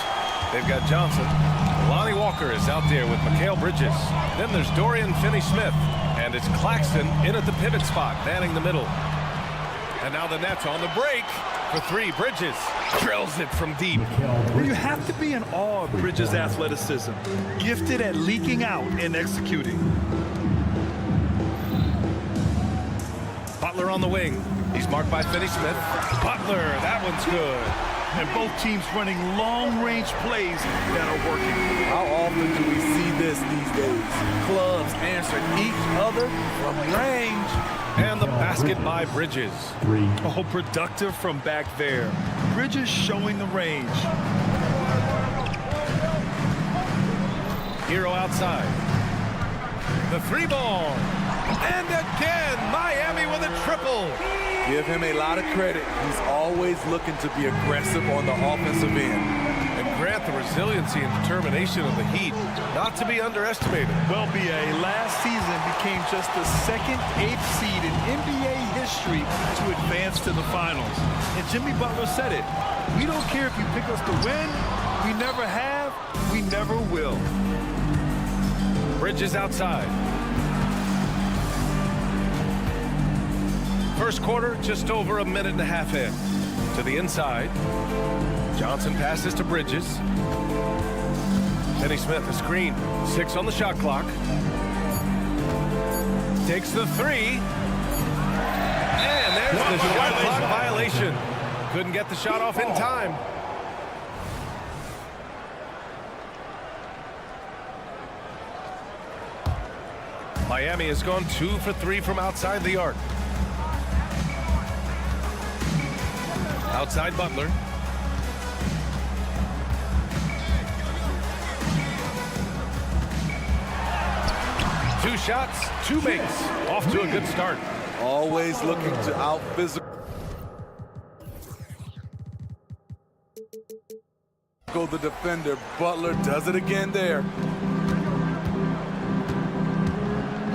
They've got Johnson. Lonnie Walker is out there with Mikal Bridges. Then there's Dorian Finney-Smith. And it's Claxton in at the pivot spot, manning the middle. And now the Nets on the break for three. Bridges drills it from deep. You have to be in awe of Bridges' athleticism, gifted at leaking out and executing. Butler on the wing. He's marked by Finney-Smith. Butler, that one's good. And both teams running long-range plays that are working. How often do we see this these days? Clubs answer each other from range. And the basket by Bridges. Oh, productive from back there. Bridges showing the range. Hero outside. The three ball. And again, Miami with a triple. Give him a lot of credit. He's always looking to be aggressive on the offensive end. And Grant, the resiliency and determination of the Heat, not to be underestimated. Well, B.A., last season became just the second 8th seed in NBA history to advance to the finals. And Jimmy Butler said it. We don't care if you pick us to win. We never have. We never will. Bridges outside. First quarter, just over a minute and a half in. To the inside. Johnson passes to Bridges. Finney-Smith, a screen. 6 on the shot clock. Takes the three. And there's the shot clock violation. Couldn't get the shot off in time. Miami has gone 2 for 3 from outside the arc. Outside Butler. Two shots, 2 makes. Off to a good start. Always looking to out-physical the defender. Butler does it again there.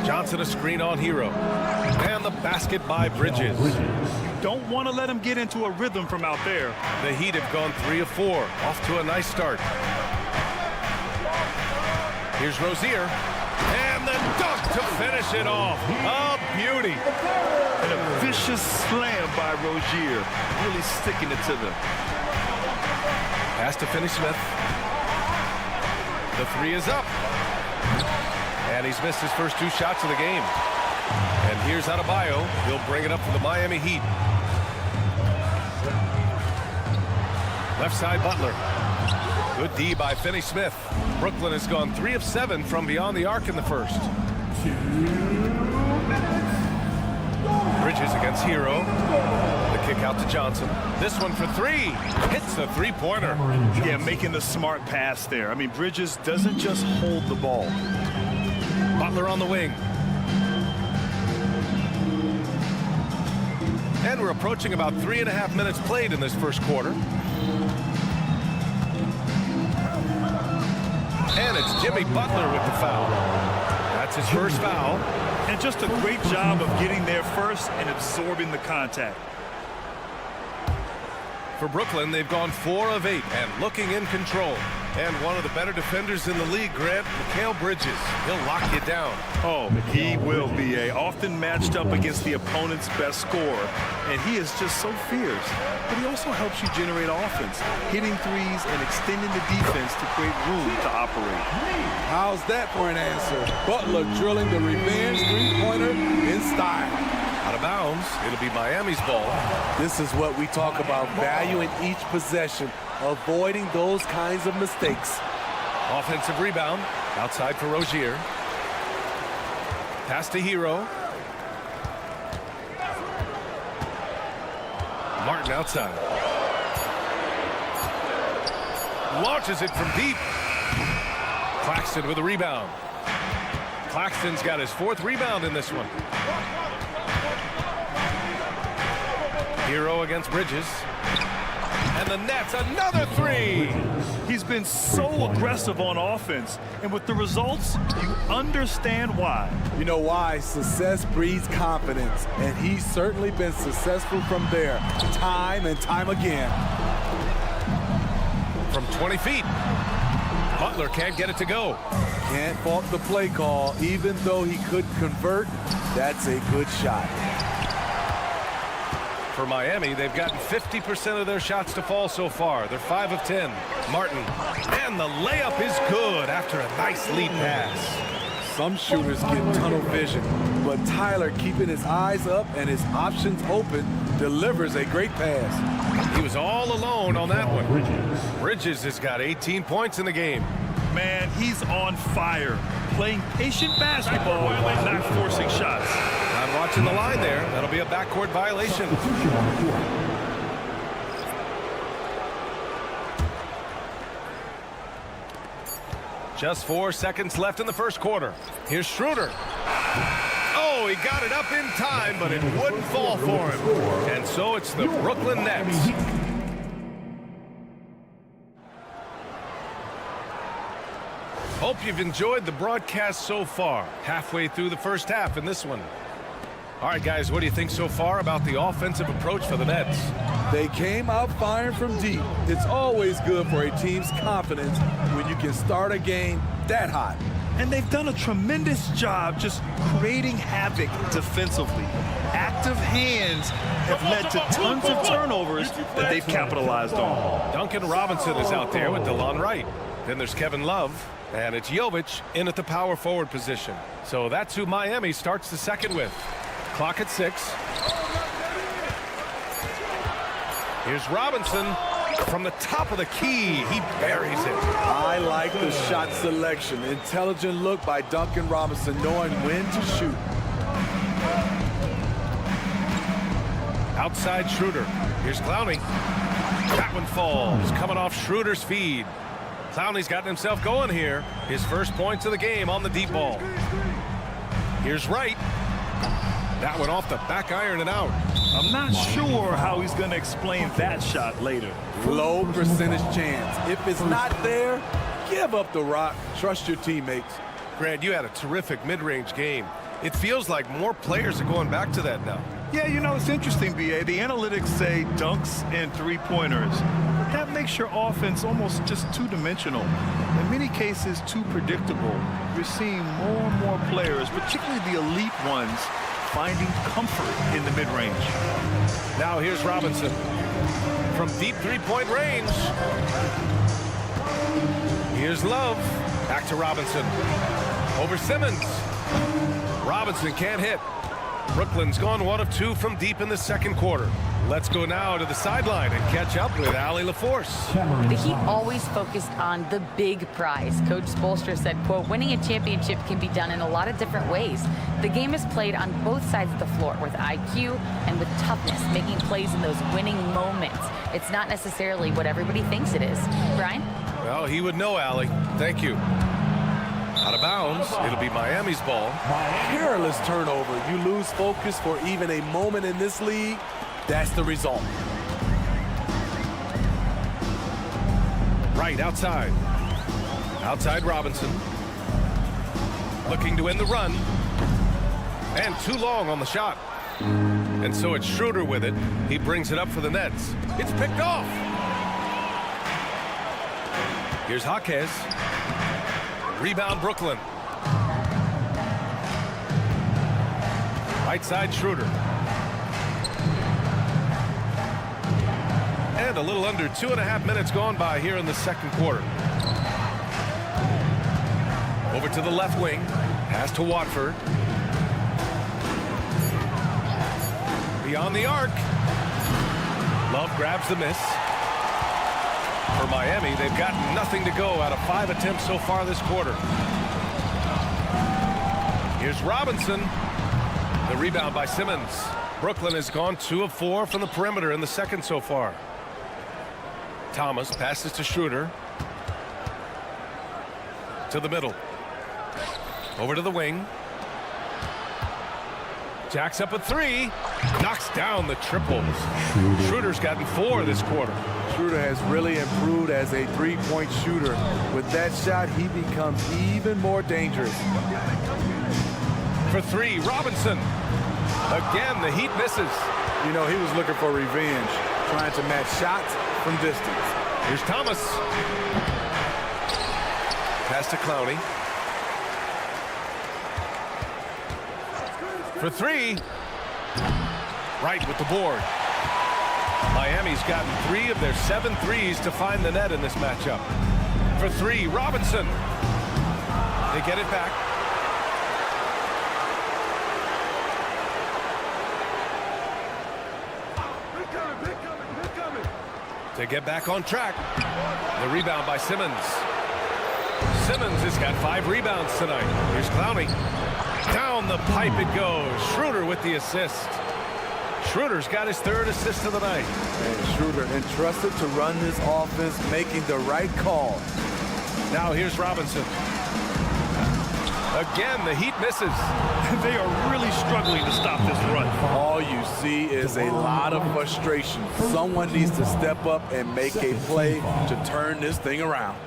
Johnson a screen on Hero. And the basket by Bridges. Don't want to let him get into a rhythm from out there. The Heat have gone 3 of 4. Off to a nice start. Here's Rozier. And the dunk to finish it off. A beauty. And a vicious slam by Rozier. Really sticking it to them. Pass to Finney-Smith. The three is up. And he's missed his first 2 shots of the game. And here's Adebayo. He'll bring it up for the Miami Heat. Left side, Butler. Good D by Finney-Smith. Brooklyn has gone 3 of 7 from beyond the arc in the first. Bridges against Hero. The kick out to Johnson. This one for 3. Hits the three-pointer. Yeah, making the smart pass there. I mean, Bridges doesn't just hold the ball. Butler on the wing. And we're approaching about 3.5 minutes played in this first quarter. And it's Jimmy Butler with the foul. That's his first foul. And just a great job of getting there first and absorbing the contact. For Brooklyn, they've gone 4 of 8 and looking in control. And one of the better defenders in the league, Grant, Mikal Bridges. He'll lock you down. Oh, he will be often matched up against the opponent's best scorer. And he is just so fierce. But he also helps you generate offense, hitting threes and extending the defense to create room to operate. How's that for an answer? Butler drilling the revenge three-pointer in style. of bounds. It'll be Miami's ball. This is what we talk about, valuing each possession, avoiding those kinds of mistakes. Offensive rebound. Outside for Rozier. Pass to Hero. Martin outside. Launches it from deep. Claxton with a rebound. Claxton's got his 4th rebound in this one. Hero against Bridges. And the Nets, another 3. He's been so aggressive on offense, and with the results, you understand why. You know why? Success breeds confidence, and he's certainly been successful from there, time and time again. From 20 feet. Butler can't get it to go. Can't fault the play call. Even though he couldn't convert, that's a good shot. For Miami, they've gotten 50% of their shots to fall so far. They're 5 of 10. Martin, and the layup is good after a nice lead pass. Some shooters get tunnel vision, but Tyler, keeping his eyes up and his options open, delivers a great pass. He was all alone on that one. Bridges has got 18 points in the game. Man, he's on fire. Playing patient basketball, not forcing shots. I'm watching the line there. That'll be a backcourt violation. Just 4 seconds left in the first quarter. Here's Schroeder. Oh, he got it up in time, but it wouldn't fall for him. And so it's the Brooklyn Nets. Hope you've enjoyed the broadcast so far. Halfway through the first half in this one. All right, guys, what do you think so far about the offensive approach for the Nets? They came out firing from deep. It's always good for a team's confidence when you can start a game that hot. And they've done a tremendous job just creating havoc defensively. Active hands have led to tons of turnovers that they've capitalized on. Duncan Robinson is out there with DeLon Wright. Then there's Kevin Love, and it's Jovic in at the power forward position. So that's who Miami starts the second with. Clock at 6. Here's Robinson from the top of the key. He buries it. I like the shot selection. Intelligent look by Duncan Robinson, knowing when to shoot. Outside Schroeder. Here's Clowney. That one falls. Coming off Schroeder's feed. Clowney's gotten himself going here. His first points of the game on the deep ball. Here's Wright. That one off the back iron and out. I'm not sure how he's going to explain that shot later. Low percentage chance. If it's not there, give up the rock. Trust your teammates. Grant, you had a terrific mid-range game. It feels like more players are going back to that now. Yeah, you know, it's interesting, B.A. The analytics say dunks and three-pointers. That makes your offense almost just two-dimensional. In many cases, too predictable. You're seeing more and more players, particularly the elite ones, finding comfort in the mid-range. Now here's Robinson from deep three-point range. Here's Love. Back to Robinson. Over Simmons. Robinson can't hit. Brooklyn's gone 1 of 2 from deep in the second quarter. Let's go now to the sideline and catch up with Allie LaForce. The Heat always focused on the big prize. Coach Spoelstra said, quote, winning a championship can be done in a lot of different ways. The game is played on both sides of the floor with IQ and with toughness, making plays in those winning moments. It's not necessarily what everybody thinks it is. Brian? Well, he would know, Allie. Thank you. Out of bounds. It'll be Miami's ball. Careless turnover. You lose focus for even a moment in this league. That's the result. Right outside. Outside Robinson. Looking to win the run. And too long on the shot. And so it's Schroeder with it. He brings it up for the Nets. It's picked off. Here's Jaquez. Rebound Brooklyn. Right side Schroeder. And a little under 2.5 minutes gone by here in the second quarter. Over to the left wing. Pass to Watford. beyond the arc. Love grabs the miss. For Miami, they've got nothing to go out of 5 attempts so far this quarter. Here's Robinson. The rebound by Simmons. Brooklyn has gone 2 of 4 from the perimeter in the second so far. Thomas passes to Schroeder. To the middle. Over to the wing. Jacks up a 3. Knocks down the triples. Schroeder's gotten 4 this quarter. Schroeder has really improved as a three-point shooter. With that shot, he becomes even more dangerous. For 3, Robinson. Again, the Heat misses. You know, he was looking for revenge, trying to match shots from distance. Here's Thomas. Pass to Clowney. For 3. Right with the board. Miami's gotten 3 of their 7 threes to find the net in this matchup. For 3, Robinson. They get it back. To get back on track. The rebound by Simmons. Simmons has got 5 rebounds tonight. Here's Clowney. Down the pipe it goes. Schroeder with the assist. Schroeder's got his 3rd assist of the night. And Schroeder entrusted to run this offense, making the right call. Now here's Robinson. Again, the Heat misses. They are really struggling to stop this run. All you see is a lot of frustration. Someone needs to step up and make a play to turn this thing around.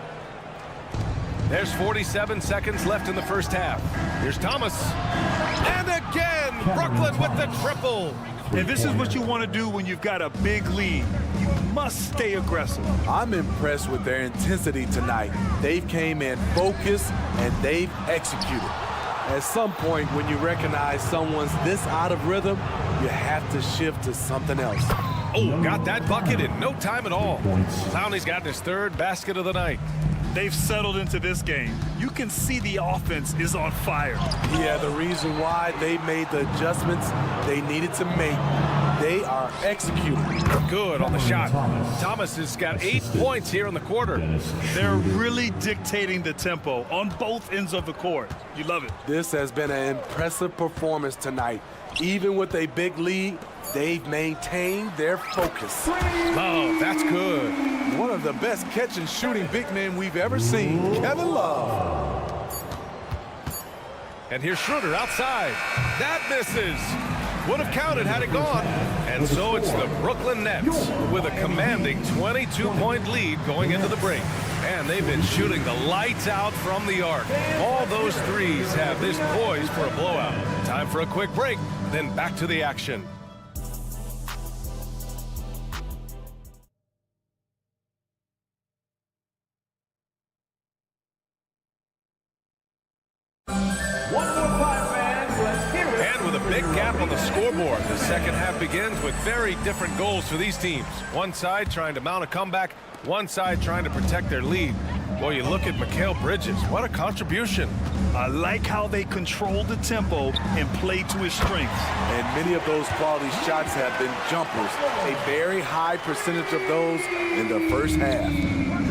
There's 47 seconds left in the first half. Here's Thomas. And again, Brooklyn with the triple. And this is what you want to do when you've got a big lead. You must stay aggressive. I'm impressed with their intensity tonight. They've came in focused and they've executed. At some point, when you recognize someone's this out of rhythm, you have to shift to something else. Oh, got that bucket in no time at all. Clowney's gotten his 3rd basket of the night. They've settled into this game. You can see the offense is on fire. Yeah, the reason why they made the adjustments they needed to make. They are executing. Good on the shot. Thomas has got 8 points here in the quarter. They're really dictating the tempo on both ends of the court. You love it. This has been an impressive performance tonight. Even with a big lead, they've maintained their focus. Love, that's good. One of the best catch and shooting big men we've ever seen, Kevin Love. And here's Schroeder outside. That misses. Would have counted had it gone. And so it's the Brooklyn Nets with a commanding 22-point lead going into the break. And they've been shooting the lights out from the arc. All those threes have this poised for a blowout. Time for a quick break, then back to the action. Big gap on the scoreboard. The second half begins with very different goals for these teams. One side trying to mount a comeback, one side trying to protect their lead. Boy, you look at Mikal Bridges. What a contribution. I like how they control the tempo and play to his strengths. And many of those quality shots have been jumpers. A very high percentage of those in the first half.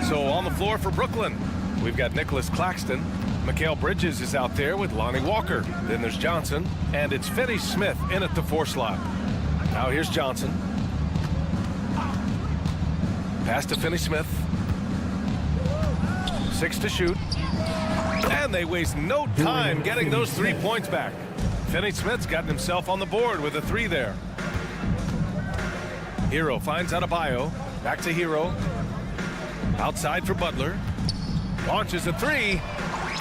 So on the floor for Brooklyn, we've got Nicholas Claxton. Mikal Bridges is out there with Lonnie Walker. Then there's Johnson, and it's Finney Smith in at the 4 slot. Now here's Johnson. Pass to Finney Smith. 6 to shoot. And they waste no time getting those 3 points back. Finney Smith's gotten himself on the board with a 3 there. Hero finds Adebayo. Back to Hero. Outside for Butler. Launches a 3.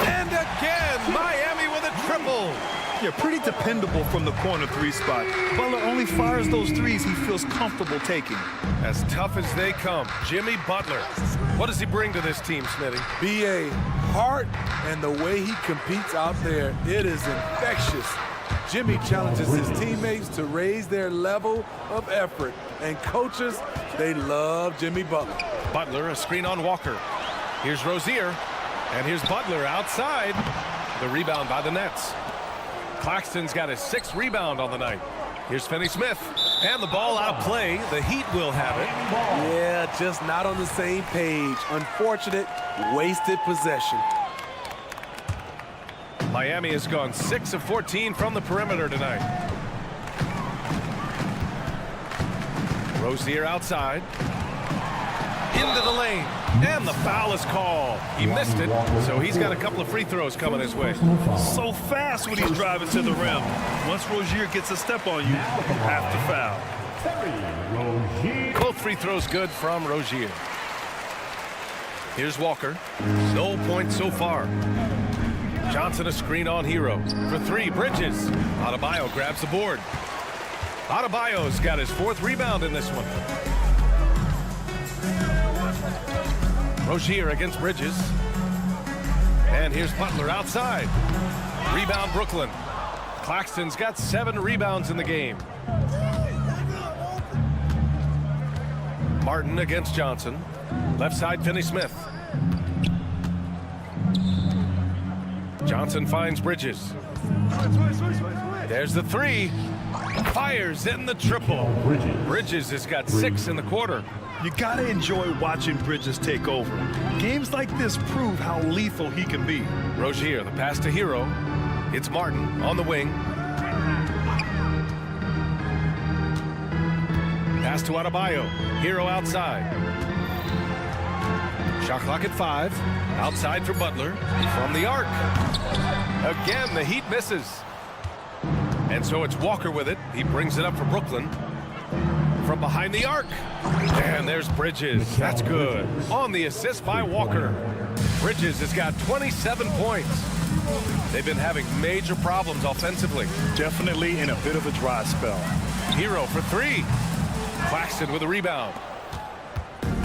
And again, Miami with a triple. Yeah, pretty dependable from the corner 3 spot. Butler only fires those threes he feels comfortable taking. As tough as they come, Jimmy Butler. What does he bring to this team, Smitty? B.A. heart and the way he competes out there, it is infectious. Jimmy challenges his teammates to raise their level of effort. And coaches, they love Jimmy Butler. Butler, a screen on Walker. Here's Rozier. And here's Butler outside. The rebound by the Nets. Claxton's got his 6th rebound on the night. Here's Finney Smith. And the ball out of play. The Heat will have it. Yeah, just not on the same page. Unfortunate, wasted possession. Miami has gone 6 of 14 from the perimeter tonight. Rozier outside. Into the lane. And the foul is called. He missed it, so he's got a couple of free throws coming his way. So fast when he's driving to the rim. Once Rozier gets a step on you, you have to foul. Both free throws good from Rozier. Here's Walker. No points so far. Johnson a screen on Hero. For three, Bridges. Adebayo grabs the board. Adebayo's got his 4th rebound in this one. Rozier against Bridges. And here's Butler outside. Rebound Brooklyn. Claxton's got 7 rebounds in the game. Martin against Johnson. Left side, Finney-Smith. Johnson finds Bridges. There's the 3. Fires in the triple. Bridges has got 6 in the quarter. You gotta enjoy watching Bridges take over. Games like this prove how lethal he can be. Rozier, the pass to Hero. It's Martin on the wing. Pass to Adebayo. Hero outside. Shot clock at 5. Outside for Butler. From the arc. Again, the Heat misses. And so it's Walker with it. He brings it up for Brooklyn. From behind the arc. And there's Bridges. That's good. On the assist by Walker. Bridges has got 27 points. They've been having major problems offensively. Definitely in a bit of a dry spell. Hero for 3. Claxton with a rebound.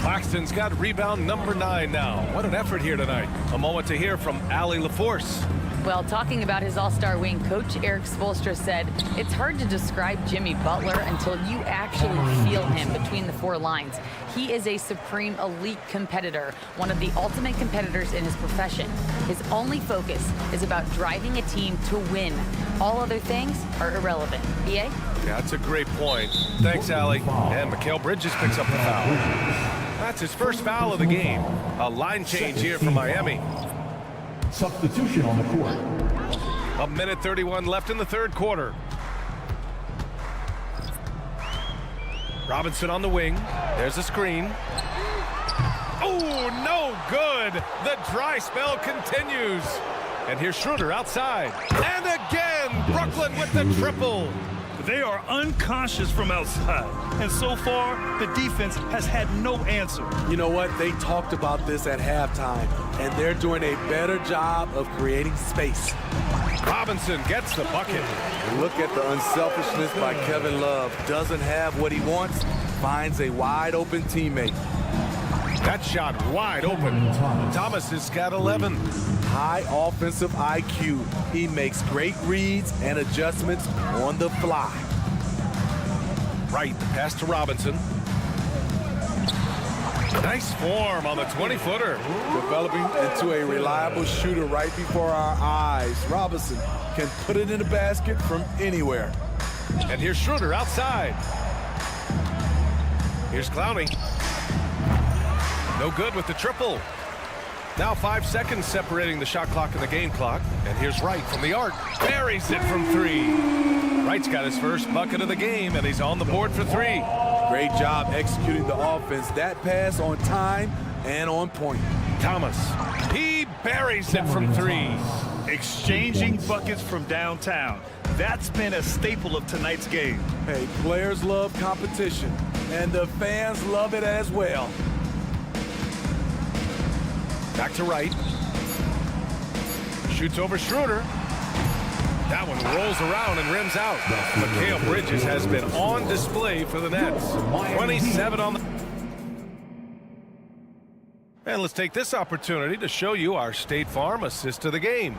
Claxton's got rebound number 9 now. What an effort here tonight. A moment to hear from Allie LaForce. Well, talking about his all-star wing, Coach Eric Spoelstra said, it's hard to describe Jimmy Butler until you actually feel him between the 4 lines. He is a supreme elite competitor, one of the ultimate competitors in his profession. His only focus is about driving a team to win. All other things are irrelevant. BA? That's a great point. Thanks, Allie. And Mikal Bridges picks up the foul. That's his first foul of the game. A line change here for Miami. Substitution on the court. 1:31 left in the 3rd quarter. Robinson on the wing. There's a screen. Oh, no good. The dry spell continues. And here's Schroeder outside. And again, Brooklyn with the triple. They are unconscious from outside. And so far, the defense has had no answer. You know what? They talked about this at halftime, and they're doing a better job of creating space. Robinson gets the bucket. Look at the unselfishness by Kevin Love. Doesn't have what he wants, finds a wide open teammate. That shot wide open. Thomas has got 11. High offensive IQ. He makes great reads and adjustments on the fly. Right, pass to Robinson. Nice form on the 20-footer. Developing into a reliable shooter right before our eyes. Robinson can put it in the basket from anywhere. And here's Schroeder outside. Here's Clowney. No good with the triple. Now 5 seconds separating the shot clock and the game clock. And here's Wright from the arc. Buries it from 3. Wright's got his first bucket of the game, and he's on the board for 3. Great job executing the offense. That pass on time and on point. Thomas. He buries it from 3. Exchanging buckets from downtown. That's been a staple of tonight's game. Hey, players love competition, and the fans love it as well. Back to Wright. Shoots over Schroeder. That one rolls around and rims out. Mikal Bridges has been on display for the Nets. 27 on the... And let's take this opportunity to show you our State Farm assist of the game.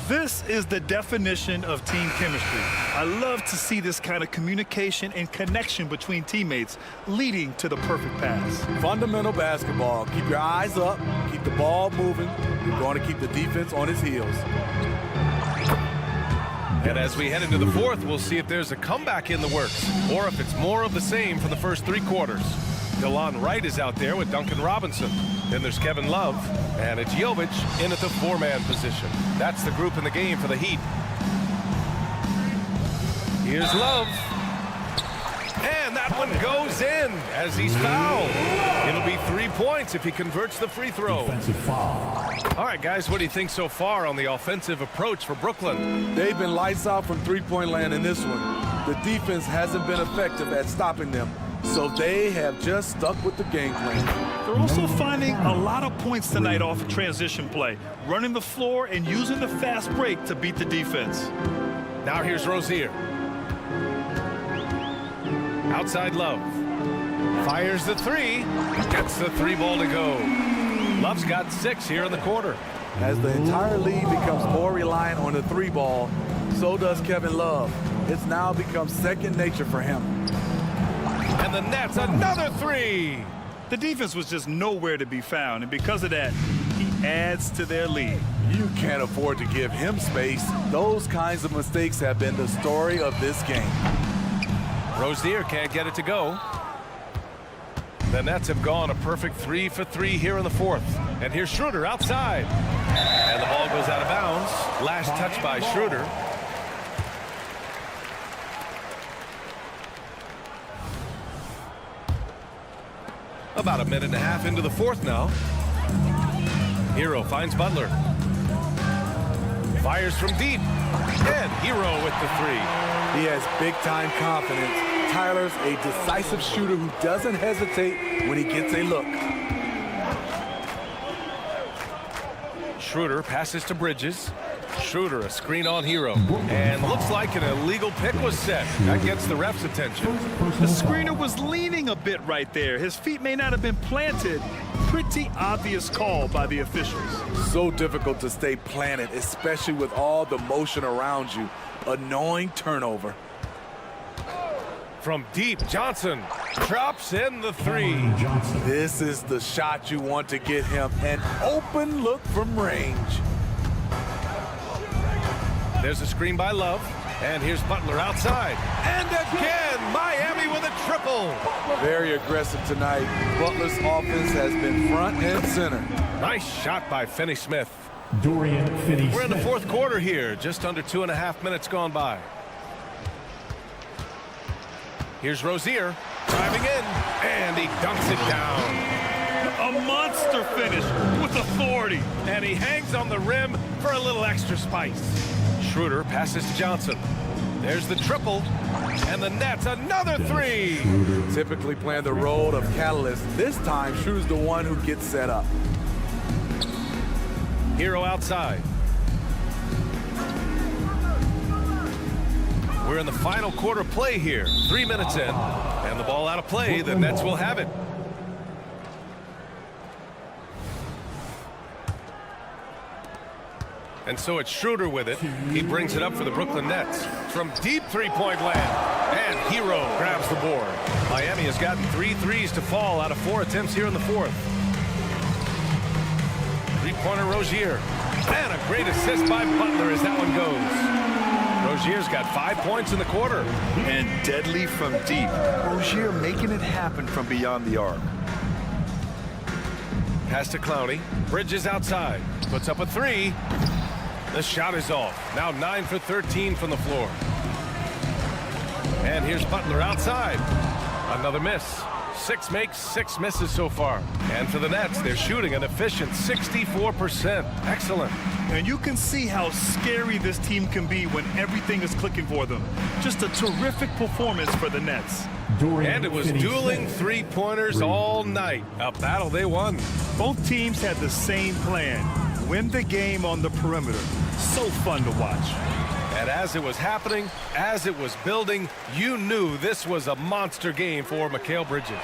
This is the definition of team chemistry. I love to see this kind of communication and connection between teammates leading to the perfect pass. Fundamental basketball. Keep your eyes up, keep the ball moving. You're going to keep the defense on its heels. And as we head into the fourth, we'll see if there's a comeback in the works or if it's more of the same for the first 3 quarters. DeLon Wright is out there with Duncan Robinson. Then there's Kevin Love, and it's Jovic in at the 4-man position. That's the group in the game for the Heat. Here's Love. And that one goes in as he's fouled. It'll be 3 points if he converts the free throw. All right, guys, what do you think so far on the offensive approach for Brooklyn? They've been lights out from three-point land in this one. The defense hasn't been effective at stopping them, so they have just stuck with the game plan. They're also finding a lot of points tonight off of transition play, running the floor and using the fast break to beat the defense. Now here's Rozier. Outside Love. Fires the 3. Gets the 3 ball to go. Love's got 6 here in the quarter. As the entire league becomes more reliant on the 3 ball, so does Kevin Love. It's now become second nature for him. And the Nets, another 3. The defense was just nowhere to be found, and because of that, he adds to their lead. You can't afford to give him space. Those kinds of mistakes have been the story of this game. Rozier can't get it to go. The Nets have gone a perfect 3 for 3 here in the fourth. And here's Schroeder outside. And the ball goes out of bounds. Last touch by Schroeder. About a minute and a half into the fourth now. Hero finds Butler. Fires from deep. And Hero with the 3. He has big-time confidence. Tyler's a decisive shooter who doesn't hesitate when he gets a look. Schroeder passes to Bridges. Schroeder, a screen on Hero. And looks like an illegal pick was set. That gets the ref's attention. The screener was leaning a bit right there. His feet may not have been planted. Pretty obvious call by the officials. So difficult to stay planted, especially with all the motion around you. Annoying turnover. From deep, Johnson drops in the 3. This is the shot you want to get him. An open look from range. There's a screen by Love. And here's Butler outside. And again, Miami with a triple. Very aggressive tonight. Butler's offense has been front and center. Nice shot by Finney-Smith. Dorian Finney-Smith. We're in the fourth quarter here. Just under 2.5 minutes gone by. Here's Rozier driving in, and he dunks it down. A monster finish with authority. And he hangs on the rim for a little extra spice. Schroeder passes to Johnson. There's the triple, and the Nets another 3. Typically playing the role of catalyst. This time, Schroeder's the one who gets set up. Hero outside. We're in the final quarter play here. 3 minutes in, and the ball out of play. The Nets will have it. And so it's Schroeder with it. He brings it up for the Brooklyn Nets from deep 3-point land. And Hero grabs the board. Miami has gotten 3 threes to fall out of 4 attempts here in the fourth. 3-pointer Rozier. And a great assist by Butler as that one goes. Rozier's got 5 points in the quarter. And deadly from deep. Rozier making it happen from beyond the arc. Pass to Clowney. Bridges outside. Puts up a 3. The shot is off. Now 9 for 13 from the floor. And here's Butler outside. Another miss. 6 makes, 6 misses so far. And for the Nets, they're shooting an efficient 64%. Excellent. And you can see how scary this team can be when everything is clicking for them. Just a terrific performance for the Nets. And it was dueling 3-pointers all night. A battle they won. Both teams had the same plan. Win the game on the perimeter. So fun to watch. And as it was happening, as it was building, you knew this was a monster game for Mikal Bridges.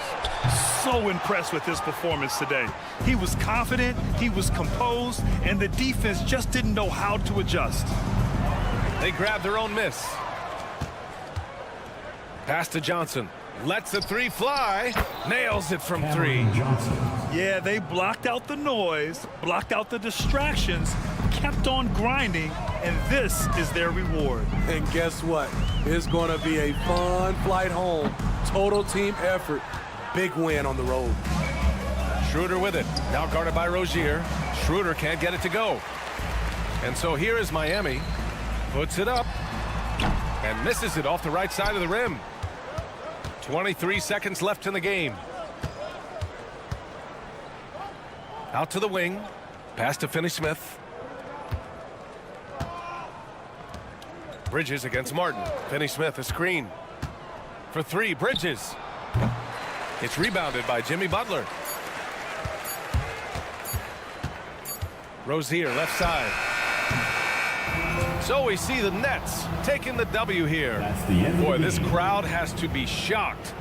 So impressed with his performance today. He was confident, he was composed, and the defense just didn't know how to adjust. They grabbed their own miss. Pass to Johnson. Lets the 3 fly. Nails it from 3. Yeah, they blocked out the noise, blocked out the distractions, kept on grinding, and this is their reward. And guess what? It's going to be a fun flight home. Total team effort. Big win on the road. Schroeder with it. Now guarded by Rozier. Schroeder can't get it to go. And so here is Miami. Puts it up. And misses it off the right side of the rim. 23 seconds left in the game. Out to the wing. Pass to Finney-Smith. Bridges against Martin. Finney-Smith, a screen. For three, Bridges. It's rebounded by Jimmy Butler. Rozier, left side. So we see the Nets taking the W here. Boy, this crowd has to be shocked.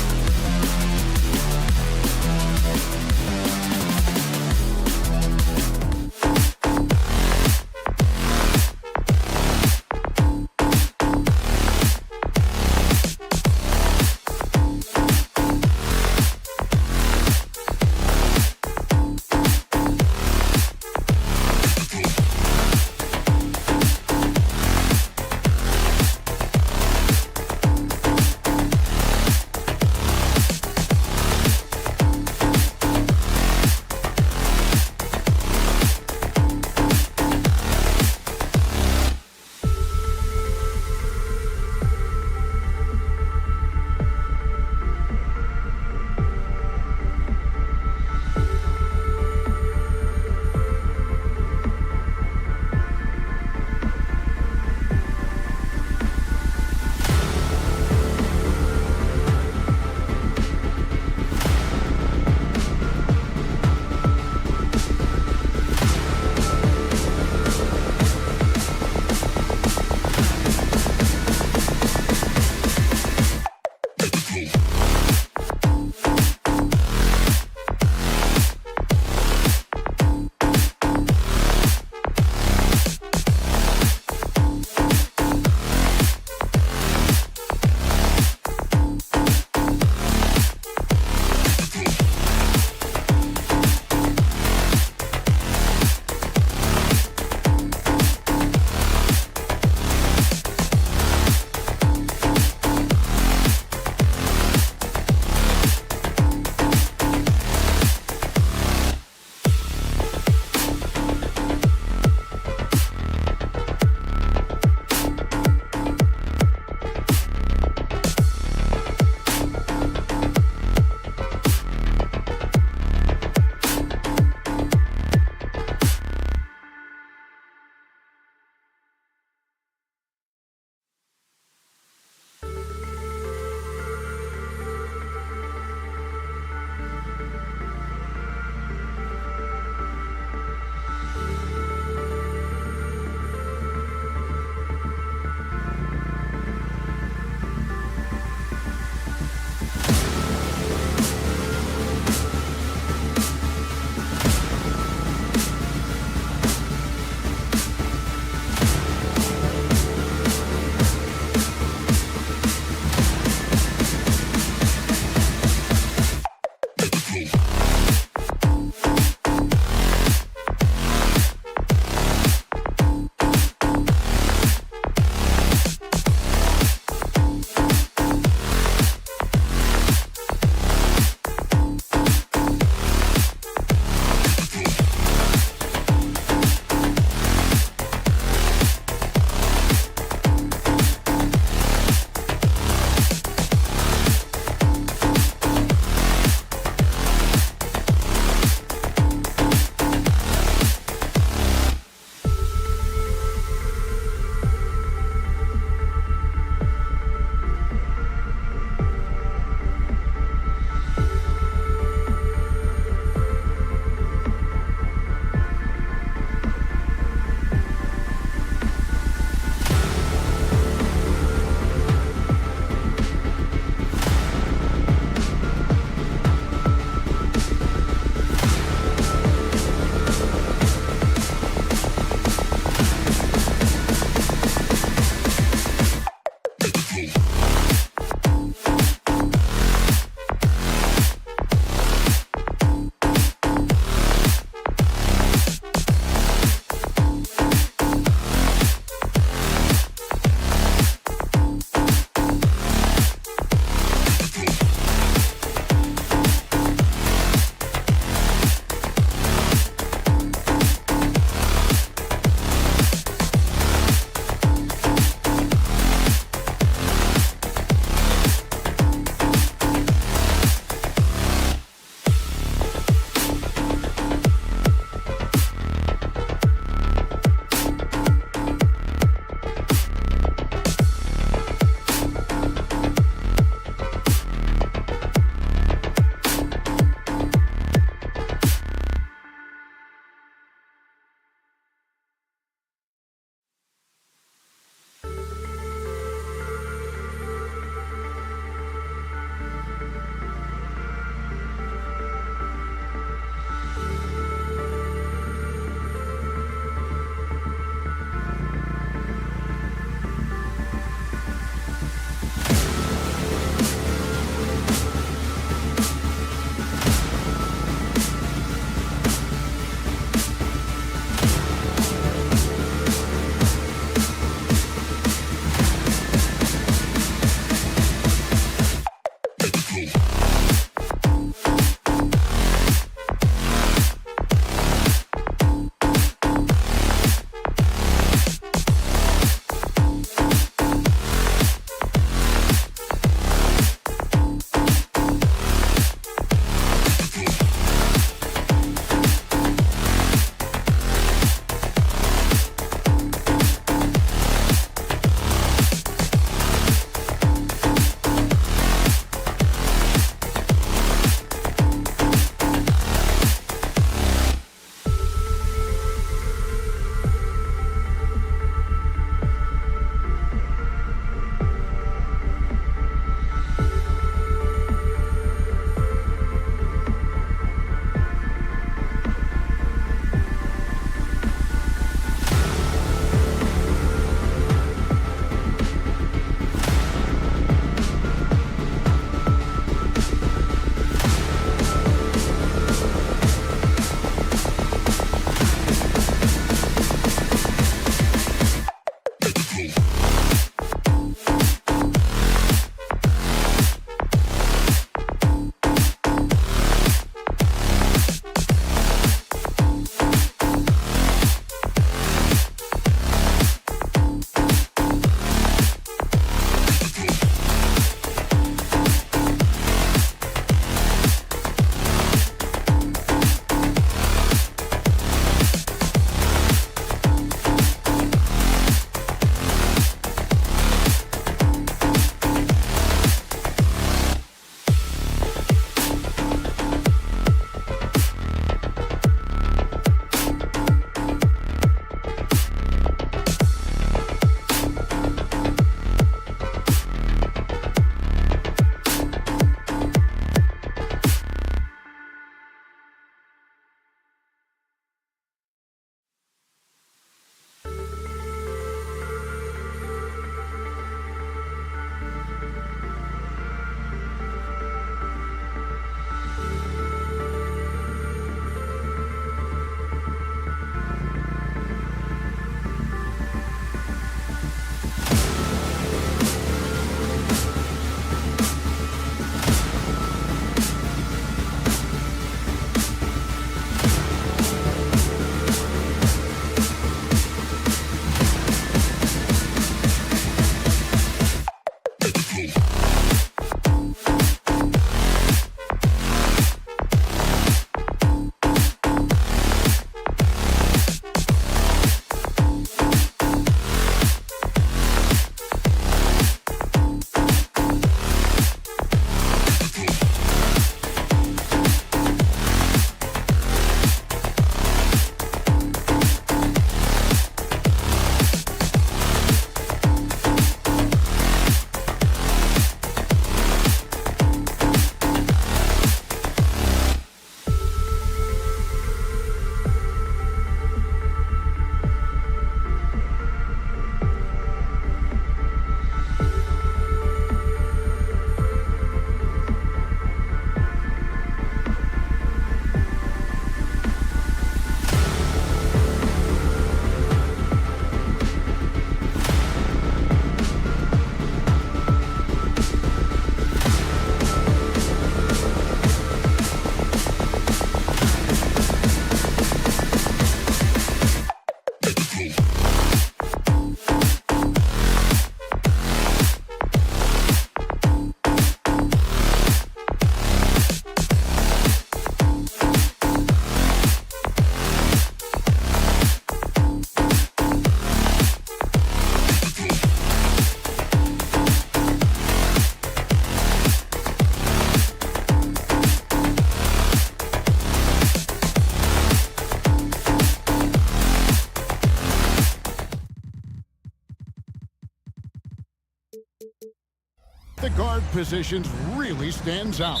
The guard positions really stands out.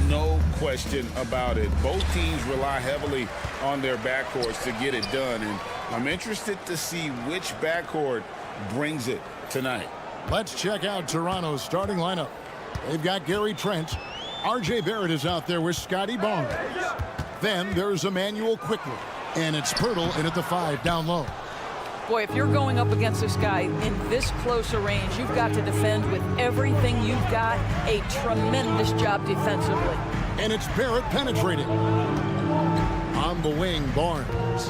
No question about it. Both teams rely heavily on their backcourts to get it done, and I'm interested to see which backcourt brings it tonight. Let's check out Toronto's starting lineup. They've got Gary Trent. R.J. Barrett is out there with Scotty Barnes. Then there's Emmanuel Quickly, and it's Pirtle in at the 5 down low. Boy, if you're going up against this guy in this close a range, you've got to defend with everything you've got. A tremendous job defensively. And it's Barrett penetrating. On the wing, Barnes.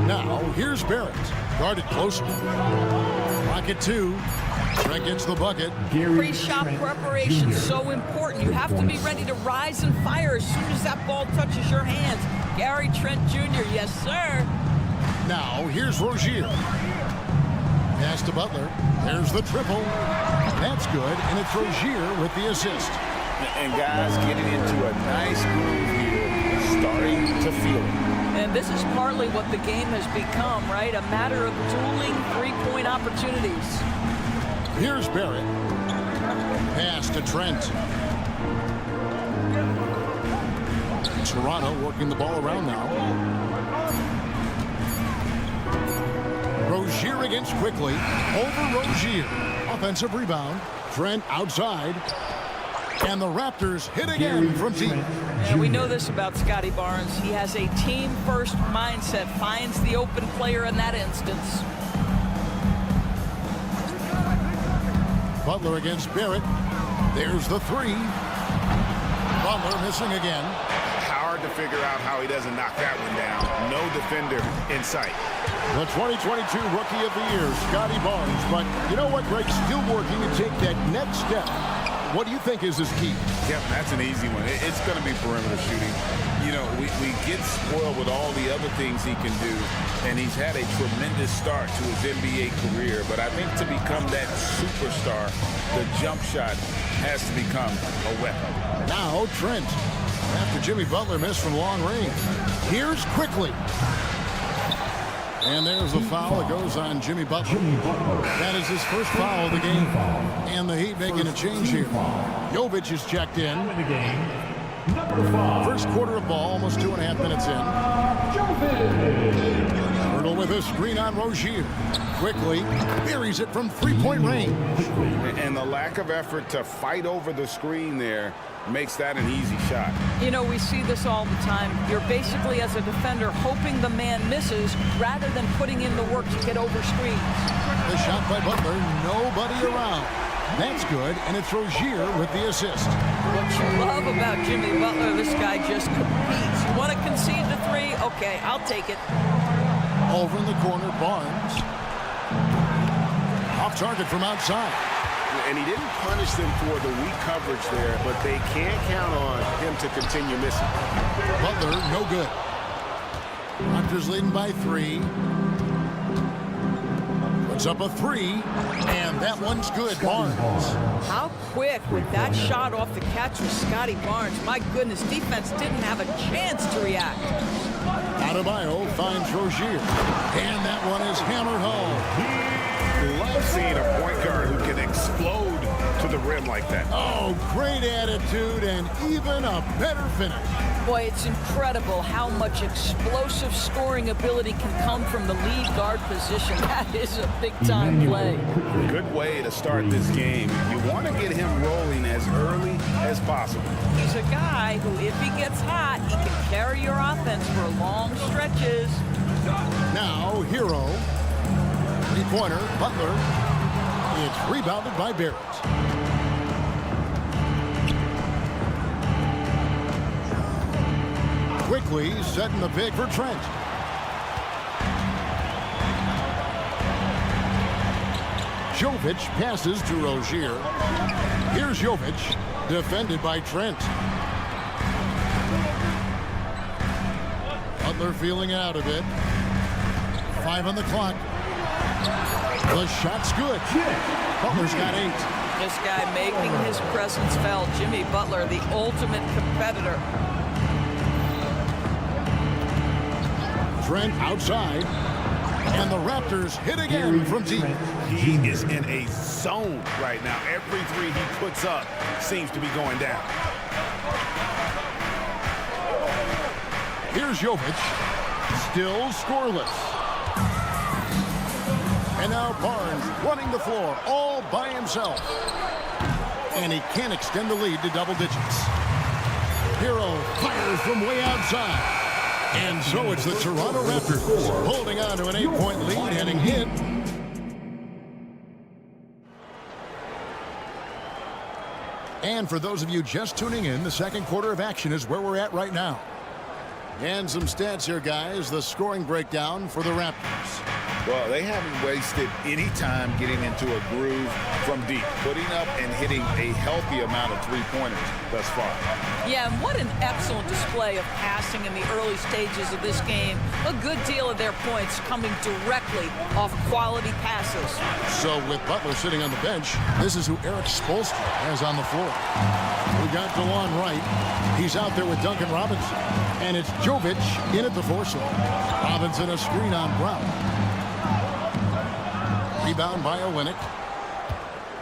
Now, here's Barrett. Guarded closely. Rocket 2. Trent gets the bucket. Pre-shot preparation so important. You have to be ready to rise and fire as soon as that ball touches your hands. Gary Trent Jr., yes, sir. Now, here's Rozier. Pass to Butler. There's the triple. That's good, and it's Rozier with the assist. And guys getting into a nice groove here, starting to feel it. And this is partly what the game has become, right? A matter of dueling three-point opportunities. Here's Barrett. Pass to Trent. Toronto working the ball around now. Rozier against Quickly. Over Rozier. Offensive rebound. Trent outside. And the Raptors hit again from deep. And we know this about Scotty Barnes. He has a team-first mindset. Finds the open player in that instance. Butler against Barrett. There's the 3. Butler missing again. Hard to figure out how he doesn't knock that one down. No defender in sight. The 2022 Rookie of the Year, Scotty Barnes. But you know what, Greg? Still working to take that next step. What do you think is his key? Yep, that's an easy one. It's going to be perimeter shooting. You know, we get spoiled with all the other things he can do, and he's had a tremendous start to his NBA career. But I think to become that superstar, the jump shot has to become a weapon. Now Trent, after Jimmy Butler missed from long range. Here's Quickly. And there's the foul that goes on Jimmy Butler. That is his first foul of the game. And the Heat making a change here. Jovic is checked in. First quarter of ball, almost 2.5 minutes in. Pirtle with a screen on Rozier. Quickly buries it from 3-point range. And the lack of effort to fight over the screen there makes that an easy shot. You know, we see this all the time. You're basically, as a defender, hoping the man misses rather than putting in the work to get over screens. The shot by Butler, nobody around. That's good, and it's Rozier with the assist. What you love about Jimmy Butler, this guy just competes. You want to concede the 3? Okay, I'll take it. Over in the corner, Barnes. Off target from outside. And he didn't punish them for the weak coverage there, but they can't count on him to continue missing. Butler, no good. Raptors leading by 3. Puts up a 3, and that one's good, Barnes. How quick with that shot off the catch with Scotty Barnes. My goodness, defense didn't have a chance to react. Adebayo finds Rozier, and that one is hammered home. Love seeing a point guard who can explode to the rim like that. Oh, great attitude and even a better finish. Boy, it's incredible how much explosive scoring ability can come from the lead guard position. That is a big-time play. Good way to start this game. You want to get him rolling as early as possible. He's a guy who, if he gets hot, he can carry your offense for long stretches. Now, Hero. Three-pointer, Butler. It's rebounded by Barrett. Quickly setting the pick for Trent. Jovic passes to Rozier. Here's Jovic, defended by Trent. Butler feeling out a bit. 5 on the clock. The shot's good. Butler's got 8. This guy making his presence felt. Jimmy Butler, the ultimate competitor. Trent outside. And the Raptors hit again from deep. He is in a zone right now. Every three he puts up seems to be going down. Here's Jovic. Still scoreless. And now Barnes running the floor all by himself. And he can't extend the lead to double digits. Hero fires from way outside. And so it's the Toronto Raptors holding on to an 8-point lead heading in. And for those of you just tuning in, the second quarter of action is where we're at right now. And some stats here, guys. The scoring breakdown for the Raptors. Well, they haven't wasted any time getting into a groove from deep, putting up and hitting a healthy amount of three-pointers thus far. Yeah, and what an excellent display of passing in the early stages of this game. A good deal of their points coming directly off quality passes. So with Butler sitting on the bench, this is who Eric Spoelstra has on the floor. We got DeLon Wright. He's out there with Duncan Robinson. And it's Jovic in at the four-slot. Robinson a screen on Brown. Rebound by Olynyk.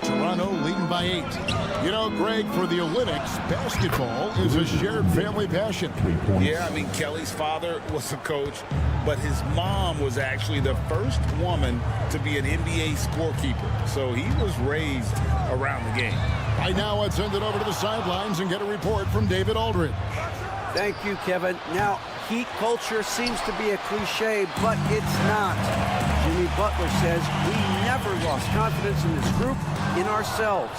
Toronto leading by 8. You know, Greg, for the Olympics, basketball is a shared family passion. Yeah, I mean, Kelly's father was a coach, but his mom was actually the first woman to be an NBA scorekeeper. So he was raised around the game. Right now, let's send it over to the sidelines and get a report from David Aldridge. Thank you, Kevin. Now, Heat culture seems to be a cliche, but it's not. Jimmy Butler says we never lost confidence in this group, in ourselves.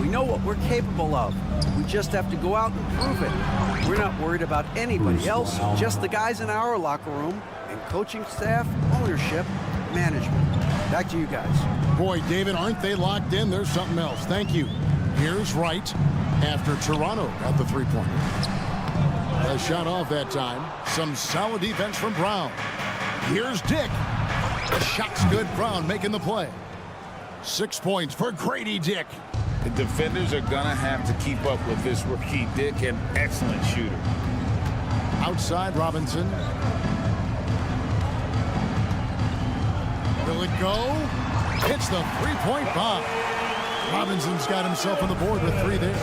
We know what we're capable of. We just have to go out and prove it. We're not worried about anybody else, just the guys in our locker room and coaching staff, ownership, management. Back to you guys. Boy, David, aren't they locked in? There's something else. Thank you. Here's Wright after Toronto at the three-pointer. A shot off that time. Some solid defense from Brown. Here's Dick. The shot's good. Brown making the play. 6 points for Grady Dick. The defenders are going to have to keep up with this rookie Dick, an excellent shooter. Outside Robinson. Will it go? Hits the three-point bomb. Robinson's got himself on the board with 3 there.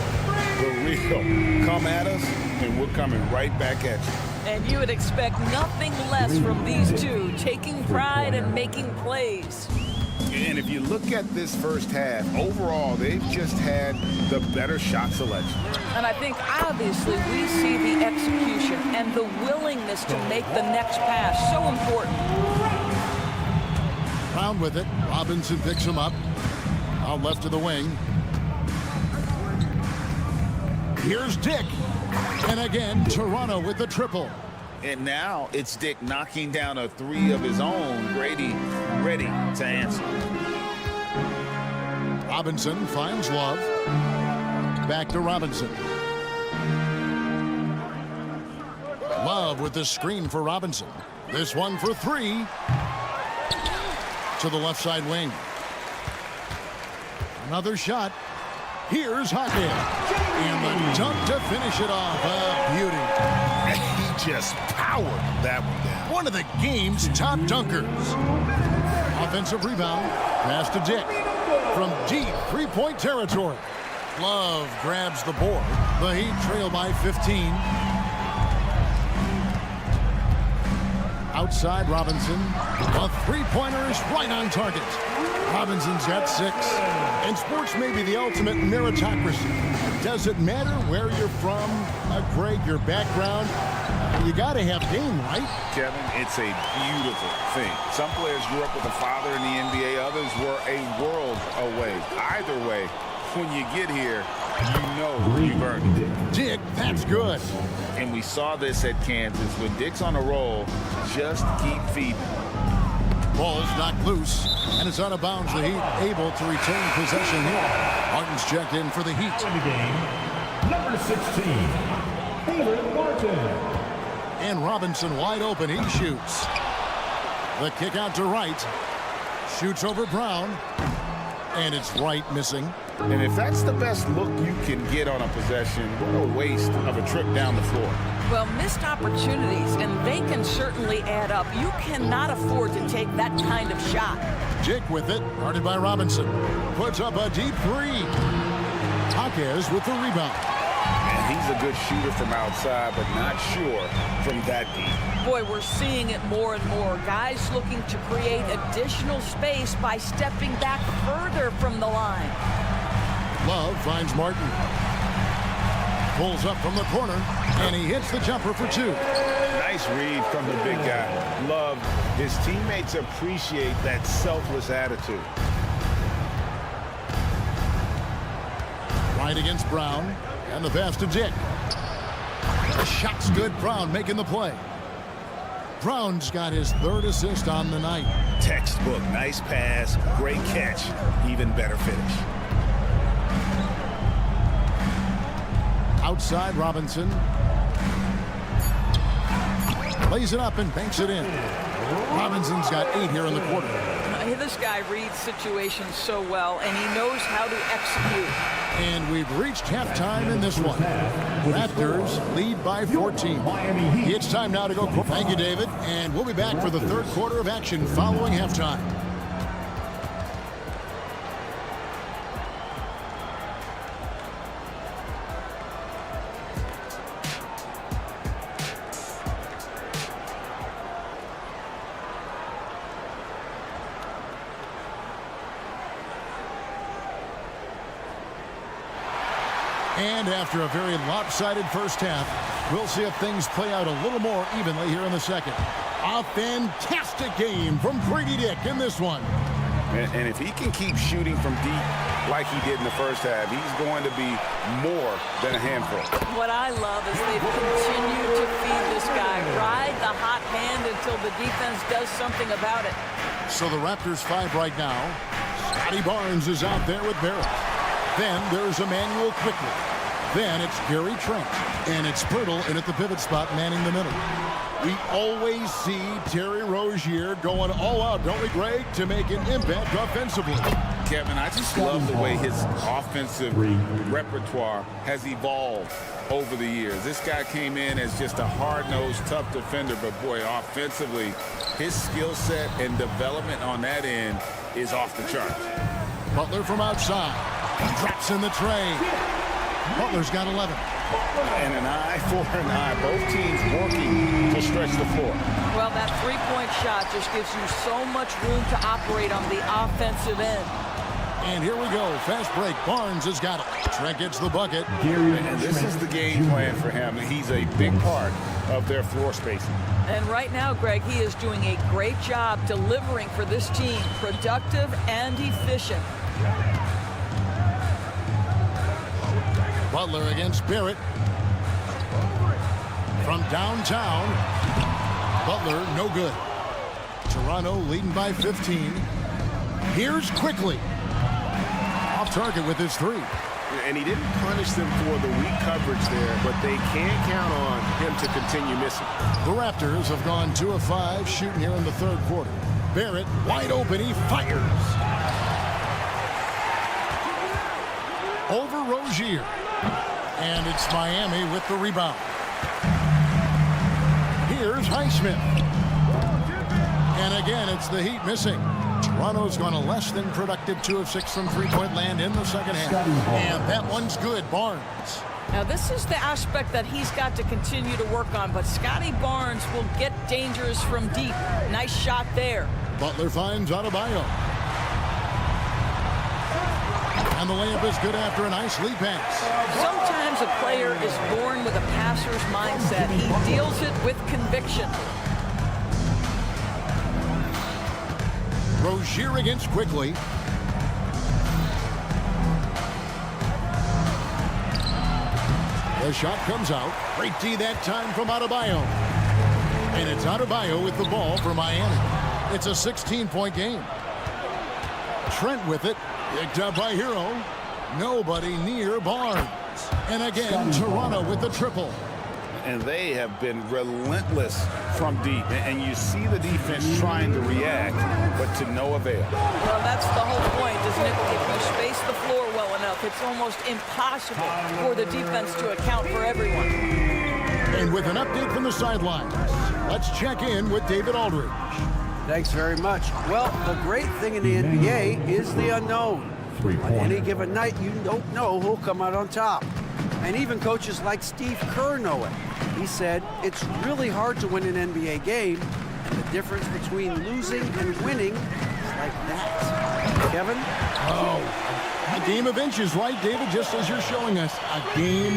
For real. Come at us, and we're coming right back at you. And you would expect nothing less from these two, taking pride and making plays. And if you look at this first half, overall, they've just had the better shot selection. And I think, obviously, we see the execution and the willingness to make the next pass so important. Brown with it. Robinson picks him up. Out left to the wing. Here's Dick. And again, Toronto with the triple. And now it's Dick knocking down a 3 of his own. Grady ready to answer. Robinson finds Love. Back to Robinson. Love with the screen for Robinson. This one for 3. To the left side wing. Another shot. Here's Hockey. And the dunk to finish it off. A beauty. He just powered that one down. One of the game's top dunkers. Offensive rebound. Pass to Dick. From deep three-point territory. Love grabs the board. The Heat trail by 15. Outside Robinson. A three-pointer is right on target. Robinson's got 6. And sports may be the ultimate meritocracy. Does it matter where you're from, Greg, your background? You got to have game, right? Kevin, it's a beautiful thing. Some players grew up with a father in the NBA. Others were a world away. Either way, when you get here, you know you've earned it. Dick, that's good. And we saw this at Kansas. When Dick's on a roll, just keep feeding. Ball's knocked loose, and it's out of bounds. The Heat able to retain possession here. Martin's checked in for the Heat. In the game, number 16, Caleb Martin. And Robinson wide open. He shoots. The kick out to Wright. Shoots over Brown. And it's Wright missing. And if that's the best look you can get on a possession, what a waste of a trip down the floor. Well, missed opportunities, and they can certainly add up. You cannot afford to take that kind of shot. Jake with it, guarded by Robinson. Puts up a deep three. Jaquez with the rebound. And he's a good shooter from outside, but not sure from that deep. Boy, we're seeing it more and more. Guys looking to create additional space by stepping back further from the line. Love finds Martin. Pulls up from the corner, and he hits the jumper for two. Nice read from the big guy. Love. His teammates appreciate that selfless attitude. Right against Brown, and the pass to Dick. The shot's good. Brown making the play. Brown's got his third assist on the night. Textbook. Nice pass. Great catch. Even better finish. Outside, Robinson. Lays it up and banks it in. Robinson's got 8 here in the quarter. This guy reads situations so well, and he knows how to execute. And we've reached halftime in this one. Raptors lead by 14. It's time now to go. Thank you, David. And we'll be back for the third quarter of action following halftime. And after a very lopsided first half, we'll see if things play out a little more evenly here in the second. A fantastic game from Grady Dick in this one. And if he can keep shooting from deep like he did in the first half, he's going to be more than a handful. What I love is they've continued to feed this guy. Ride the hot hand until the defense does something about it. So the Raptors 5 right now. Scotty Barnes is out there with Barrett. Then there's Emmanuel Quickly. Then it's Gary Trent. And it's Pirtle in at the pivot spot, manning the middle. We always see Terry Rozier going all out, don't we, Greg, to make an impact offensively. Kevin, I just love the way his offensive repertoire has evolved over the years. This guy came in as just a hard-nosed, tough defender, but boy, offensively, his skill set and development on that end is off the charts. Butler from outside. Drops in the tray. Butler's got 11. And an eye for an eye. Both teams working to stretch the floor. Well, that three-point shot just gives you so much room to operate on the offensive end. And here we go. Fast break. Barnes has got it. Trent gets the bucket. And this is the game plan for him. He's a big part of their floor spacing. And right now, Greg, he is doing a great job delivering for this team. Productive and efficient. Butler against Barrett. From downtown. Butler, no good. Toronto leading by 15. Here's Quickly. Off target with his three. And he didn't punish them for the weak coverage there, but they can't count on him to continue missing. The Raptors have gone 2 of 5 shooting here in the third quarter. Barrett wide open. He fires. Over Rozier. And it's Miami with the rebound. Here's Highsmith. And again, it's the Heat missing. Toronto's gone a less than productive 2 of 6 from three-point land in the second half. And that one's good. Barnes. Now, this is the aspect that he's got to continue to work on, but Scotty Barnes will get dangerous from deep. Nice shot there. Butler finds Adebayo. And the layup is good after a nice lead pass. Sometimes a player is born with a passer's mindset. He deals it with conviction. Rozier against Quickly. The shot comes out. Great D that time from Adebayo. And it's Adebayo with the ball for Miami. It's a 16-point game. Trent with it. Picked up by Hero. Nobody near Barnes. And again, Toronto with the triple. and they have been relentless from deep. And you see the defense trying to react, but to no avail. Well, that's the whole point, isn't it? If you space the floor well enough, it's almost impossible for the defense to account for everyone. And with an update from the sidelines, let's check in with David Aldridge. Thanks very much. Well, the great thing in the NBA is the unknown. On any given night, you don't know who'll come out on top. And even coaches like Steve Kerr know it. He said, it's really hard to win an NBA game, and the difference between losing and winning is like that. Kevin? A game of inches, right, David? Just as you're showing us, a game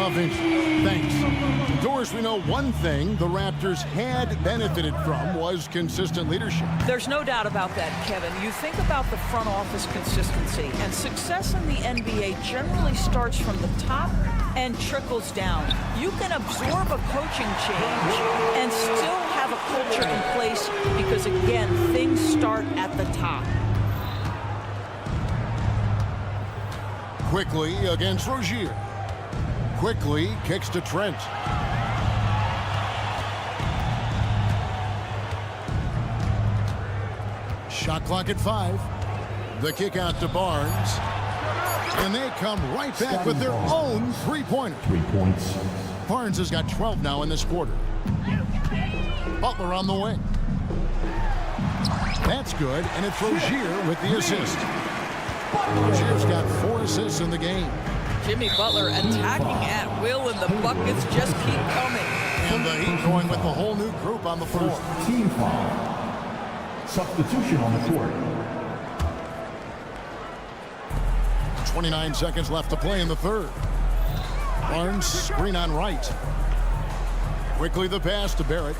of inches. Thanks. Doris, we know one thing the Raptors had benefited from was consistent leadership. There's no doubt about that, Kevin. You think about the front office consistency, and success in the NBA generally starts from the top and trickles down. You can absorb a coaching change and still have a culture in place because, again, things start at the top. Quickly against Rozier. Quickly kicks to Trent. Shot clock at 5. The kick out to Barnes. And they come right back with their own three-pointer. 3 points. Barnes has got 12 now in this quarter. Butler on the wing. That's good, and it's Rozier with the assist. Rozier's got 4 assists in the game. Jimmy Butler attacking at will, and the buckets just keep coming. And the Heat going with the whole new group on the floor. First team foul. Substitution on the court. 29 seconds left to play in the third. Barnes screen on right. Quickly the pass to Barrett.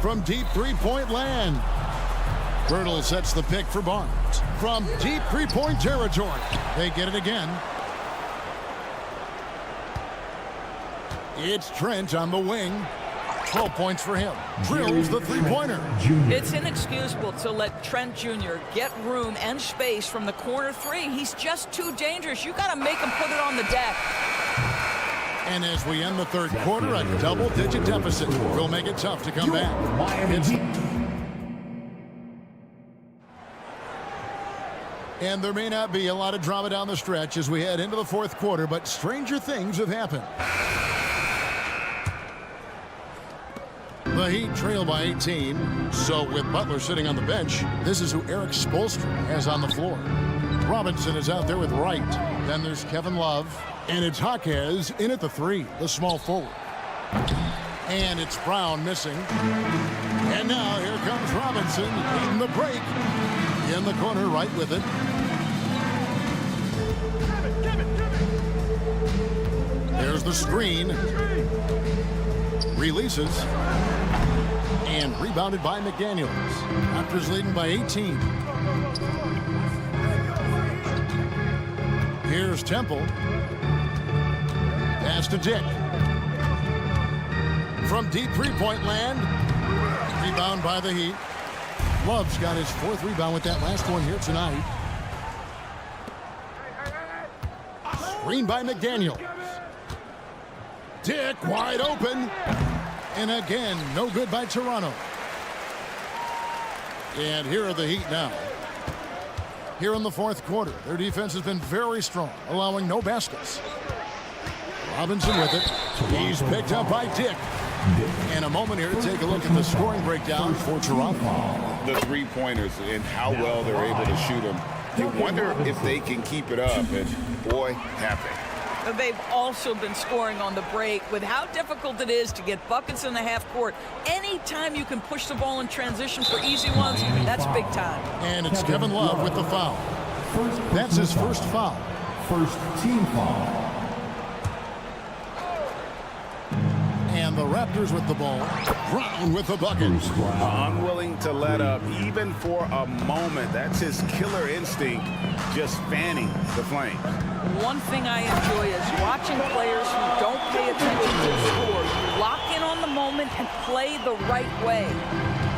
From deep three-point land. Birtle sets the pick for Barnes. From deep three-point territory. They get it again. It's Trent on the wing. 12 points for him. Drills the three-pointer. It's inexcusable to let Trent Jr. get room and space from the corner three. He's just too dangerous. You got to make him put it on the deck. And as we end the third quarter, a double-digit deficit will make it tough to come back. And there may not be a lot of drama down the stretch as we head into the fourth quarter, but stranger things have happened. The Heat trail by 18. So with Butler sitting on the bench, this is who Eric Spoelstra has on the floor. Robinson is out there with Wright. Then there's Kevin Love. And it's Jaquez in at the 3, the small forward. And it's Brown missing. And now here comes Robinson in the break. In the corner, right with it. There's the screen. Releases. And rebounded by McDaniels. Raptors leading by 18. Here's Temple. Pass to Dick. From deep three-point land. Rebound by the Heat. Love's got his 4th rebound with that last one here tonight. Screen by McDaniels. Dick wide open. And again, no good by Toronto. And here are the Heat now. Here in the fourth quarter, their defense has been very strong, allowing no baskets. Robinson with it. He's picked up by Dick. And a moment here to take a look at the scoring breakdown for Toronto. The three-pointers and how well they're able to shoot them. You wonder if they can keep it up, and boy, have they. They've also been scoring on the break. With how difficult it is to get buckets in the half court, anytime you can push the ball in transition for easy ones, that's big time. And it's Kevin Love with the foul. That's his first foul. First team foul. And the Raptors with the ball. Brown with the bucket. Unwilling to let up even for a moment. That's his killer instinct, just fanning the flames. One thing I enjoy is watching players who don't pay attention to the score lock in on the moment and play the right way.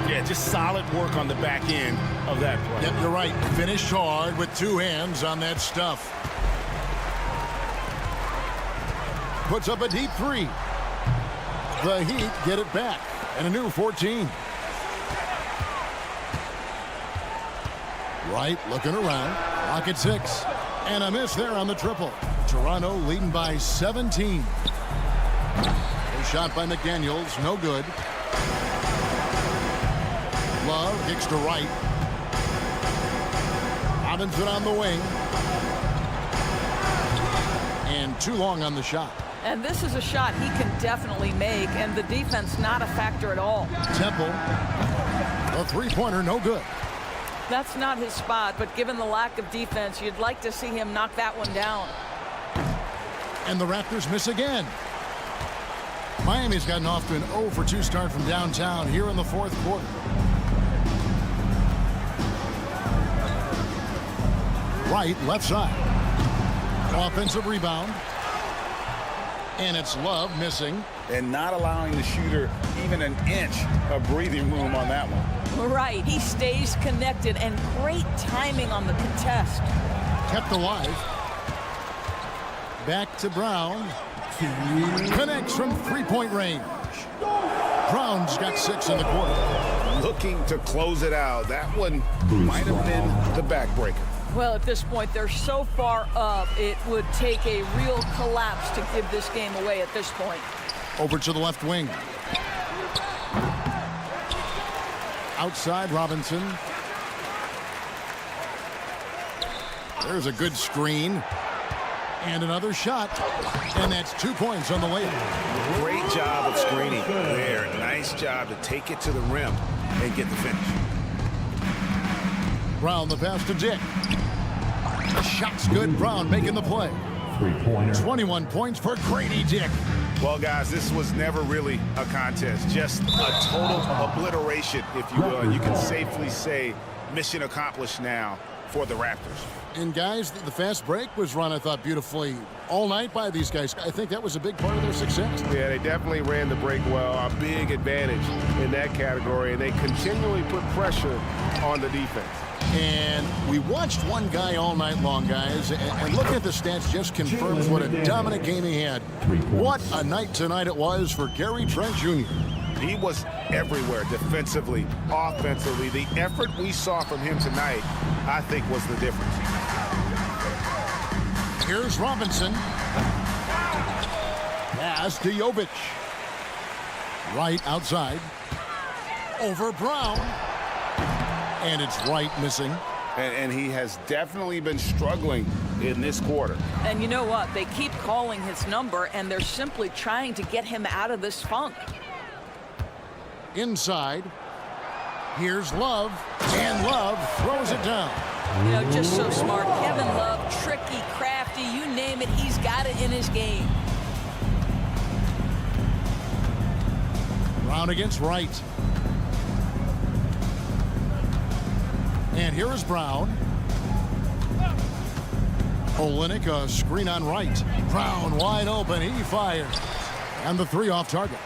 Yeah, just solid work on the back end of that play. Yep, you're right. Finished hard with 2 hands on that stuff. Puts up a deep 3. The Heat get it back, and a new 14. Wright looking around. Rocket 6. And a miss there on the triple. Toronto leading by 17. A shot by McDaniels, no good. Love kicks to Wright. Robinson on the wing. And too long on the shot. And this is a shot he can definitely make, and the defense not a factor at all. Temple. A three-pointer, no good. That's not his spot, but given the lack of defense, you'd like to see him knock that one down. And the Raptors miss again. Miami's gotten off to an 0 for 2 start from downtown here in the fourth quarter. Right, left side. Offensive rebound. And it's Love missing. And not allowing the shooter even an inch of breathing room on that one. Right, he stays connected, and great timing on the contest. Kept alive. Back to Brown. Connects from three-point range. Brown's got 6 in the quarter. Looking to close it out. That one might have been the backbreaker. Well, at this point, they're so far up, it would take a real collapse to give this game away at this point. Over to the left wing. Outside Robinson. There's a good screen. And another shot. And that's 2 points on the layup. Great job of screening there. Nice job to take it to the rim and get the finish. Brown the pass to Dick. Shot's good. Brown making the play. 21 points for Grady Dick. Well, guys, this was never really a contest. Just a total obliteration, if you will. And you can safely say mission accomplished now for the Raptors. And, guys, the fast break was run, I thought, beautifully all night by these guys. I think that was a big part of their success. Yeah, they definitely ran the break well. A big advantage in that category. And they continually put pressure on the defense. And we watched one guy all night long, guys, and looking at the stats just confirms what a dominant game he had. What a night tonight it was for Gary Trent Jr. He was everywhere defensively, offensively. The effort we saw from him tonight, I think, was the difference. Here's Robinson. Pass to Jovic. Right outside. Over Brown. And it's Wright missing. And he has definitely been struggling in this quarter. And you know what? They keep calling his number, and they're simply trying to get him out of this funk. Inside. Here's Love. And Love throws it down. You know, just so smart. Kevin Love, tricky, crafty, you name it, he's got it in his game. Brown against Wright. And here is Brown. Olynyk, a screen on Wright. Brown wide open. He fires. And the 3 off target.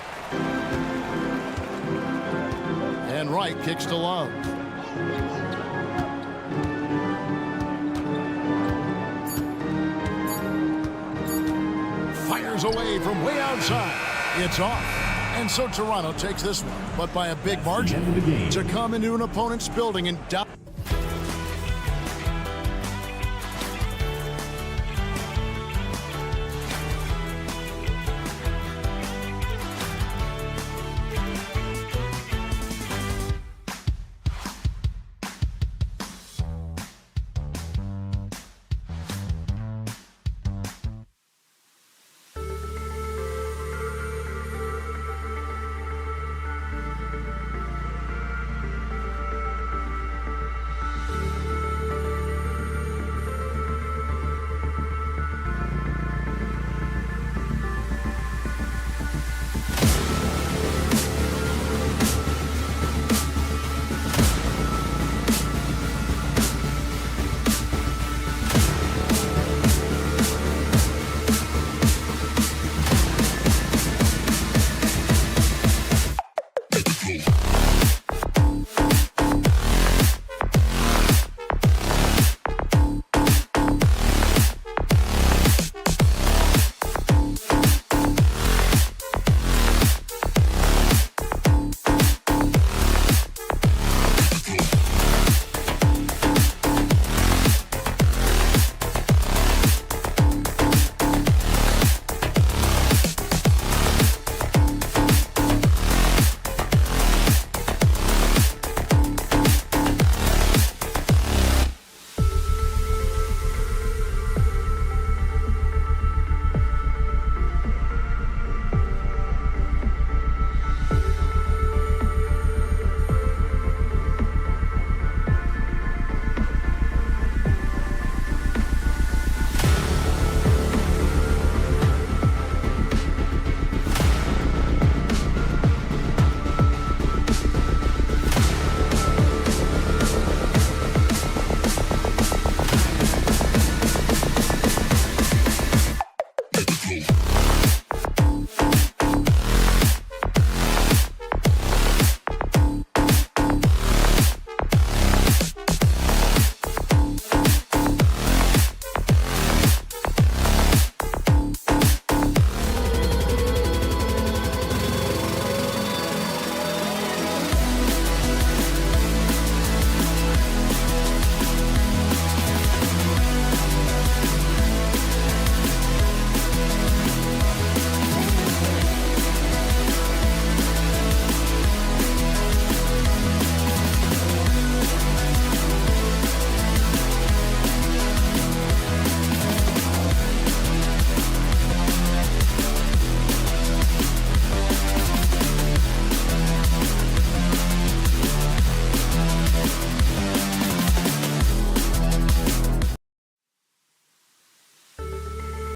And Wright kicks to Love. Fires away from way outside. It's off. And so Toronto takes this one, but by a big margin, to come into an opponent's building and down.